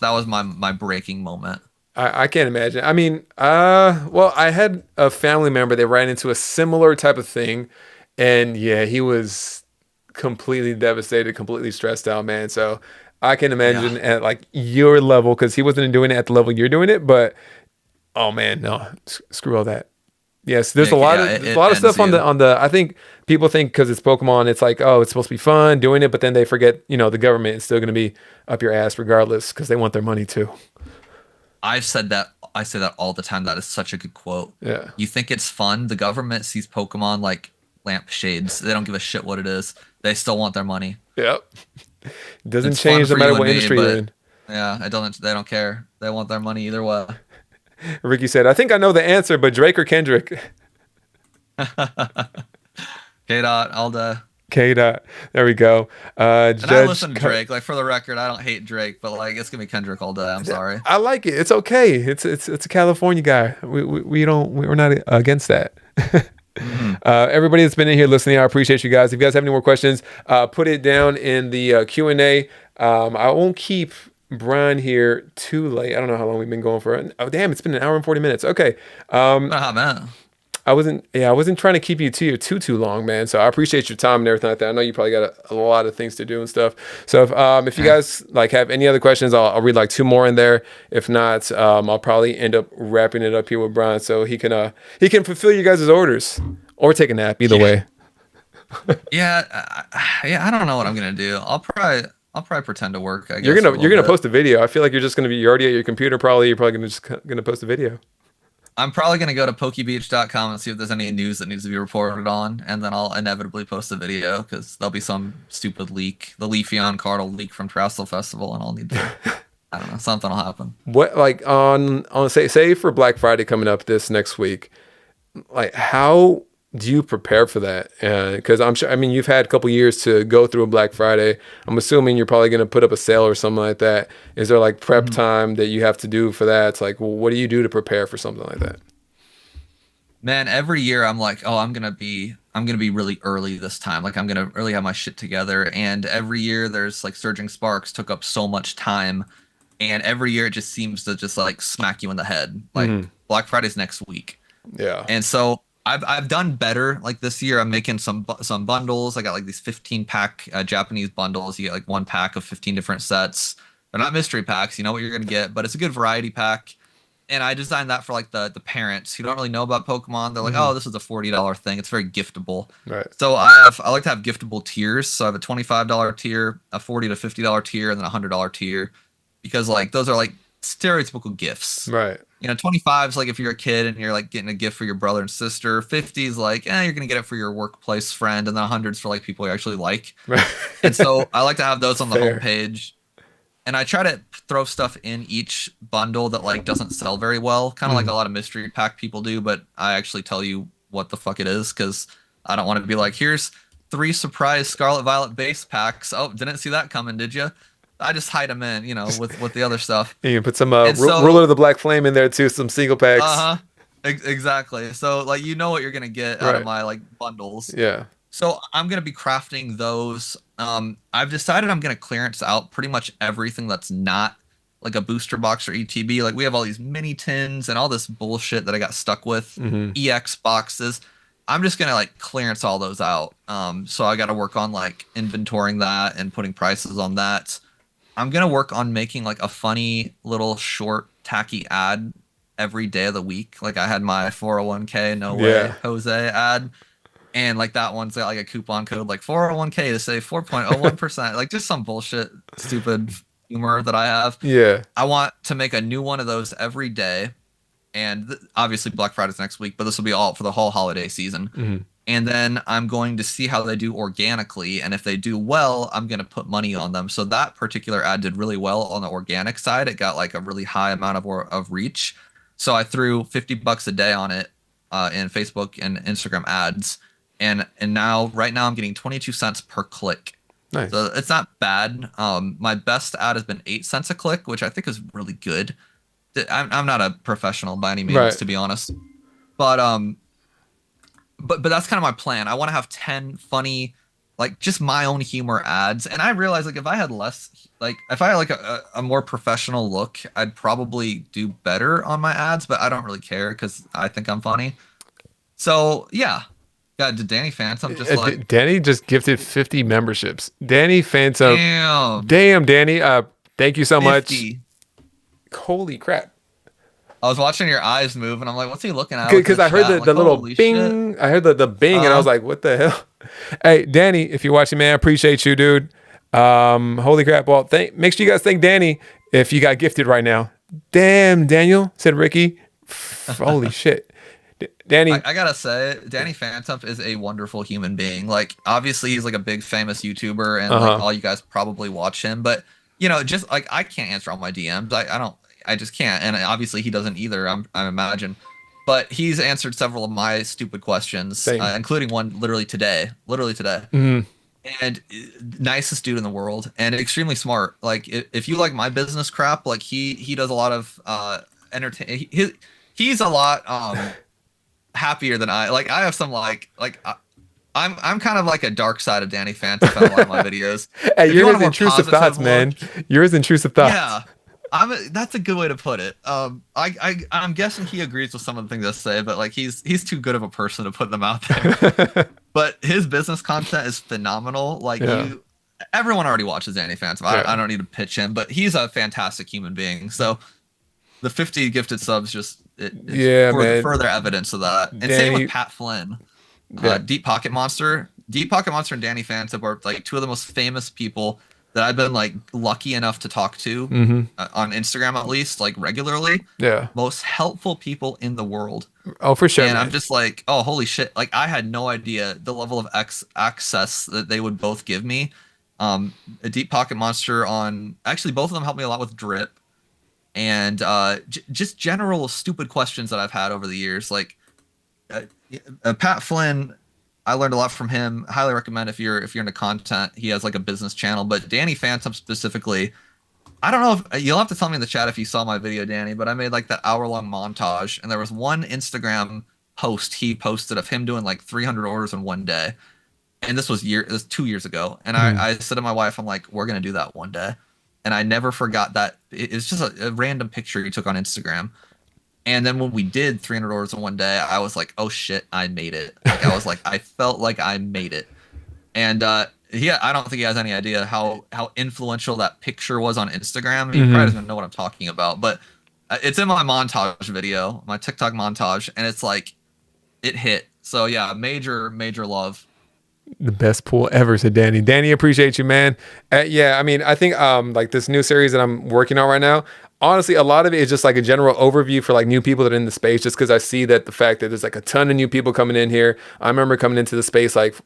was my breaking moment. I can't imagine. I mean, well, I had a family member that ran into a similar type of thing, and yeah, he was completely devastated, completely stressed out, man. So I can Yeah. imagine at like your level, because he wasn't doing it at the level you're doing it, but oh man, no, screw all that. Yes, there's Yeah, a lot yeah, of it ends stuff on you. the. I think people think because it's Pokemon, it's like, oh, it's supposed to be fun doing it, but then they forget, the government is still going to be up your ass regardless because they want their money too. I've said that. I say that all the time. That is such a good quote. Yeah. You think it's fun? The government sees Pokemon like lampshades. They don't give a shit what it is. They still want their money. Yep. Doesn't It's fun change no for matter you and what me, industry you're but in. yeah, I don't. They don't care. They want their money either way. Ricky said, I think I know the answer, but Drake or Kendrick? K dot all day. K dot. There we go. And I Judge. listen to Drake. Like for the record, I don't hate Drake, but like it's gonna be Kendrick all day. I'm sorry. I like it. It's okay. It's a California guy. We're not against that. Hmm. Everybody that's been in here listening, I appreciate you guys. If you guys have any more questions, put it down in the Q&A. I won't keep Brian here too late. I don't know how long we've been going for. Oh, damn, it's been an hour and 40 minutes. Okay. Ah man. I wasn't trying to keep you too long, man. So I appreciate your time and everything like that. I know you probably got a lot of things to do and stuff. So if you guys like have any other questions, I'll read like two more in there. If not, I'll probably end up wrapping it up here with Brian so he can fulfill you guys' orders or take a nap. Either way. Yeah, yeah. I don't know what I'm gonna do. I'll probably pretend to work. I guess You're a gonna little bit. post a video. I feel like you're already at your computer. Probably you're probably gonna post a video. I'm probably gonna go to pokebeach.com and see if there's any news that needs to be reported on, and then I'll inevitably post a video because there'll be some stupid leak. The Leafeon card will leak from Trastle Festival, and I'll need to I don't know, something will happen. What like on say for Black Friday coming up this next week, like how do you prepare for that? Because I'm sure, I mean, you've had a couple years to go through a Black Friday. I'm assuming you're probably going to put up a sale or something like that. Is there like prep Mhm. time that you have to do for that? It's like, well, what do you do to prepare for something like that? Man, every year I'm like, oh, I'm gonna be really early this time. Like I'm gonna really have my shit together. And every year there's like Surging Sparks took up so much time. And every year it just seems to just like smack you in the head. Like Hmm. Black Friday's next week. Yeah. And so I've done better. Like this year, I'm making some bundles. I got like these 15 pack Japanese bundles. You get like one pack of 15 different sets. They're not mystery packs. You know what you're gonna get, but it's a good variety pack. And I designed that for like the parents who don't really know about Pokemon. They're like, Hmm. oh, this is a $40 thing. It's very giftable. Right. So I like to have giftable tiers. So I have a $25 tier, a $40 to $50 tier, and then a $100 tier, because like those are like stereotypical gifts. Right. 25 is like if you're a kid and you're like getting a gift for your brother and sister. 50 is like, you're gonna get it for your workplace friend, and then 100's for like people you actually like. Right. And so I like to have those on the Fair. homepage, and I try to throw stuff in each bundle that like doesn't sell very well, kind of like Mm. a lot of mystery pack people do, but I actually tell you what the fuck it is because I don't want to be like, here's three surprise Scarlet Violet base packs. Oh, didn't see that coming, did you? I just hide them in, with the other stuff. And you can put some And ruler so, of the Black Flame in there too. Some single packs. uh-huh, exactly. So like what you're gonna get out of Right. my like bundles. Yeah. So I'm gonna be crafting those. I've decided I'm gonna clearance out pretty much everything that's not like a booster box or ETB. Like we have all these mini tins and all this bullshit that I got stuck with, Hmm. EX boxes. I'm just gonna like clearance all those out. So I got to work on like inventorying that and putting prices on that. I'm gonna work on making like a funny little short tacky ad every day of the week. Like I had my 401k no way Yeah. Jose ad, and like that one's got like a coupon code like 401k to save 4.01%. Like just some bullshit, stupid humor that I have. Yeah. I want to make a new one of those every day. And obviously Black Friday's next week, but this will be all for the whole holiday season. Hmm. And then I'm going to see how they do organically. And if they do well, I'm going to put money on them. So that particular ad did really well on the organic side. It got like a really high amount of reach. So I threw $50 a day on it in Facebook and Instagram ads. And now, right now, I'm getting 22 cents per click. Nice. So it's not bad. My best ad has been 8 cents a click, which I think is really good. I'm not a professional by any means, Right. to be honest. But but that's kind of my plan. I want to have 10 funny, like just my own humor ads. And I realize like if I had less, like if I had like a more professional look, I'd probably do better on my ads, but I don't really care because I think I'm funny. So yeah. Yeah, did Danny Phantom just like Danny just gifted 50 memberships. Danny Phantom. damn Damn, Danny. Thank you so much. 50? Holy crap. I was watching your eyes move and I'm like, what's he looking at? Because I heard the little holy bing. shit. I heard the bing, and I was like, what the hell? Hey, Danny, if you're watching, man, I appreciate you, dude. Holy crap. Well, make sure you guys thank Danny if you got gifted right now. Damn, Daniel, said Ricky. Holy shit. Danny. I gotta say, Danny Phantom is a wonderful human being. Like, obviously, he's like a big famous YouTuber, and like all you guys probably watch him. But just like I can't answer all my DMs. I don't. I just can't. And obviously, he doesn't either. I imagine. But he's answered several of my stupid questions, including one literally today. Literally today. Mhm. And nicest dude in the world, and extremely smart. Like, if you like my business crap, like he does a lot of entertain. He's a lot happier than I. Like I have some I'm kind of like a dark side of Danny Phantom in a lot of my videos. Hey, If you you're want a his more intrusive positive thoughts, look- man. You're his intrusive thoughts. Yeah, that's a good way to put it. I'm guessing he agrees with some of the things I say, but like he's too good of a person to put them out there. But his business content is phenomenal. Like everyone already watches Danny Phantom. I don't need to pitch him, but he's a fantastic human being. So the 50 gifted subs man. further evidence of that. And same with Pat Flynn, Deep Pocket Monster. Deep Pocket Monster and Danny Phantom are like two of the most famous people that I've been like lucky enough to talk to on Instagram, at least like regularly. Yeah. Most helpful people in the world. Oh, for sure. And man. I'm just like, oh, holy shit. Like I had no idea the level of access that they would both give me. A Deep Pocket Monster actually both of them helped me a lot with drip. and just general stupid questions that I've had over the years. Like uh, Pat Flynn, I learned a lot from him. Highly recommend if you're into content. He has like a business channel, but Danny Phantom specifically. I don't know if you'll have to tell me in the chat if you saw my video, Danny, but I made like that hour-long montage, and there was one Instagram post he posted of him doing like 300 orders in one day. And it was 2 years ago. And I said to my wife, I'm like, we're gonna do that one day. And I never forgot that. It's just a random picture he took on Instagram. And then when we did 300 orders in one day, I was like, oh shit, I made it. Like I was like, I felt like I made it. And I don't think he has any idea how influential that picture was on Instagram. He probably doesn't even know what I'm talking about. But it's in my montage video, my TikTok montage, and it's like it hit. So yeah, major love. The best pool ever, said Danny. Danny, appreciate you, man. Yeah, I mean, I think like this new series that I'm working on right now, honestly, a lot of it is just like a general overview for like new people that are in the space, just because I see that the fact that there's like a ton of new people coming in here. I remember coming into the space like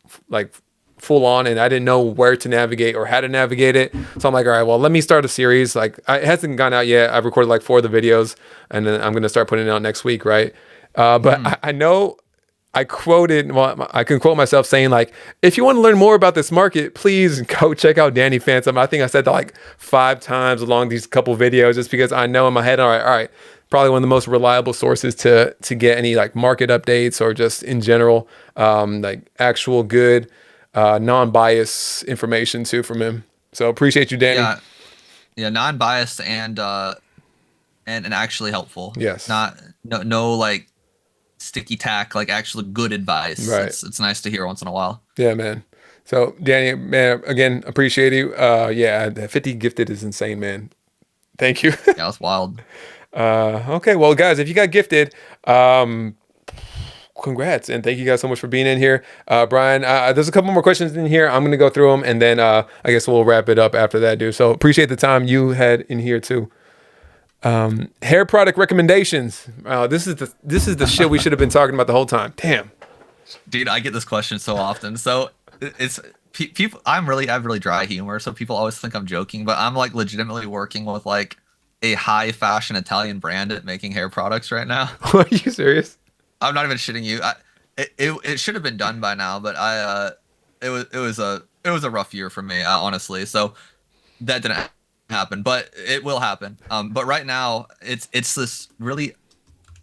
full on, and I didn't know where to navigate or how to navigate it. So I'm like, all right, well, let me start a series. Like it hasn't gone out yet. I've recorded like 4 of the videos, and then I'm going to start putting it out next week. Right. But I know I can quote myself saying like, if you want to learn more about this market, please go check out Danny Phantom. I think I said that like 5 times along these couple videos, just because I know in my head, all right, probably one of the most reliable sources to get any like market updates or just in general, like actual good, non-biased information too from him. So appreciate you, Danny. Yeah, non-biased and actually helpful. Yes. No like sticky tack, like actually good advice. Right. It's nice to hear once in a while. Yeah, man. So Danny, man, again, appreciate you. Yeah, 50 gifted is insane, man. Thank you. Yeah, that's wild. Okay, well, guys, if you got gifted, congrats, and thank you guys so much for being in here. Brian, there's a couple more questions in here. I'm gonna go through them, and then I guess we'll wrap it up after that, dude. So appreciate the time you had in here too. Hair product recommendations. This is the shit we should have been talking about the whole time. Damn. Dude, I get this question so often. So it's people. I have really dry humor, so people always think I'm joking, but I'm like legitimately working with like a high fashion Italian brand at making hair products right now. Are you serious? I'm not even shitting you. It should have been done by now, but it was a rough year for me, honestly. So that didn't happen, but it will happen. But right now it's this really,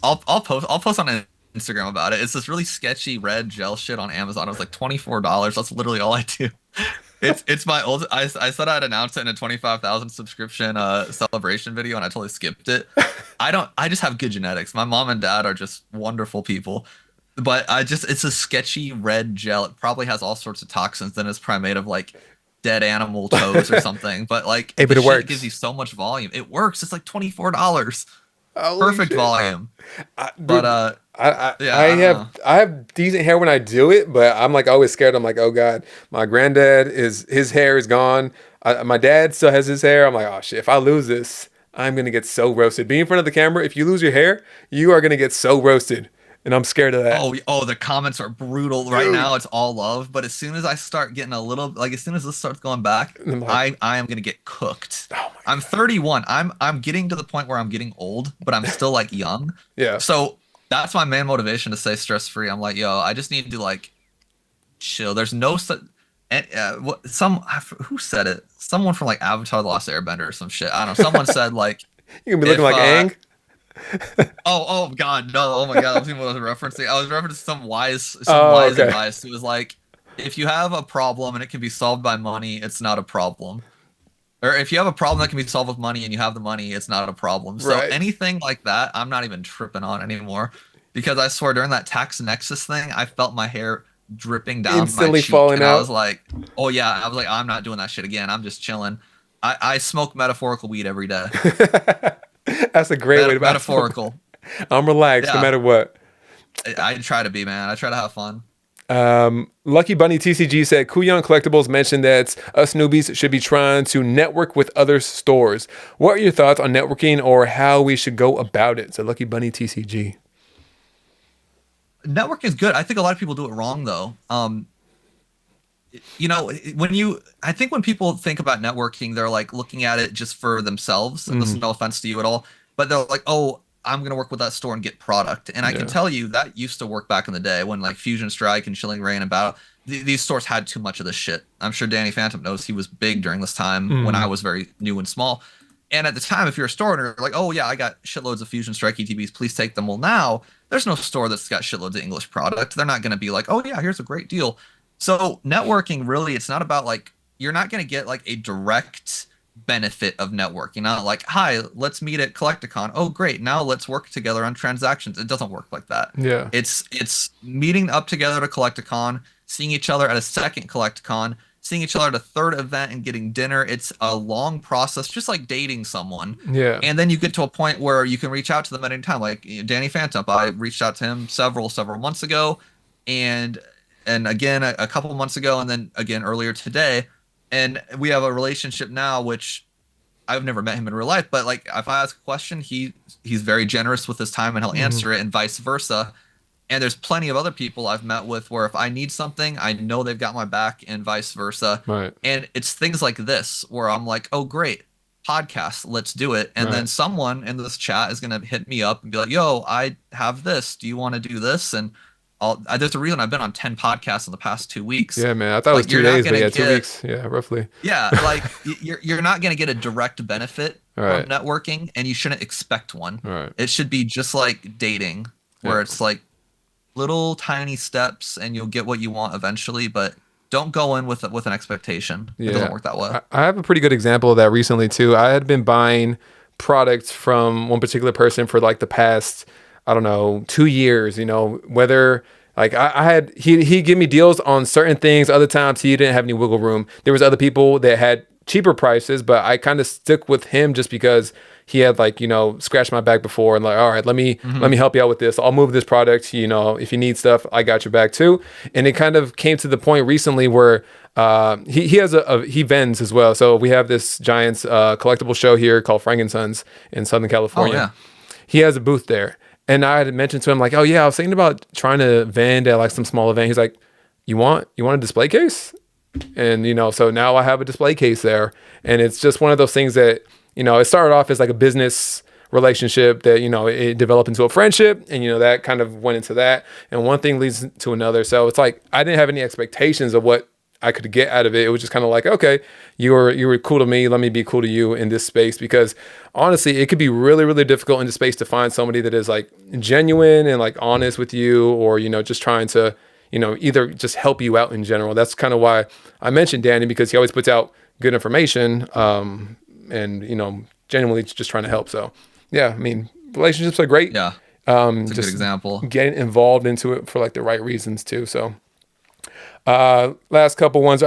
I'll post on Instagram about it. It's this really sketchy red gel shit on Amazon. It was like $24. That's literally all I do. It's my old. I said I'd announce it in a 25,000 subscription celebration video, and I totally skipped it. I just have good genetics. My mom and dad are just wonderful people. But it's a sketchy red gel. It probably has all sorts of toxins. Then it's probably made of like dead animal toes or something. But like, hey, but it works. Gives you so much volume. It works. It's like $24. Perfect volume. I have decent hair when I do it, but I'm like always scared. I'm like, oh god, my granddad his hair is gone. My dad still has his hair. I'm like, oh shit, if I lose this, I'm gonna get so roasted. Being in front of the camera, if you lose your hair, you are gonna get so roasted, and I'm scared of that. Oh, the comments are brutal right now. It's all love, but as soon as I start getting a little, like as soon as this starts going back, I am gonna get cooked. Oh I'm 31. I'm getting to the point where I'm getting old, but I'm still like young. Yeah. So that's my main motivation to stay stress free. I'm like, yo, I just need to like chill. There's no and who said it? Someone from like Avatar: The Last Airbender or some shit. I don't know. Someone said like you're gonna be looking like Aang. oh god, no! Oh my god, I was even what I was referencing. I was referencing some wise advice. It was like, if you have a problem and it can be solved by money, it's not a problem. Or if you have a problem that can be solved with money and you have the money, it's not a problem. So anything like that, I'm not even tripping on anymore, because I swear during that tax nexus thing, I felt my hair dripping down instantly my cheek, falling and out. I was like, oh yeah, I was like, I'm not doing that shit again. I'm just chilling. I smoke metaphorical weed every day. That's a great way to metaphorical. I'm relaxed no matter what. I try to be, man. I try to have fun. Lucky Bunny TCG said Kuyon Collectibles mentioned that us newbies should be trying to network with other stores. What are your thoughts on networking or how we should go about it? So Lucky Bunny TCG. Networking is good. I think a lot of people do it wrong though. You know, I think when people think about networking, they're like looking at it just for themselves. And this is no offense to you at all. but they're like, oh, I'm gonna work with that store and get product. And I can Yeah. tell you that used to work back in the day when like Fusion Strike and Chilling Reign and Battle. These stores had too much of this shit. I'm sure Danny Phantom knows he was big during this time when I Mm. was very new and small. And at the time, if you're a store owner, like, oh yeah, I got shitloads of Fusion Strike ETBs, please take them. Well, now there's no store that's got shitloads of English product. They're not going to be like, oh yeah, here's a great deal. So networking really, it's not about like you're not going to get like a direct benefit of networking. Not like, hi, let's meet at Collecticon. Oh great, now let's work together on transactions. It doesn't work like that. Yeah. It's meeting up together to Collecticon, seeing each other at a second Collecticon, seeing each other at a third event and getting dinner. It's a long process, just like dating someone. Yeah. And then you get to a point where you can reach out to them at any time. Like Danny Phantom, I reached out to him several months ago, and again a couple months ago, and then again earlier today. And we have a relationship now, which I've never met him in real life, but like if I ask a question, he's very generous with his time and he'll Mhm. answer it, and vice versa. And there's plenty of other people I've met with where if I need something, I know they've got my back, and vice versa. Right. And it's things like this where I'm like, oh, great, podcast, let's do it. And then Right. someone in this chat is going to hit me up and be like, yo, I have this. Do you want to do this? And there's a reason I've been on 10 podcasts in the past 2 weeks. Yeah, man. I thought it was Like, 2 days, but yeah, 2 weeks. Yeah, roughly. yeah, like you're not going to get a direct benefit All from right. networking, and you shouldn't expect one. All right. It should be just like dating, where Yeah. it's like little tiny steps and you'll get what you want eventually, but don't go in with an expectation. It doesn't work that way. I have a pretty good example of that recently too. I had been buying products from one particular person for like the past, I don't know, 2 years, whether like I had, he'd give me deals on certain things. Other times he didn't have any wiggle room. There was other people that had cheaper prices, but I kind of stick with him just because he had like, scratched my back before and like, all right, let me help you out with this. I'll move this product. If you need stuff, I got your back too. And it kind of came to the point recently where he has he vends as well. So we have this Giants collectible show here called Frankensons in Southern California. Oh, yeah. He has a booth there. And I had mentioned to him like, oh yeah, I was thinking about trying to vend at like some small event. He's like, you want a display case? And, so now I have a display case there. And it's just one of those things that, it started off as like a business relationship that, it developed into a friendship, and, that kind of went into that. And one thing leads to another. So it's like, I didn't have any expectations of what I could get out of it. It was just kind of like, okay, you were cool to me. Let me be cool to you in this space, because honestly, it could be really, really difficult in the space to find somebody that is like genuine and like honest with you, or, just trying to, either just help you out in general. That's kind of why I mentioned Danny, because he always puts out good information, and, genuinely just trying to help. So yeah, I mean, relationships are great. Yeah. It's a Just good example. getting involved into it for like the right reasons too. So last couple ones.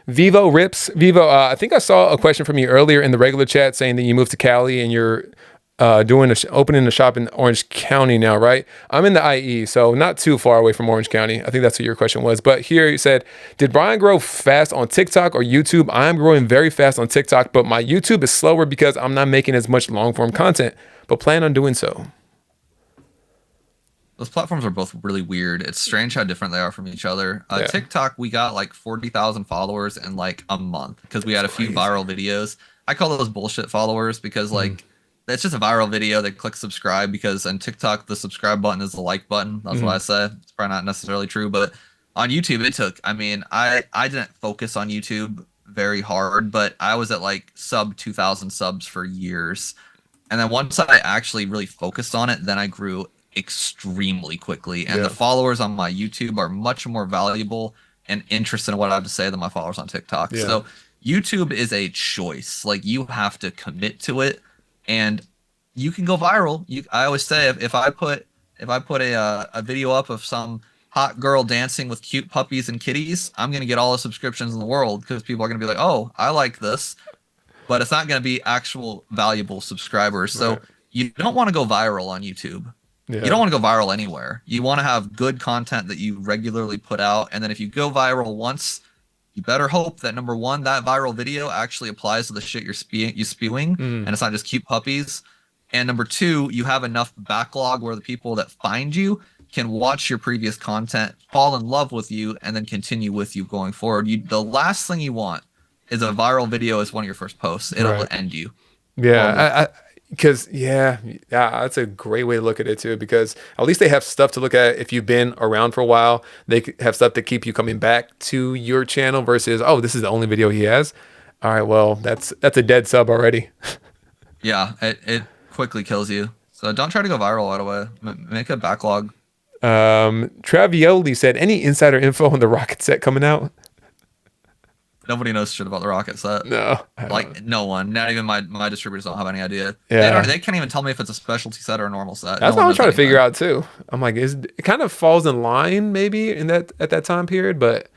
Vivo Rips. Vivo, I think I saw a question from you earlier in the regular chat saying that you moved to Cali and you're opening a shop in Orange County now, right? I'm in the IE, so not too far away from Orange County. I think that's what your question was. But here you said, did Brian grow fast on TikTok or YouTube? I'm growing very fast on TikTok, but my YouTube is slower because I'm not making as much long form content, but plan on doing so. Those platforms are both really weird. It's strange how different they are from each other. Yeah. TikTok, we got like 40,000 followers in like a month because we had a few crazy. viral videos. I call those bullshit followers because like it's just a viral video. They click subscribe because on TikTok, the subscribe button is the like button. That's what I say. It's probably not necessarily true, but on YouTube, I didn't focus on YouTube very hard, but I was at like sub 2,000 subs for years. And then once I actually really focused on it, then I grew extremely quickly. And the followers on my YouTube are much more valuable and interested in what I have to say than my followers on TikTok. Yeah. So YouTube is a choice. Like you have to commit to it, and you can go viral. I always say if I put a video up of some hot girl dancing with cute puppies and kitties, I'm gonna get all the subscriptions in the world because people are gonna be like, oh, I like this. But it's not gonna be actual valuable subscribers. So you don't want to go viral on YouTube. Yeah. You don't want to go viral anywhere. You want to have good content that you regularly put out. And then if you go viral once, you better hope that number one, that viral video actually applies to the shit you're spewing, and it's not just cute puppies. And number two, you have enough backlog where the people that find you can watch your previous content, fall in love with you, and then continue with you going forward. The last thing you want is a viral video as one of your first posts. It'll end you. Yeah, Because that's a great way to look at it too. Because at least they have stuff to look at if you've been around for a while. Have stuff to keep you coming back to your channel versus, oh, this is the only video he has. All right, well, that's a dead sub already. Yeah, it quickly kills you. So don't try to go viral right away. Make a backlog. Travioli said, any insider info on the rocket set coming out? Nobody knows shit about the rocket set. No, like no one. Not even my distributors don't have any idea. Yeah, they can't even tell me if it's a specialty set or a normal set. That's what I'm trying to figure out too. I'm like, it kind of falls in line maybe at that time period, but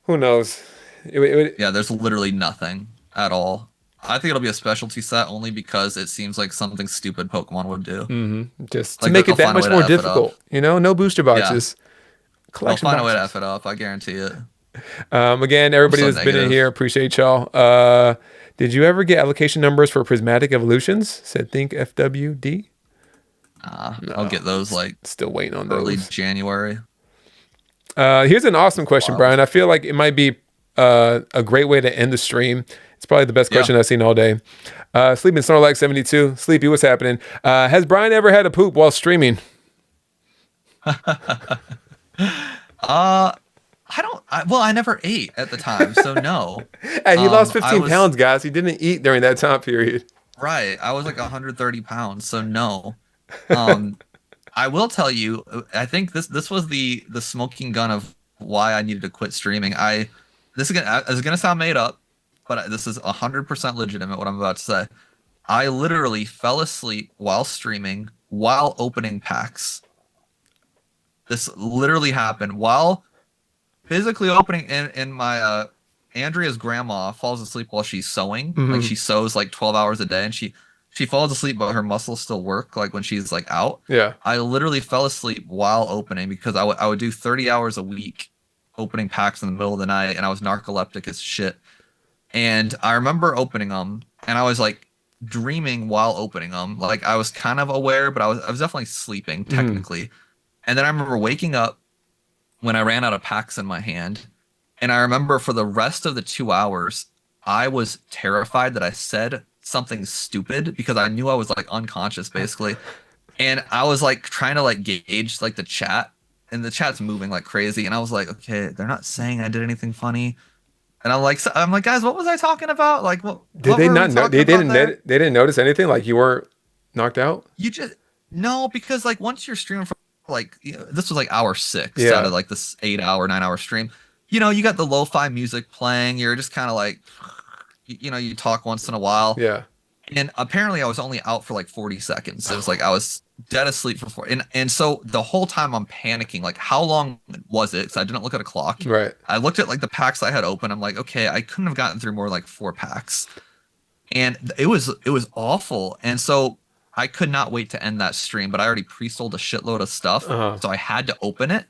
who knows? Yeah, there's literally nothing at all. I think it'll be a specialty set only because it seems like something stupid Pokemon would do. Mm-hmm. Just like, to make it that much more difficult. You know, no booster boxes. Yeah. Collection They'll find boxes. A way to F it up. I guarantee it. Again, everybody that's been in here, appreciate y'all. Did you ever get allocation numbers for prismatic evolutions? Said think FWD. No, I'll get those like still waiting on early those. January. Here's an awesome question, Brian. I feel like it might be a great way to end the stream. It's probably the best question I've seen all day. Sleeping Snorlax 72. Sleepy, what's happening? Has Brian ever had a poop while streaming? I never ate at the time, so no. Hey, he lost 15 pounds, guys. He didn't eat during that time period. Right. I was like 130 pounds, so no. I will tell you, I think this was the smoking gun of why I needed to quit streaming. This is gonna sound made up, but this is 100% legitimate what I'm about to say. I literally fell asleep while streaming, while opening packs. This literally happened while physically opening, and my Andrea's grandma falls asleep while she's sewing. Mm-hmm. Like she sews like 12 hours a day, and she falls asleep, but her muscles still work like when she's like out. Yeah. I literally fell asleep while opening because I would do 30 hours a week opening packs in the middle of the night, and I was narcoleptic as shit. And I remember opening them, and I was like dreaming while opening them. Like I was kind of aware, but I was definitely sleeping technically. And then I remember waking up when I ran out of packs in my hand. And I remember for the rest of the 2 hours, I was terrified that I said something stupid because I knew I was like unconscious basically. And I was like trying to like gauge like the chat, and the chat's moving like crazy. And I was like, okay, they're not saying I did anything funny. And I'm like, guys, what was I talking about? Like, what did they not know? They didn't notice anything. Like you weren't knocked out. No, because like once you're streaming for like, this was like hour 6 out of like this 9-hour stream. You got the lo-fi music playing. You're just kind of like, you talk once in a while. Yeah. And apparently I was only out for like 40 seconds. It was like I was dead asleep for 4. And so the whole time I'm panicking, like how long was it? Because I didn't look at a clock. Right. I looked at like the packs I had open. I'm like, okay, I couldn't have gotten through more like 4 packs. And it was awful. And so I could not wait to end that stream, but I already pre-sold a shitload of stuff. So I had to open it.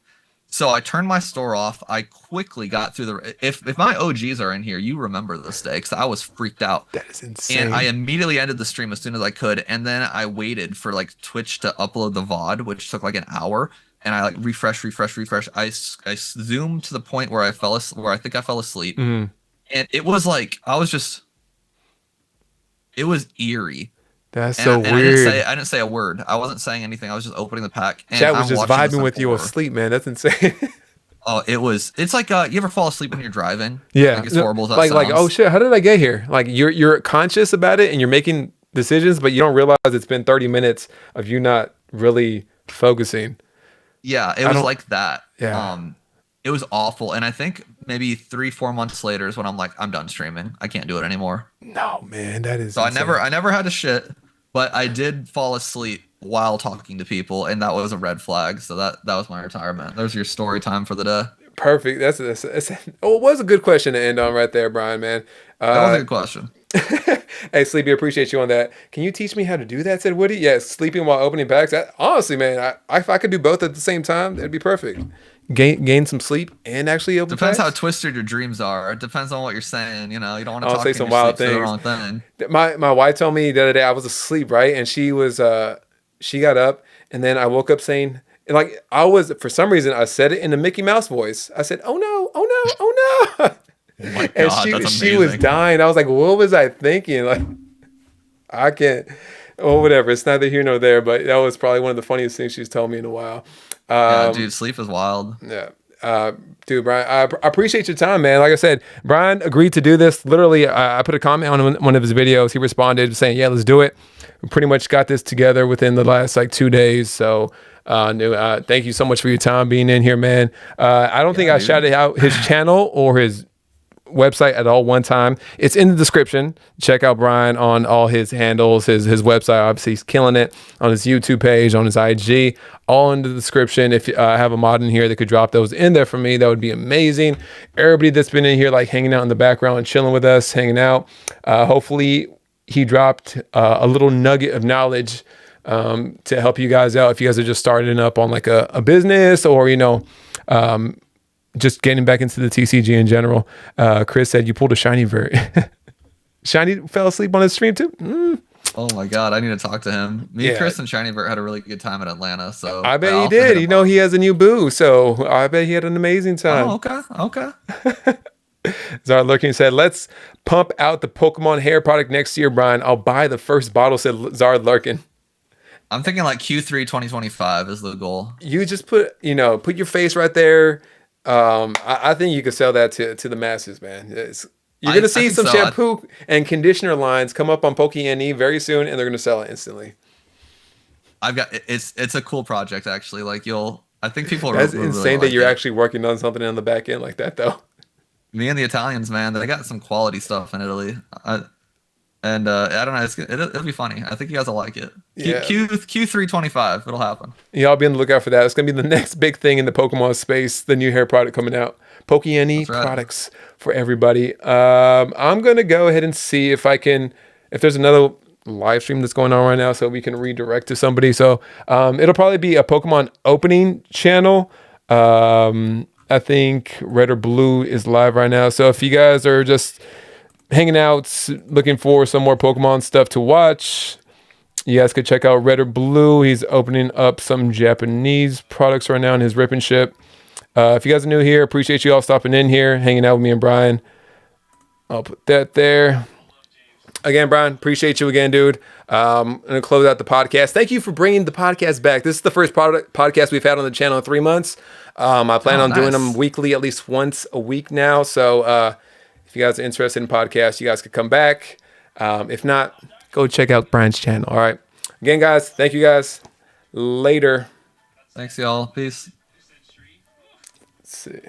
So I turned my store off. I quickly got through if my OGs are in here, you remember this day because I was freaked out. That is insane. And I immediately ended the stream as soon as I could. And then I waited for like Twitch to upload the VOD, which took like an hour. And I like refresh. I zoomed to the point where I think I fell asleep. And it was like, it was eerie. That's so weird. I didn't say a word. I wasn't saying anything. I was just opening the pack. And Chat was just vibing with you asleep, man. That's insane. Oh, it's like you ever fall asleep when you're driving? Yeah. Like, it's horrible as that like sounds. Oh shit, how did I get here? Like you're conscious about it and you're making decisions, but you don't realize it's been 30 minutes of you not really focusing. Yeah, it was like that. Yeah. It was awful. And I think maybe 3-4 months later is when I'm like, I'm done streaming. I can't do it anymore. No, man, that is so insane. I never had to shit. But I did fall asleep while talking to people, and that was a red flag. So that was my retirement. There's your story time for the day. Perfect. It was a good question to end on right there, Brian, man. That was a good question. Hey, Sleepy, appreciate you on that. Can you teach me how to do that, said Woody? Yes, sleeping while opening packs. Honestly, man, if I could do both at the same time, that'd be perfect. Gain some sleep and actually open Depends packs. how twisted your dreams are. It depends on what you're saying. You don't want to talk say some wild things. The wrong thing. My wife told me the other day I was asleep, right? And she got up, and then I woke up saying, like, for some reason I said it in the Mickey Mouse voice. I said, "Oh no, oh no, oh no." Oh my God, and that's she was dying. I was like, what was I thinking? Like, I can't. Oh, whatever. It's neither here nor there, but that was probably one of the funniest things she's told me in a while. Yeah, dude, sleep is wild. Yeah. Dude, Brian, I appreciate your time, man. Like I said, Brian agreed to do this. Literally, I put a comment on one of his videos. He responded saying, yeah, let's do it. We pretty much got this together within the last like 2 days. So thank you so much for your time being in here, man. I don't think I shouted out his channel or his website at all one time. It's in the description. Check out Brian on all his handles, his website. Obviously, he's killing it on his YouTube page, on his IG, all in the description. If I have a mod in here that could drop those in there for me, that would be amazing. Everybody that's been in here, like hanging out in the background and chilling with us, hanging out. Hopefully, he dropped a little nugget of knowledge to help you guys out if you guys are just starting up on like a business or, just getting back into the TCG in general. Chris said you pulled a shiny vert. Shiny fell asleep on his stream too. Oh my god, I need to talk to him. Chris, and Shiny Vert had a really good time in Atlanta. So I bet he did. He has a new boo, so I bet he had an amazing time. Oh, okay. Zard Lurking said, let's pump out the Pokemon hair product next year, Brian. I'll buy the first bottle, said Zard Lurkin. I'm thinking like Q3 2025 is the goal. You just put your face right there. I think you could sell that to the masses, man. You're going to see some shampoo and conditioner lines come up on Pokemon very soon, and they're going to sell it instantly. It's a cool project, actually. Like I think people are That's insane really that you're actually working on something on the back end like that, though. Me and the Italians, man, they got some quality stuff in Italy. I don't know. It'll be funny. I think you guys will like it. Yeah. Q3 25. It'll happen. Y'all be on the lookout for that. It's going to be the next big thing in the Pokemon space, the new hair product coming out. Pokemon products for everybody. I'm going to go ahead and see if there's another live stream that's going on right now so we can redirect to somebody. So it'll probably be a Pokemon opening channel. I think Red or Blue is live right now. So if you guys are just hanging out, looking for some more Pokemon stuff to watch, you guys could check out Red or Blue. He's opening up some Japanese products right now in his rip and ship. If you guys are new here, appreciate you all stopping in here, hanging out with me and Brian. I'll put that there. Again, Brian, appreciate you again, dude. I'm going to close out the podcast. Thank you for bringing the podcast back. This is the first podcast we've had on the channel in 3 months. I plan on doing them weekly, at least once a week now. So if you guys are interested in podcasts, you guys could come back. If not, go check out Brian's channel. All right. Again, guys, thank you guys. Later. Thanks, y'all. Peace. Let's see.